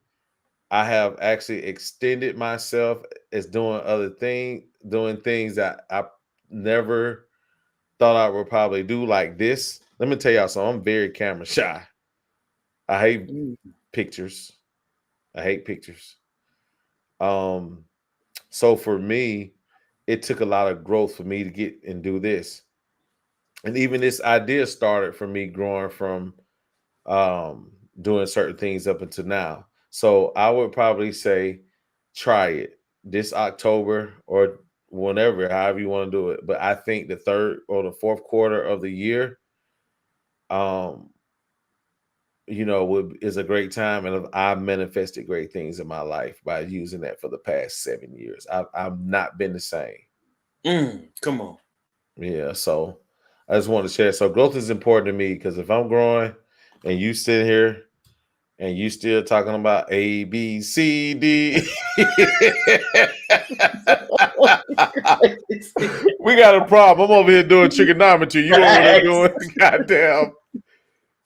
I have actually extended myself as doing things that I never thought I would probably do, like this. Let me tell y'all something. I'm very camera shy. I hate pictures. I hate pictures. So for me, it took a lot of growth for me to get and do this. And even this idea started for me growing from doing certain things up until now. So I would probably say try it this October or whenever, however you want to do it. But I think the third or the fourth quarter of the year, um, is a great time, and I've manifested great things in my life by using that for the past 7 years. I've not been the same. Come on. Yeah, so I just want to share. So growth is important to me because if I'm growing and you sit here and you still talking about A, B, C, D, we got a problem. I'm over here doing trigonometry. You over there doing goddamn.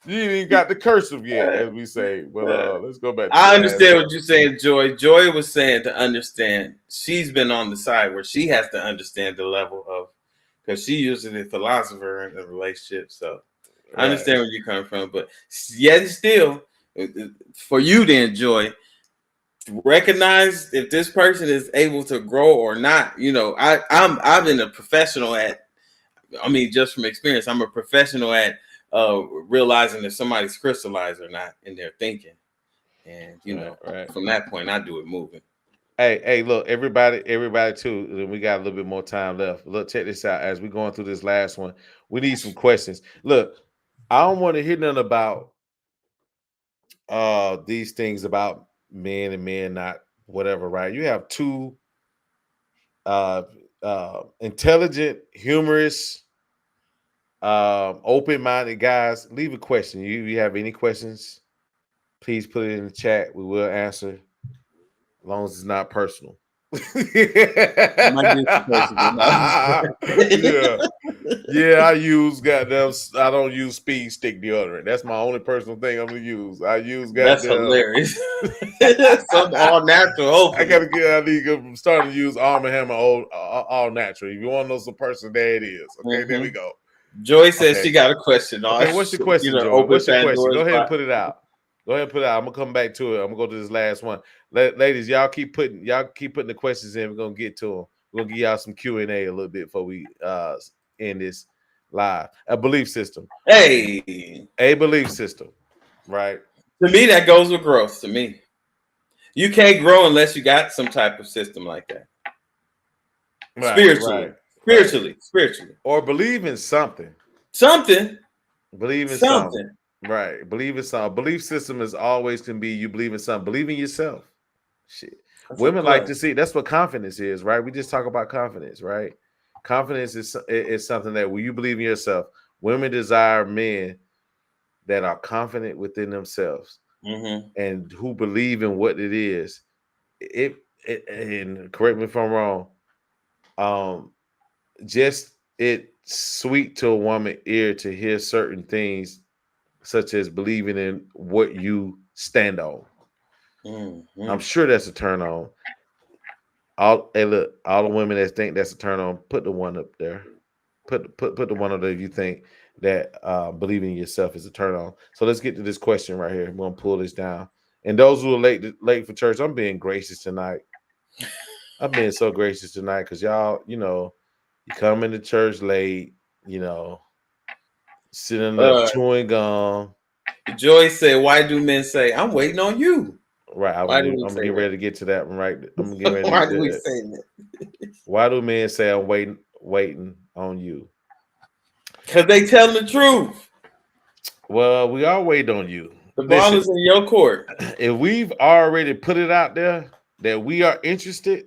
You ain't even got the cursive yet, as we say. But let's go back to I understand what you're saying, Joy. Joy was saying to understand. She's been on the side where she has to understand the level of, because she usually the philosopher in a relationship. So I understand where you're coming from. But yet still, for you to enjoy, recognize if this person is able to grow or not. I've been a professional at, just from experience, I'm a professional at realizing if somebody's crystallized or not in their thinking. And from that point, I do it moving. Hey, look, everybody too. We got a little bit more time left. Look, check this out. As we're going through this last one, we need some questions. Look, I don't want to hear nothing about these things about men and men not whatever, right? You have two intelligent, humorous, open-minded guys. Leave a question. You have any questions, please put it in the chat. We will answer, as long as it's not personal. Yeah, I use goddamn. I don't use speed stick deodorant. That's my only personal thing I'm gonna use. I use goddamn. That's hilarious. Something all natural. Hopefully. I need to start to use Arm & Hammer all natural. If you want to know some person, there it is. Okay, there we go. Joy says she got a question. Okay, what's your question, Joy? What's your question? Go ahead and put it out. I'm gonna come back to it. I'm gonna go to this last one. Ladies, y'all keep putting the questions in. We're gonna get to them. We're gonna give y'all some Q&A a little bit before we end this live. A belief system. Hey, a belief system, right? To me, that goes with growth. To me, you can't grow unless you got some type of system like that. Spiritually, or believe in something. Believe in something. Right. Believe in something. A belief system is always can be you believe in something. Believe in yourself. Shit. Women like to see. That's what confidence is, right? We just talk about confidence, right? Confidence is something that when you believe in yourself, women desire men that are confident within themselves and who believe in what it is. And correct me if I'm wrong, just it's sweet to a woman ear to hear certain things, such as believing in what you stand on. Mm-hmm. I'm sure that's a turn on. Hey, look, all the women that think that's a turn on, put the one up there. Put the one up there if you think that believing in yourself is a turn on. So let's get to this question right here. I'm gonna pull this down. And those who are late for church, I'm being gracious tonight. I'm being so gracious tonight because y'all, you come into church late, sitting up chewing gum. Joyce said, "Why do men say I'm waiting on you?" Right, I'm Why do gonna we say get that? ready to get to that one. Right, I'm gonna get ready. Why do we say that? Why do men say I'm waiting on you? Because they tell the truth. Well, we all wait on you. The ball is in your court. If we've already put it out there that we are interested,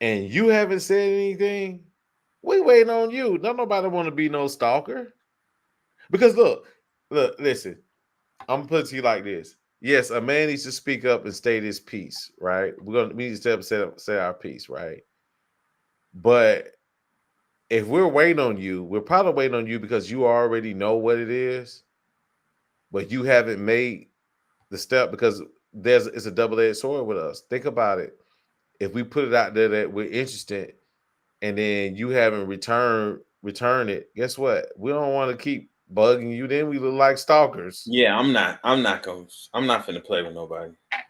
and you haven't said anything, we waiting on you. Don't nobody want to be no stalker. Because look, listen. I'm gonna put it to you like this. Yes, a man needs to speak up and state his piece, right? We need to step say our piece, right? But if we're waiting on you, we're probably waiting on you because you already know what it is, but you haven't made the step because it's a double-edged sword with us. Think about it. If we put it out there that we're interested and then you haven't return it, guess what? We don't want to keep bugging you. Then we look like stalkers. Yeah, I'm not finna play with nobody. Right.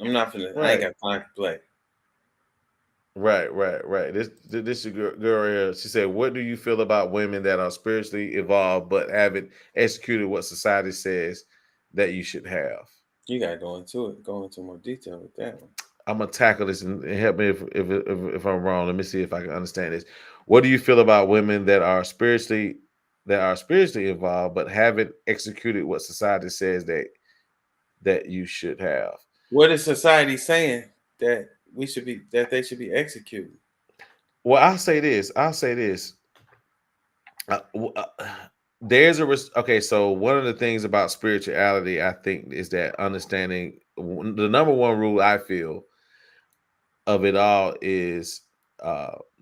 I ain't got time to play. Right. This girl here. She said, "What do you feel about women that are spiritually evolved but haven't executed what society says that you should have?" You gotta go into more detail with that one. I'm gonna tackle this and help me if I'm wrong. Let me see if I can understand this. What do you feel about women that are spiritually involved but haven't executed what society says that you should have? What is society saying that they should be executed? Well, I'll say this. There's okay. So one of the things about spirituality, I think, is that understanding. The number one rule I feel of it all is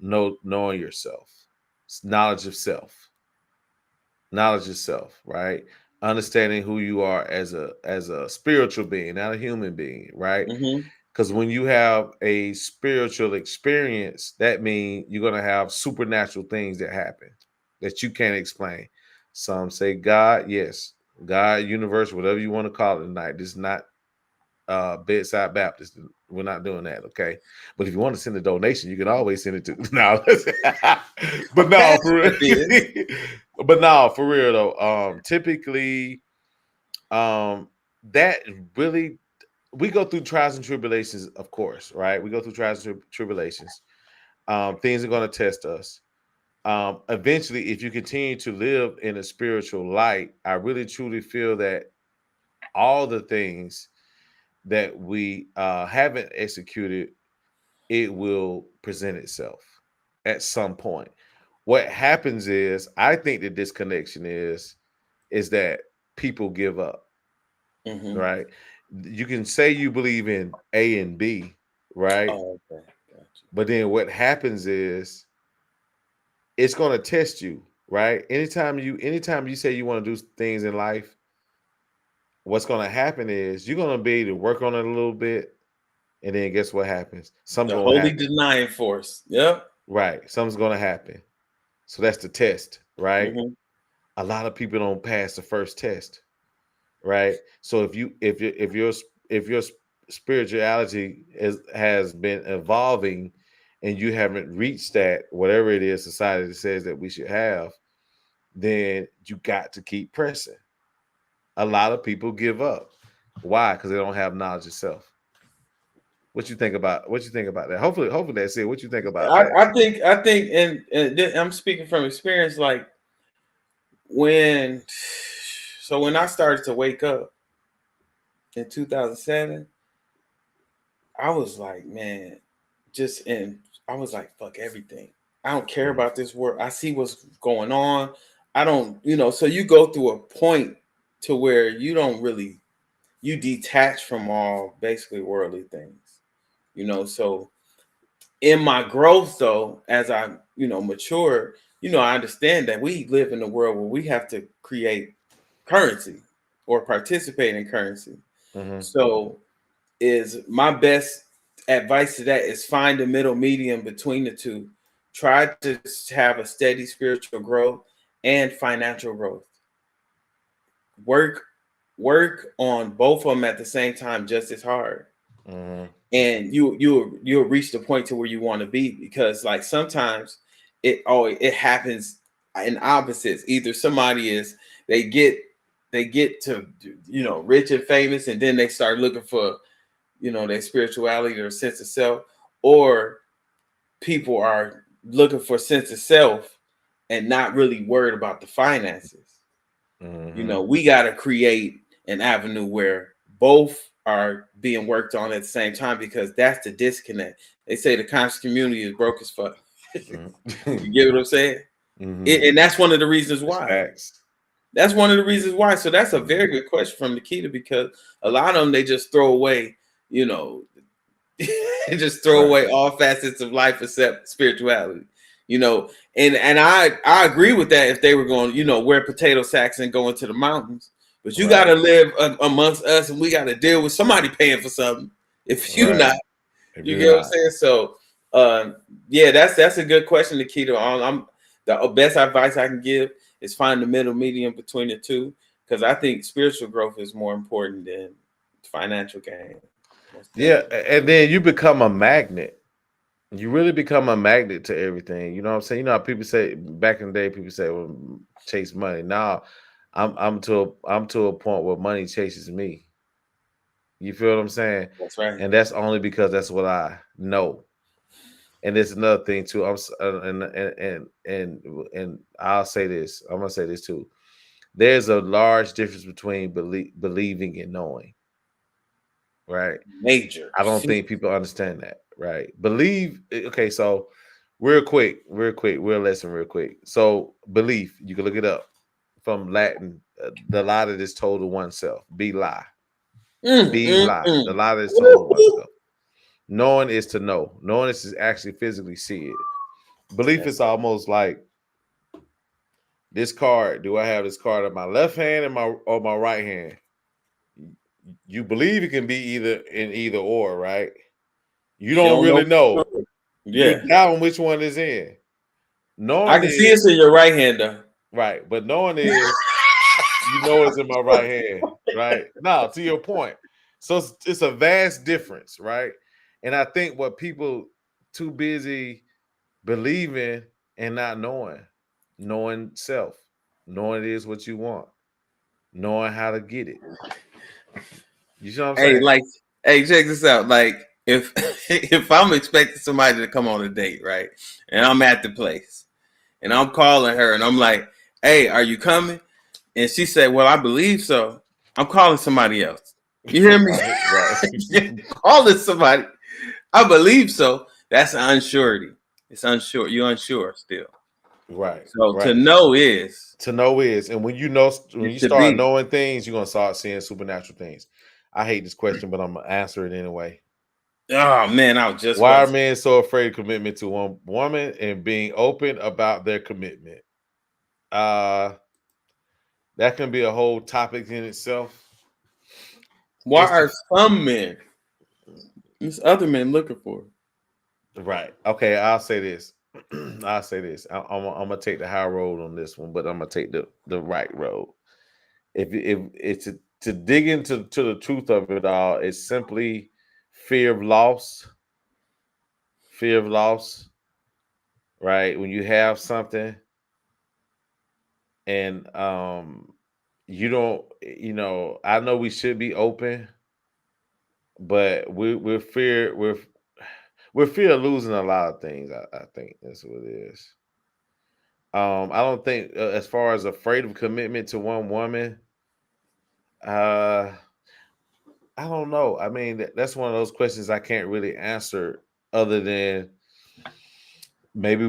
knowing yourself, knowledge of self, right? Understanding who you are as a spiritual being, not a human being, right? Mm-hmm. Because when you have a spiritual experience, that means you're going to have supernatural things that happen that you can't explain. Some say God, yes, God, universe, whatever you want to call it tonight. This is not bedside Baptist. We're not doing that, okay? But if you want to send a donation, you can always send it to no. But no, for real. But no, for real though. Typically, that really we go through trials and tribulations, of course, right? We go through trials and tribulations. Things are going to test us. Eventually, if you continue to live in a spiritual light, I really truly feel that all the things that we haven't executed, it will present itself at some point. What happens is, I think the disconnection is that people give up, right? You can say you believe in A and B, right? Oh, okay. Gotcha. But then what happens is it's going to test you, right? Anytime you say you want to do things in life, what's going to happen is you're going to be able to work on it a little bit, and then guess what happens? Something's The going to holy happen. denying force. Yep. Right. Something's going to happen. So that's the test, right? Mm-hmm. A lot of people don't pass the first test, right? So if your spirituality has been evolving and you haven't reached that, whatever it is society says that we should have, then you got to keep pressing. A lot of people give up. Why? Because they don't have knowledge of self. What you think about that? Hopefully that's it. What you think about that? I think, and I'm speaking from experience. Like when I started to wake up in 2007, I was like, man, I was like, fuck everything. I don't care about this world. I see what's going on. I don't, so you go through a point to where you don't really, you detach from all basically worldly things, so in my growth, though, as I mature, I understand that we live in a world where we have to create currency or participate in currency. Mm-hmm. So, is my best advice to that is find a middle medium between the two. Try to have a steady spiritual growth and financial growth. Work on both of them at the same time just as hard. Mm-hmm. And you'll reach the point to where you want to be, because like sometimes it happens in opposites. Either somebody they get to rich and famous, and then they start looking for their spirituality or sense of self, or people are looking for sense of self and not really worried about the finances. Mm-hmm. We got to create an avenue where both are being worked on at the same time, because that's the disconnect. They say the conscious community is broke as fuck. Mm-hmm. You get what I'm saying? Mm-hmm. And that's one of the reasons why. Facts. That's one of the reasons why. So that's a very good question from Nikita, because a lot of them, they just throw away, and just throw away all facets of life except spirituality. And I agree with that if they were going, wear potato sacks and go into the mountains. But you got to live amongst us, and we got to deal with somebody paying for something. If you not, you get what I'm saying? So, yeah, that's a good question, Nikita. I'm the best advice I can give is find the middle medium between the two, because I think spiritual growth is more important than financial gain. Yeah, and then you become a magnet. You really become a magnet to everything. You know what I'm saying? You know how people say back in the day, people say, "Well, chase money." Now, I'm to a point where money chases me. You feel what I'm saying? That's right. And that's only because that's what I know. And there's another thing too. And I'll say this. I'm gonna say this too. There's a large difference between believing and knowing. Right? Major. I don't think people understand that. Right? Believe. Okay, so real quick, real lesson, real quick. So belief, you can look it up from Latin. The lie that is told to oneself. Be lie. Be lie. The lie that is told to oneself. Knowing is to know. Knowing is to actually physically see it. Belief is almost like this card. Do I have this card in my left hand or my right hand? You believe it can be either or, right? You don't really know. Yeah. You doubt which one is in. Knowing I can see it's in your right hand though. Right. But knowing is it's in my right hand. Right. Now, to your point. So it's a vast difference, right? And I think what people too busy believing and not knowing self, knowing it is what you want, knowing how to get it. You know what I'm saying? Hey, check this out. Like, if if I'm expecting somebody to come on a date, right, and I'm at the place, and I'm calling her, and I'm like, "Hey, are you coming?" And she said, "Well, I believe so." I'm calling somebody else. You hear me? Right. Calling somebody. I believe so. That's an unsurety. It's unsure. You're unsure still. Right. So right. to know is, and when you start knowing things, you're gonna start seeing supernatural things. I hate this question, but I'm gonna answer it anyway. Oh man, why are men so afraid of commitment to one woman and being open about their commitment? That can be a whole topic in itself. Why are some men? There's other men looking for. Right. Okay. I'll say this. I'll say this. I'm gonna take the high road on this one, but I'm gonna take the right road. If it's to dig into the truth of it all, it's simply fear of loss. Fear of loss. Right. When you have something and you don't, I know we should be open, but we're fear of losing a lot of things. I think that's what it is. I don't think as far as afraid of commitment to one woman, I don't know. I mean, that's one of those questions I can't really answer other than maybe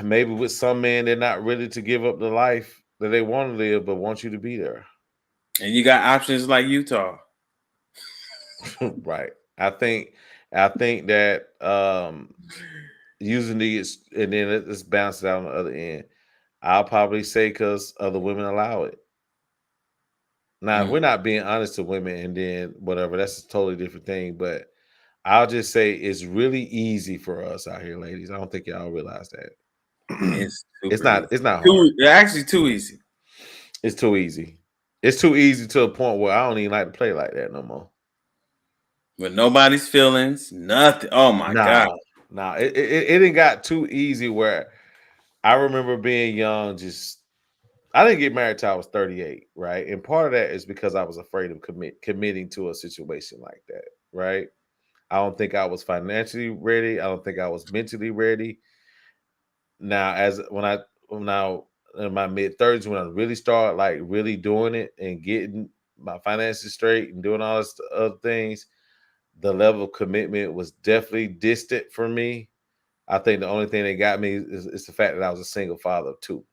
maybe with some men they're not ready to give up the life that they want to live, but want you to be there. And you got options like Utah. Right. I think I think that using these, and then let's bounce it out on the other end. I'll probably say because other women allow it. Now, if we're not being honest to women, and then whatever, that's a totally different thing. But I'll just say it's really easy for us out here, ladies. I don't think y'all realize that. It's It's not. easy. It's not hard. Actually, too easy. It's too easy. It's too easy to a point where I don't even like to play like that no more. With nobody's feelings, nothing. Oh my God. Nah. It didn't got too easy where I remember being young. I didn't get married till I was 38, right? And part of that is because I was afraid of committing to a situation like that, right? I don't think I was financially ready. I don't think I was mentally ready. Now, now in my mid-30s, when I really started like really doing it and getting my finances straight and doing all this other things, the level of commitment was definitely distant for me. I think the only thing that got me is the fact that I was a single father of two,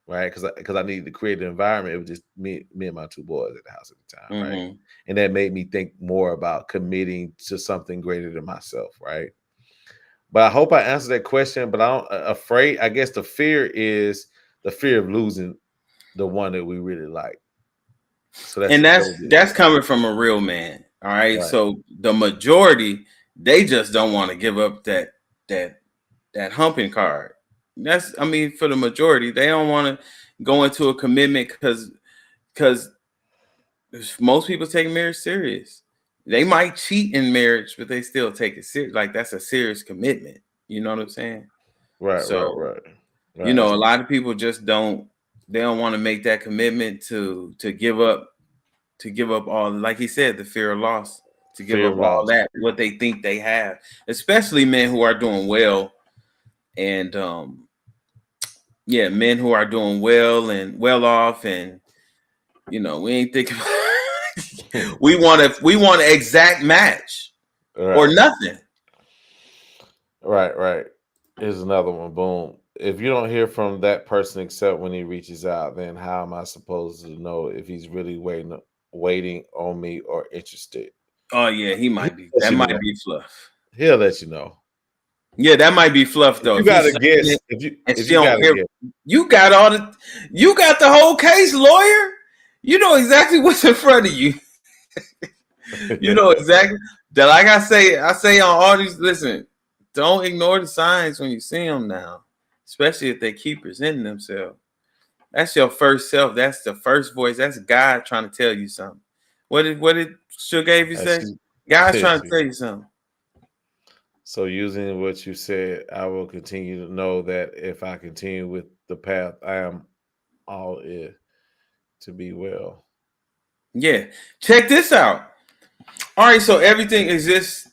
right? Because I needed to create an environment. It was just me and my two boys at the house at the time, right? And that made me think more about committing to something greater than myself, right? But I hope I answered that question. But I guess the fear is the fear of losing the one that we really like. So that's coming from a real man. All right. So the majority, they just don't want to give up that humping card. For the majority, they don't want to go into a commitment because most people take marriage serious. They might cheat in marriage, but they still take it serious. Like that's a serious commitment. You know what I'm saying? Right. You know, a lot of people just don't want to make that commitment to give up all, like he said, the fear of loss, to give up all that, what they think they have, especially men who are doing well. And men who are doing well and well off, and we ain't thinking we want an exact match or nothing. Right. Here's another one. Boom. If you don't hear from that person except when he reaches out, then how am I supposed to know if he's really waiting on me or interested? Oh yeah, he might be. That might be fluff. He'll let you know. Yeah, that might be fluff though. You gotta guess. If you don't hear, you got the whole case, lawyer. You know exactly what's in front of you. You know exactly that. Like I say on all these. Listen, don't ignore the signs when you see them now, especially if they keep presenting themselves. That's your first self. That's the first voice. That's God trying to tell you something. What did Sugar say? God's trying to tell you something. So using what you said, I will continue to know that if I continue with the path, I am all in to be well. Yeah. Check this out. All right. So everything exists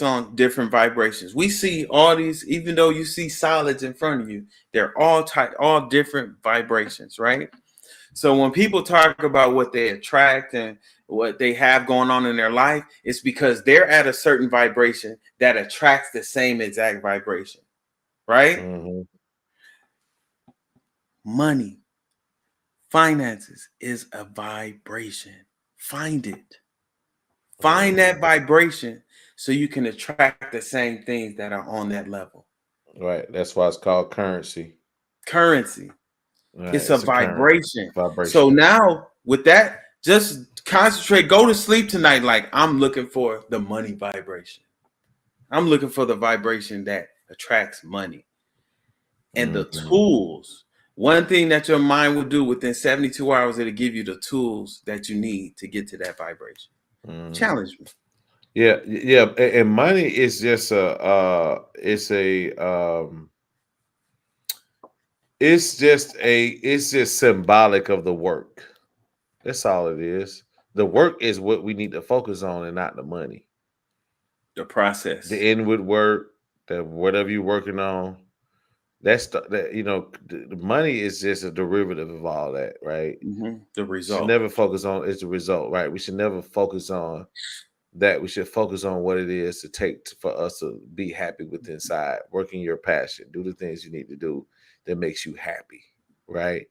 on different vibrations. We see all these, even though you see solids in front of you, they're all different vibrations, right? So when people talk about what they attract and what they have going on in their life, it's because they're at a certain vibration that attracts the same exact vibration, right? Mm-hmm. Money, finances is a vibration. Find it. Find that vibration so you can attract the same things that are on that level. Right. That's why it's called currency. Currency. Right. It's a vibration. Vibration. So now with that, just concentrate. Go to sleep tonight like I'm looking for the money vibration. I'm looking for the vibration that attracts money. And the tools. One thing that your mind will do within 72 hours, it'll give you the tools that you need to get to that vibration. Challenge me. Yeah. And money is just it's just symbolic of the work. That's all it is. The work is what we need to focus on and not the money. The process. The inward work, that whatever you're working on. The money is just a derivative of all that, right? Mm-hmm. The result. We should never focus on it's the result, right? We should never focus on that. We should focus on what it is to take for us to be happy with inside, working your passion, do the things you need to do that makes you happy, right?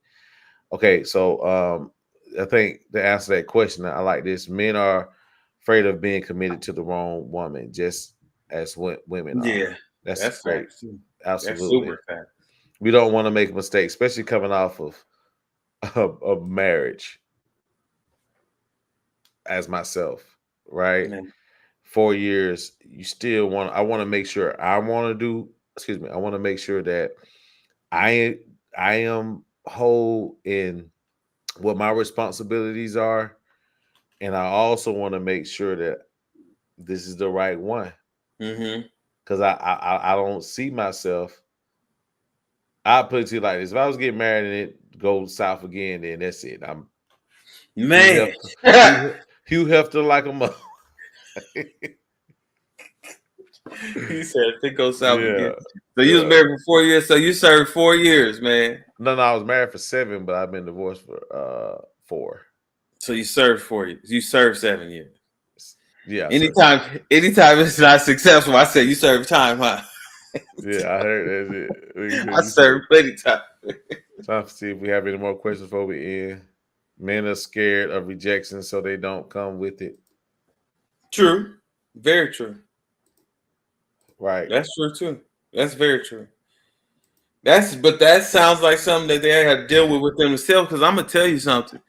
Okay, so I think to answer that question, I like this. Men are afraid of being committed to the wrong woman, just as women are. Yeah, that's great. facts. Absolutely. That's super fact. We don't want to make a mistake, especially coming off of marriage. As myself, right? Man. 4 years, you still want. I want to make sure I want to do. Excuse me. I want to make sure that I am whole in what my responsibilities are, and I also want to make sure that this is the right one. Because I don't see myself. I put it to you like this: if I was getting married and it goes south again, then that's it. I'm man. Hugh Hefner like a mother. He said if it goes south again. So Yeah. you was married for 4 years. So you served 4 years, man. No, I was married for 7, but I've been divorced for 4. So you served 4 years. You served 7 years. Yeah. Anytime it's not successful, I say you serve time, huh? Yeah, I heard that. I served plenty time. Time to see if we have any more questions before we end. Men are scared of rejection, so they don't come with it. True. Very true. Right. That's true too. That's very true. But that sounds like something that they have to deal with themselves. Because I'm gonna tell you something.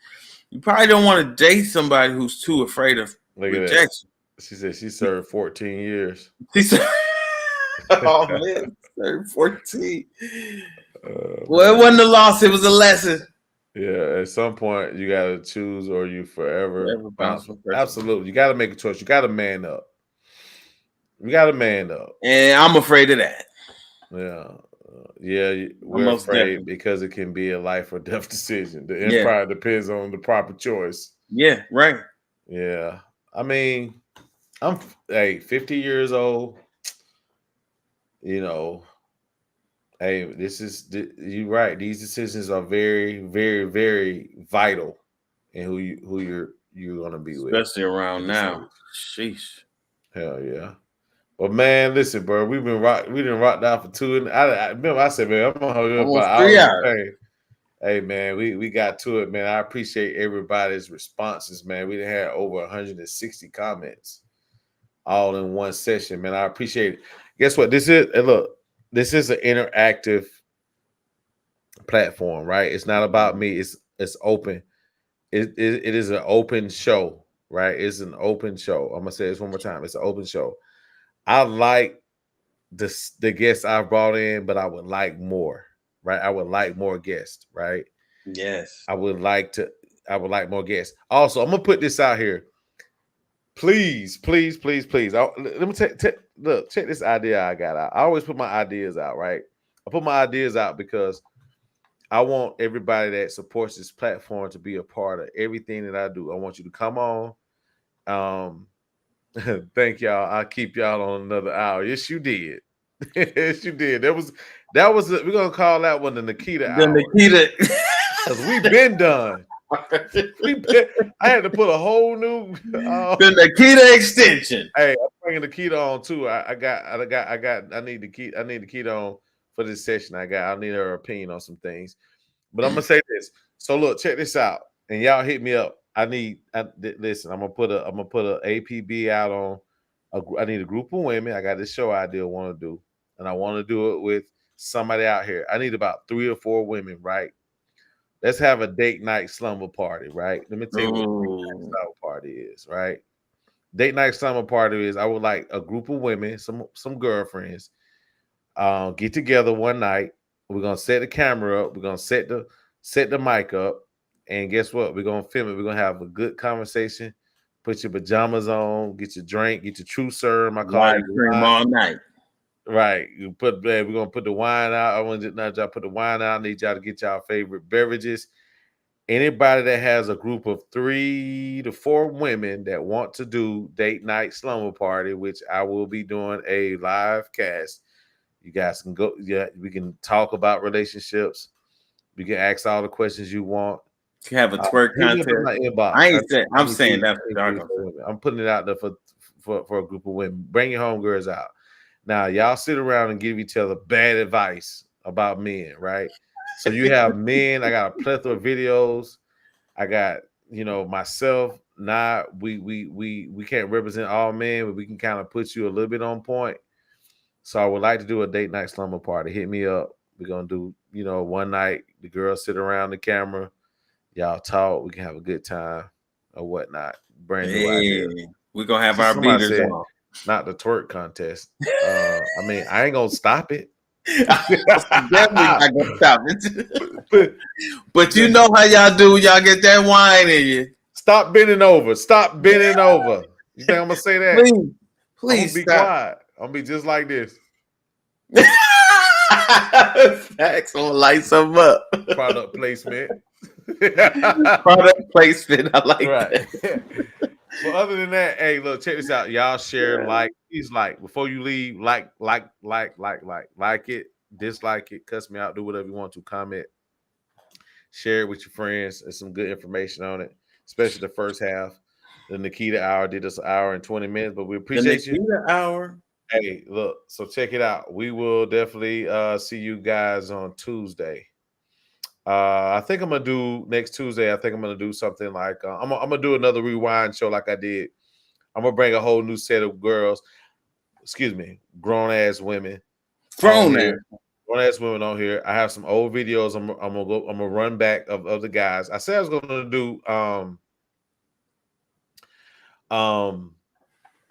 You probably don't want to date somebody who's too afraid of rejection. She said she served 14 years. She said, "Oh man, served 14." Well, it wasn't a loss; it was a lesson. Yeah, at some point you gotta choose, or you forever bounce. Absolutely, you gotta make a choice. You gotta man up. You gotta man up, and I'm afraid of that. Yeah, we're afraid because it can be a life or death decision. The empire depends on the proper choice. Yeah, right. Yeah, I mean, I'm 50 years old. You know, hey, you're right. These decisions are very, very, very vital in who you're gonna be with, especially around now. Sheesh. Hell yeah. Well, man, listen, bro. We didn't rock down for 2, and I remember I said, man, I'm gonna hold you about 3 hours. Hey, man, we got to it, man. I appreciate everybody's responses, man. We had over 160 comments all in one session, man. I appreciate it. Guess what? This is an interactive platform, right? It's not about me. It's open. It is an open show, right? It's an open show. I'm gonna say this one more time. It's an open show. I like the guests I brought in, but I would like more, right? I would like more guests, right? Yes. I would like more guests. Also, I'm gonna put this out here. Please. Let me look, check this idea I got out. I always put my ideas out, right? I put my ideas out because I want everybody that supports this platform to be a part of everything that I do. I want you to come on. Thank y'all. I'll keep y'all on another hour. Yes, you did. Yes, you did. That was we're gonna call that one the Nikita hour. Nikita. Because we've been done. I had to put a whole new the Nikita extension. Hey, I'm bringing Nikita on too. I need Nikita on for this session. I need her opinion on some things. But I'm gonna say this. So look, check this out. And y'all hit me up. Listen, I'm gonna put a APB out on I need a group of women. I got this show idea I want to do, and I want to do it with somebody out here. I need about 3 or 4 women, right? Let's have a date night slumber party, right? Let me tell you what a date night slumber party is, right? Date night slumber party is I would like a group of women, some girlfriends, get together one night. We're gonna set the camera up. We're gonna set the mic up, and guess what? We're gonna film it. We're gonna have a good conversation. Put your pajamas on, get your drink, get your true serve. My car all night. Right. We're gonna put the wine out. I want y'all put the wine out. I need y'all to get y'all favorite beverages. Anybody that has a group of 3 to 4 women that want to do date night slumber party, which I will be doing a live cast. You guys can go. Yeah, we can talk about relationships. We can ask all the questions you want. You have a twerk contest. I'm saying that. I'm putting it out there for a group of women. Bring your homegirls out. Now, y'all sit around and give each other bad advice about men, right? So you have men. I got a plethora of videos. I got, myself, we can't represent all men, but we can kind of put you a little bit on point. So I would like to do a date night slumber party. Hit me up. We're gonna do, one night. The girls sit around the camera, y'all talk. We can have a good time or whatnot. Brand new idea. We're gonna have our beaters on. Not the twerk contest. I mean, I ain't gonna stop it. Definitely not gonna stop it. But you know how y'all do when y'all get that wine in you. Stop bending over. Stop bending over. You think I'm gonna say that? Please be quiet. I'm gonna be just like this. Facts, I'm gonna light some up. Product placement. Product placement. I like that. But other than that, hey, look, check this out. Y'all share, please like before you leave, like it, dislike it, cuss me out, do whatever you want to, comment, share it with your friends. There's some good information on it, especially the first half. The Nikita hour did us an hour and 20 minutes, but we appreciate you. Nikita hour. Hey, look, so check it out. We will definitely see you guys on Tuesday. I think I'm gonna do next Tuesday. I think I'm gonna do something like I'm gonna do another rewind show like I did. I'm gonna bring a whole new set of girls. Excuse me, grown ass women. Grown ass women on here. I have some old videos. I'm gonna run back of the guys. I said I was gonna do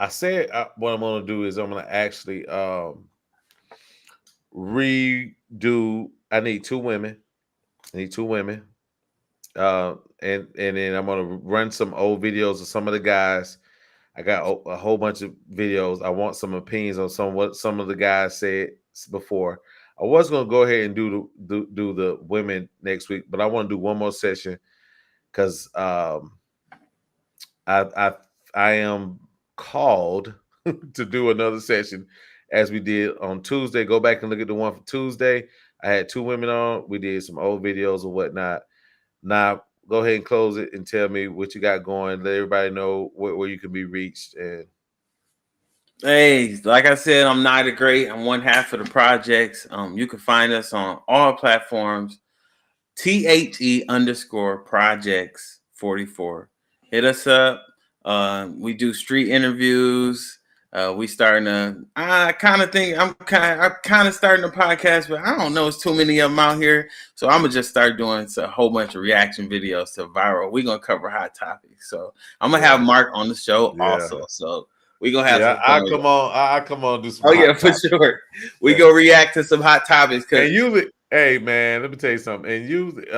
I said what I'm gonna do is I'm gonna actually redo. I need two women. And then I'm gonna run some old videos of some of the guys. I got a whole bunch of videos. I want some opinions on what some of the guys said before. I was gonna go ahead and do the women next week, but I want to do one more session because I am called to do another session as we did on Tuesday. Go back and look at the one for Tuesday. I had two women on. We did some old videos or whatnot. Now, go ahead and close it and tell me what you got going. Let everybody know where you can be reached. And hey, like I said, I'm Neither Great. I'm one half of the projects. You can find us on all platforms. THE_projects44. Hit us up. We do street interviews. We starting to. I kind of think I'm kind of starting a podcast, but I don't know. It's too many of them out here, so I'm gonna just start doing a whole bunch of reaction videos to viral. We're gonna cover hot topics, so I'm gonna have Marq on the show also. So we gonna have. I come on. Do some. Oh yeah, for sure. We go react to some hot topics. And usually, hey man, let me tell you something. And usually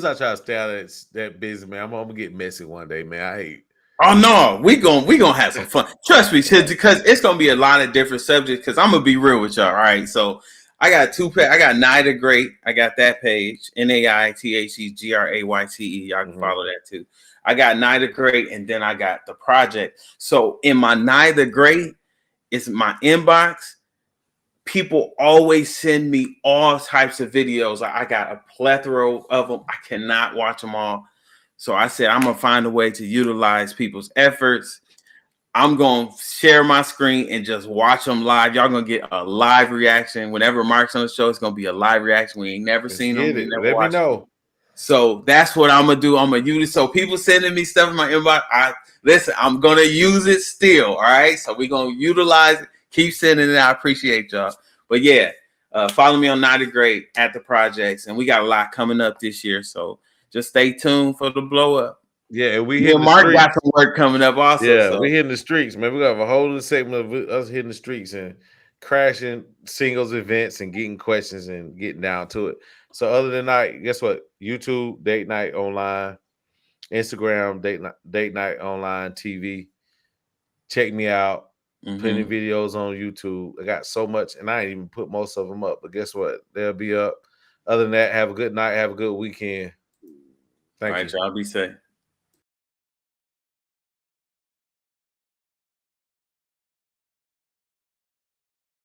I try to stay out of that business, man. I'm gonna get messy one day, man. I hate. Oh no, we gonna have some fun. Trust me, because it's gonna be a lot of different subjects. Because I'm gonna be real with y'all. All right, so I got I got Neither Great. I got that page, NAITHEGRAYTE. Y'all can follow that too. I got Neither Great, and then I got the project. So in my Neither Great, it's my inbox. People always send me all types of videos. I got a plethora of them. I cannot watch them all. So I said, I'm going to find a way to utilize people's efforts. I'm going to share my screen and just watch them live. Y'all going to get a live reaction. Whenever Marq's on the show, it's going to be a live reaction. We ain't never seen them. Let me know. So that's what I'm going to do. I'm going to use it. So people sending me stuff in my inbox. Listen, I'm going to use it still. All right. So we're going to utilize it. Keep sending it. I appreciate y'all. But yeah, follow me on Neither Great at the projects. And we got a lot coming up this year. So just stay tuned for the blow up. Yeah, and we hitting the Marq got some work coming up also. Yeah, we hitting the streets, man. We got a whole other segment of us hitting the streets and crashing singles events and getting questions and getting down to it. So other than that, guess what? YouTube, Date Night Online, Instagram, Date Night Online TV. Check me out. Plenty of videos on YouTube. I got so much, and I ain't even put most of them up. But guess what? They'll be up. Other than that, have a good night. Have a good weekend. Thank you. All right, y'all be safe.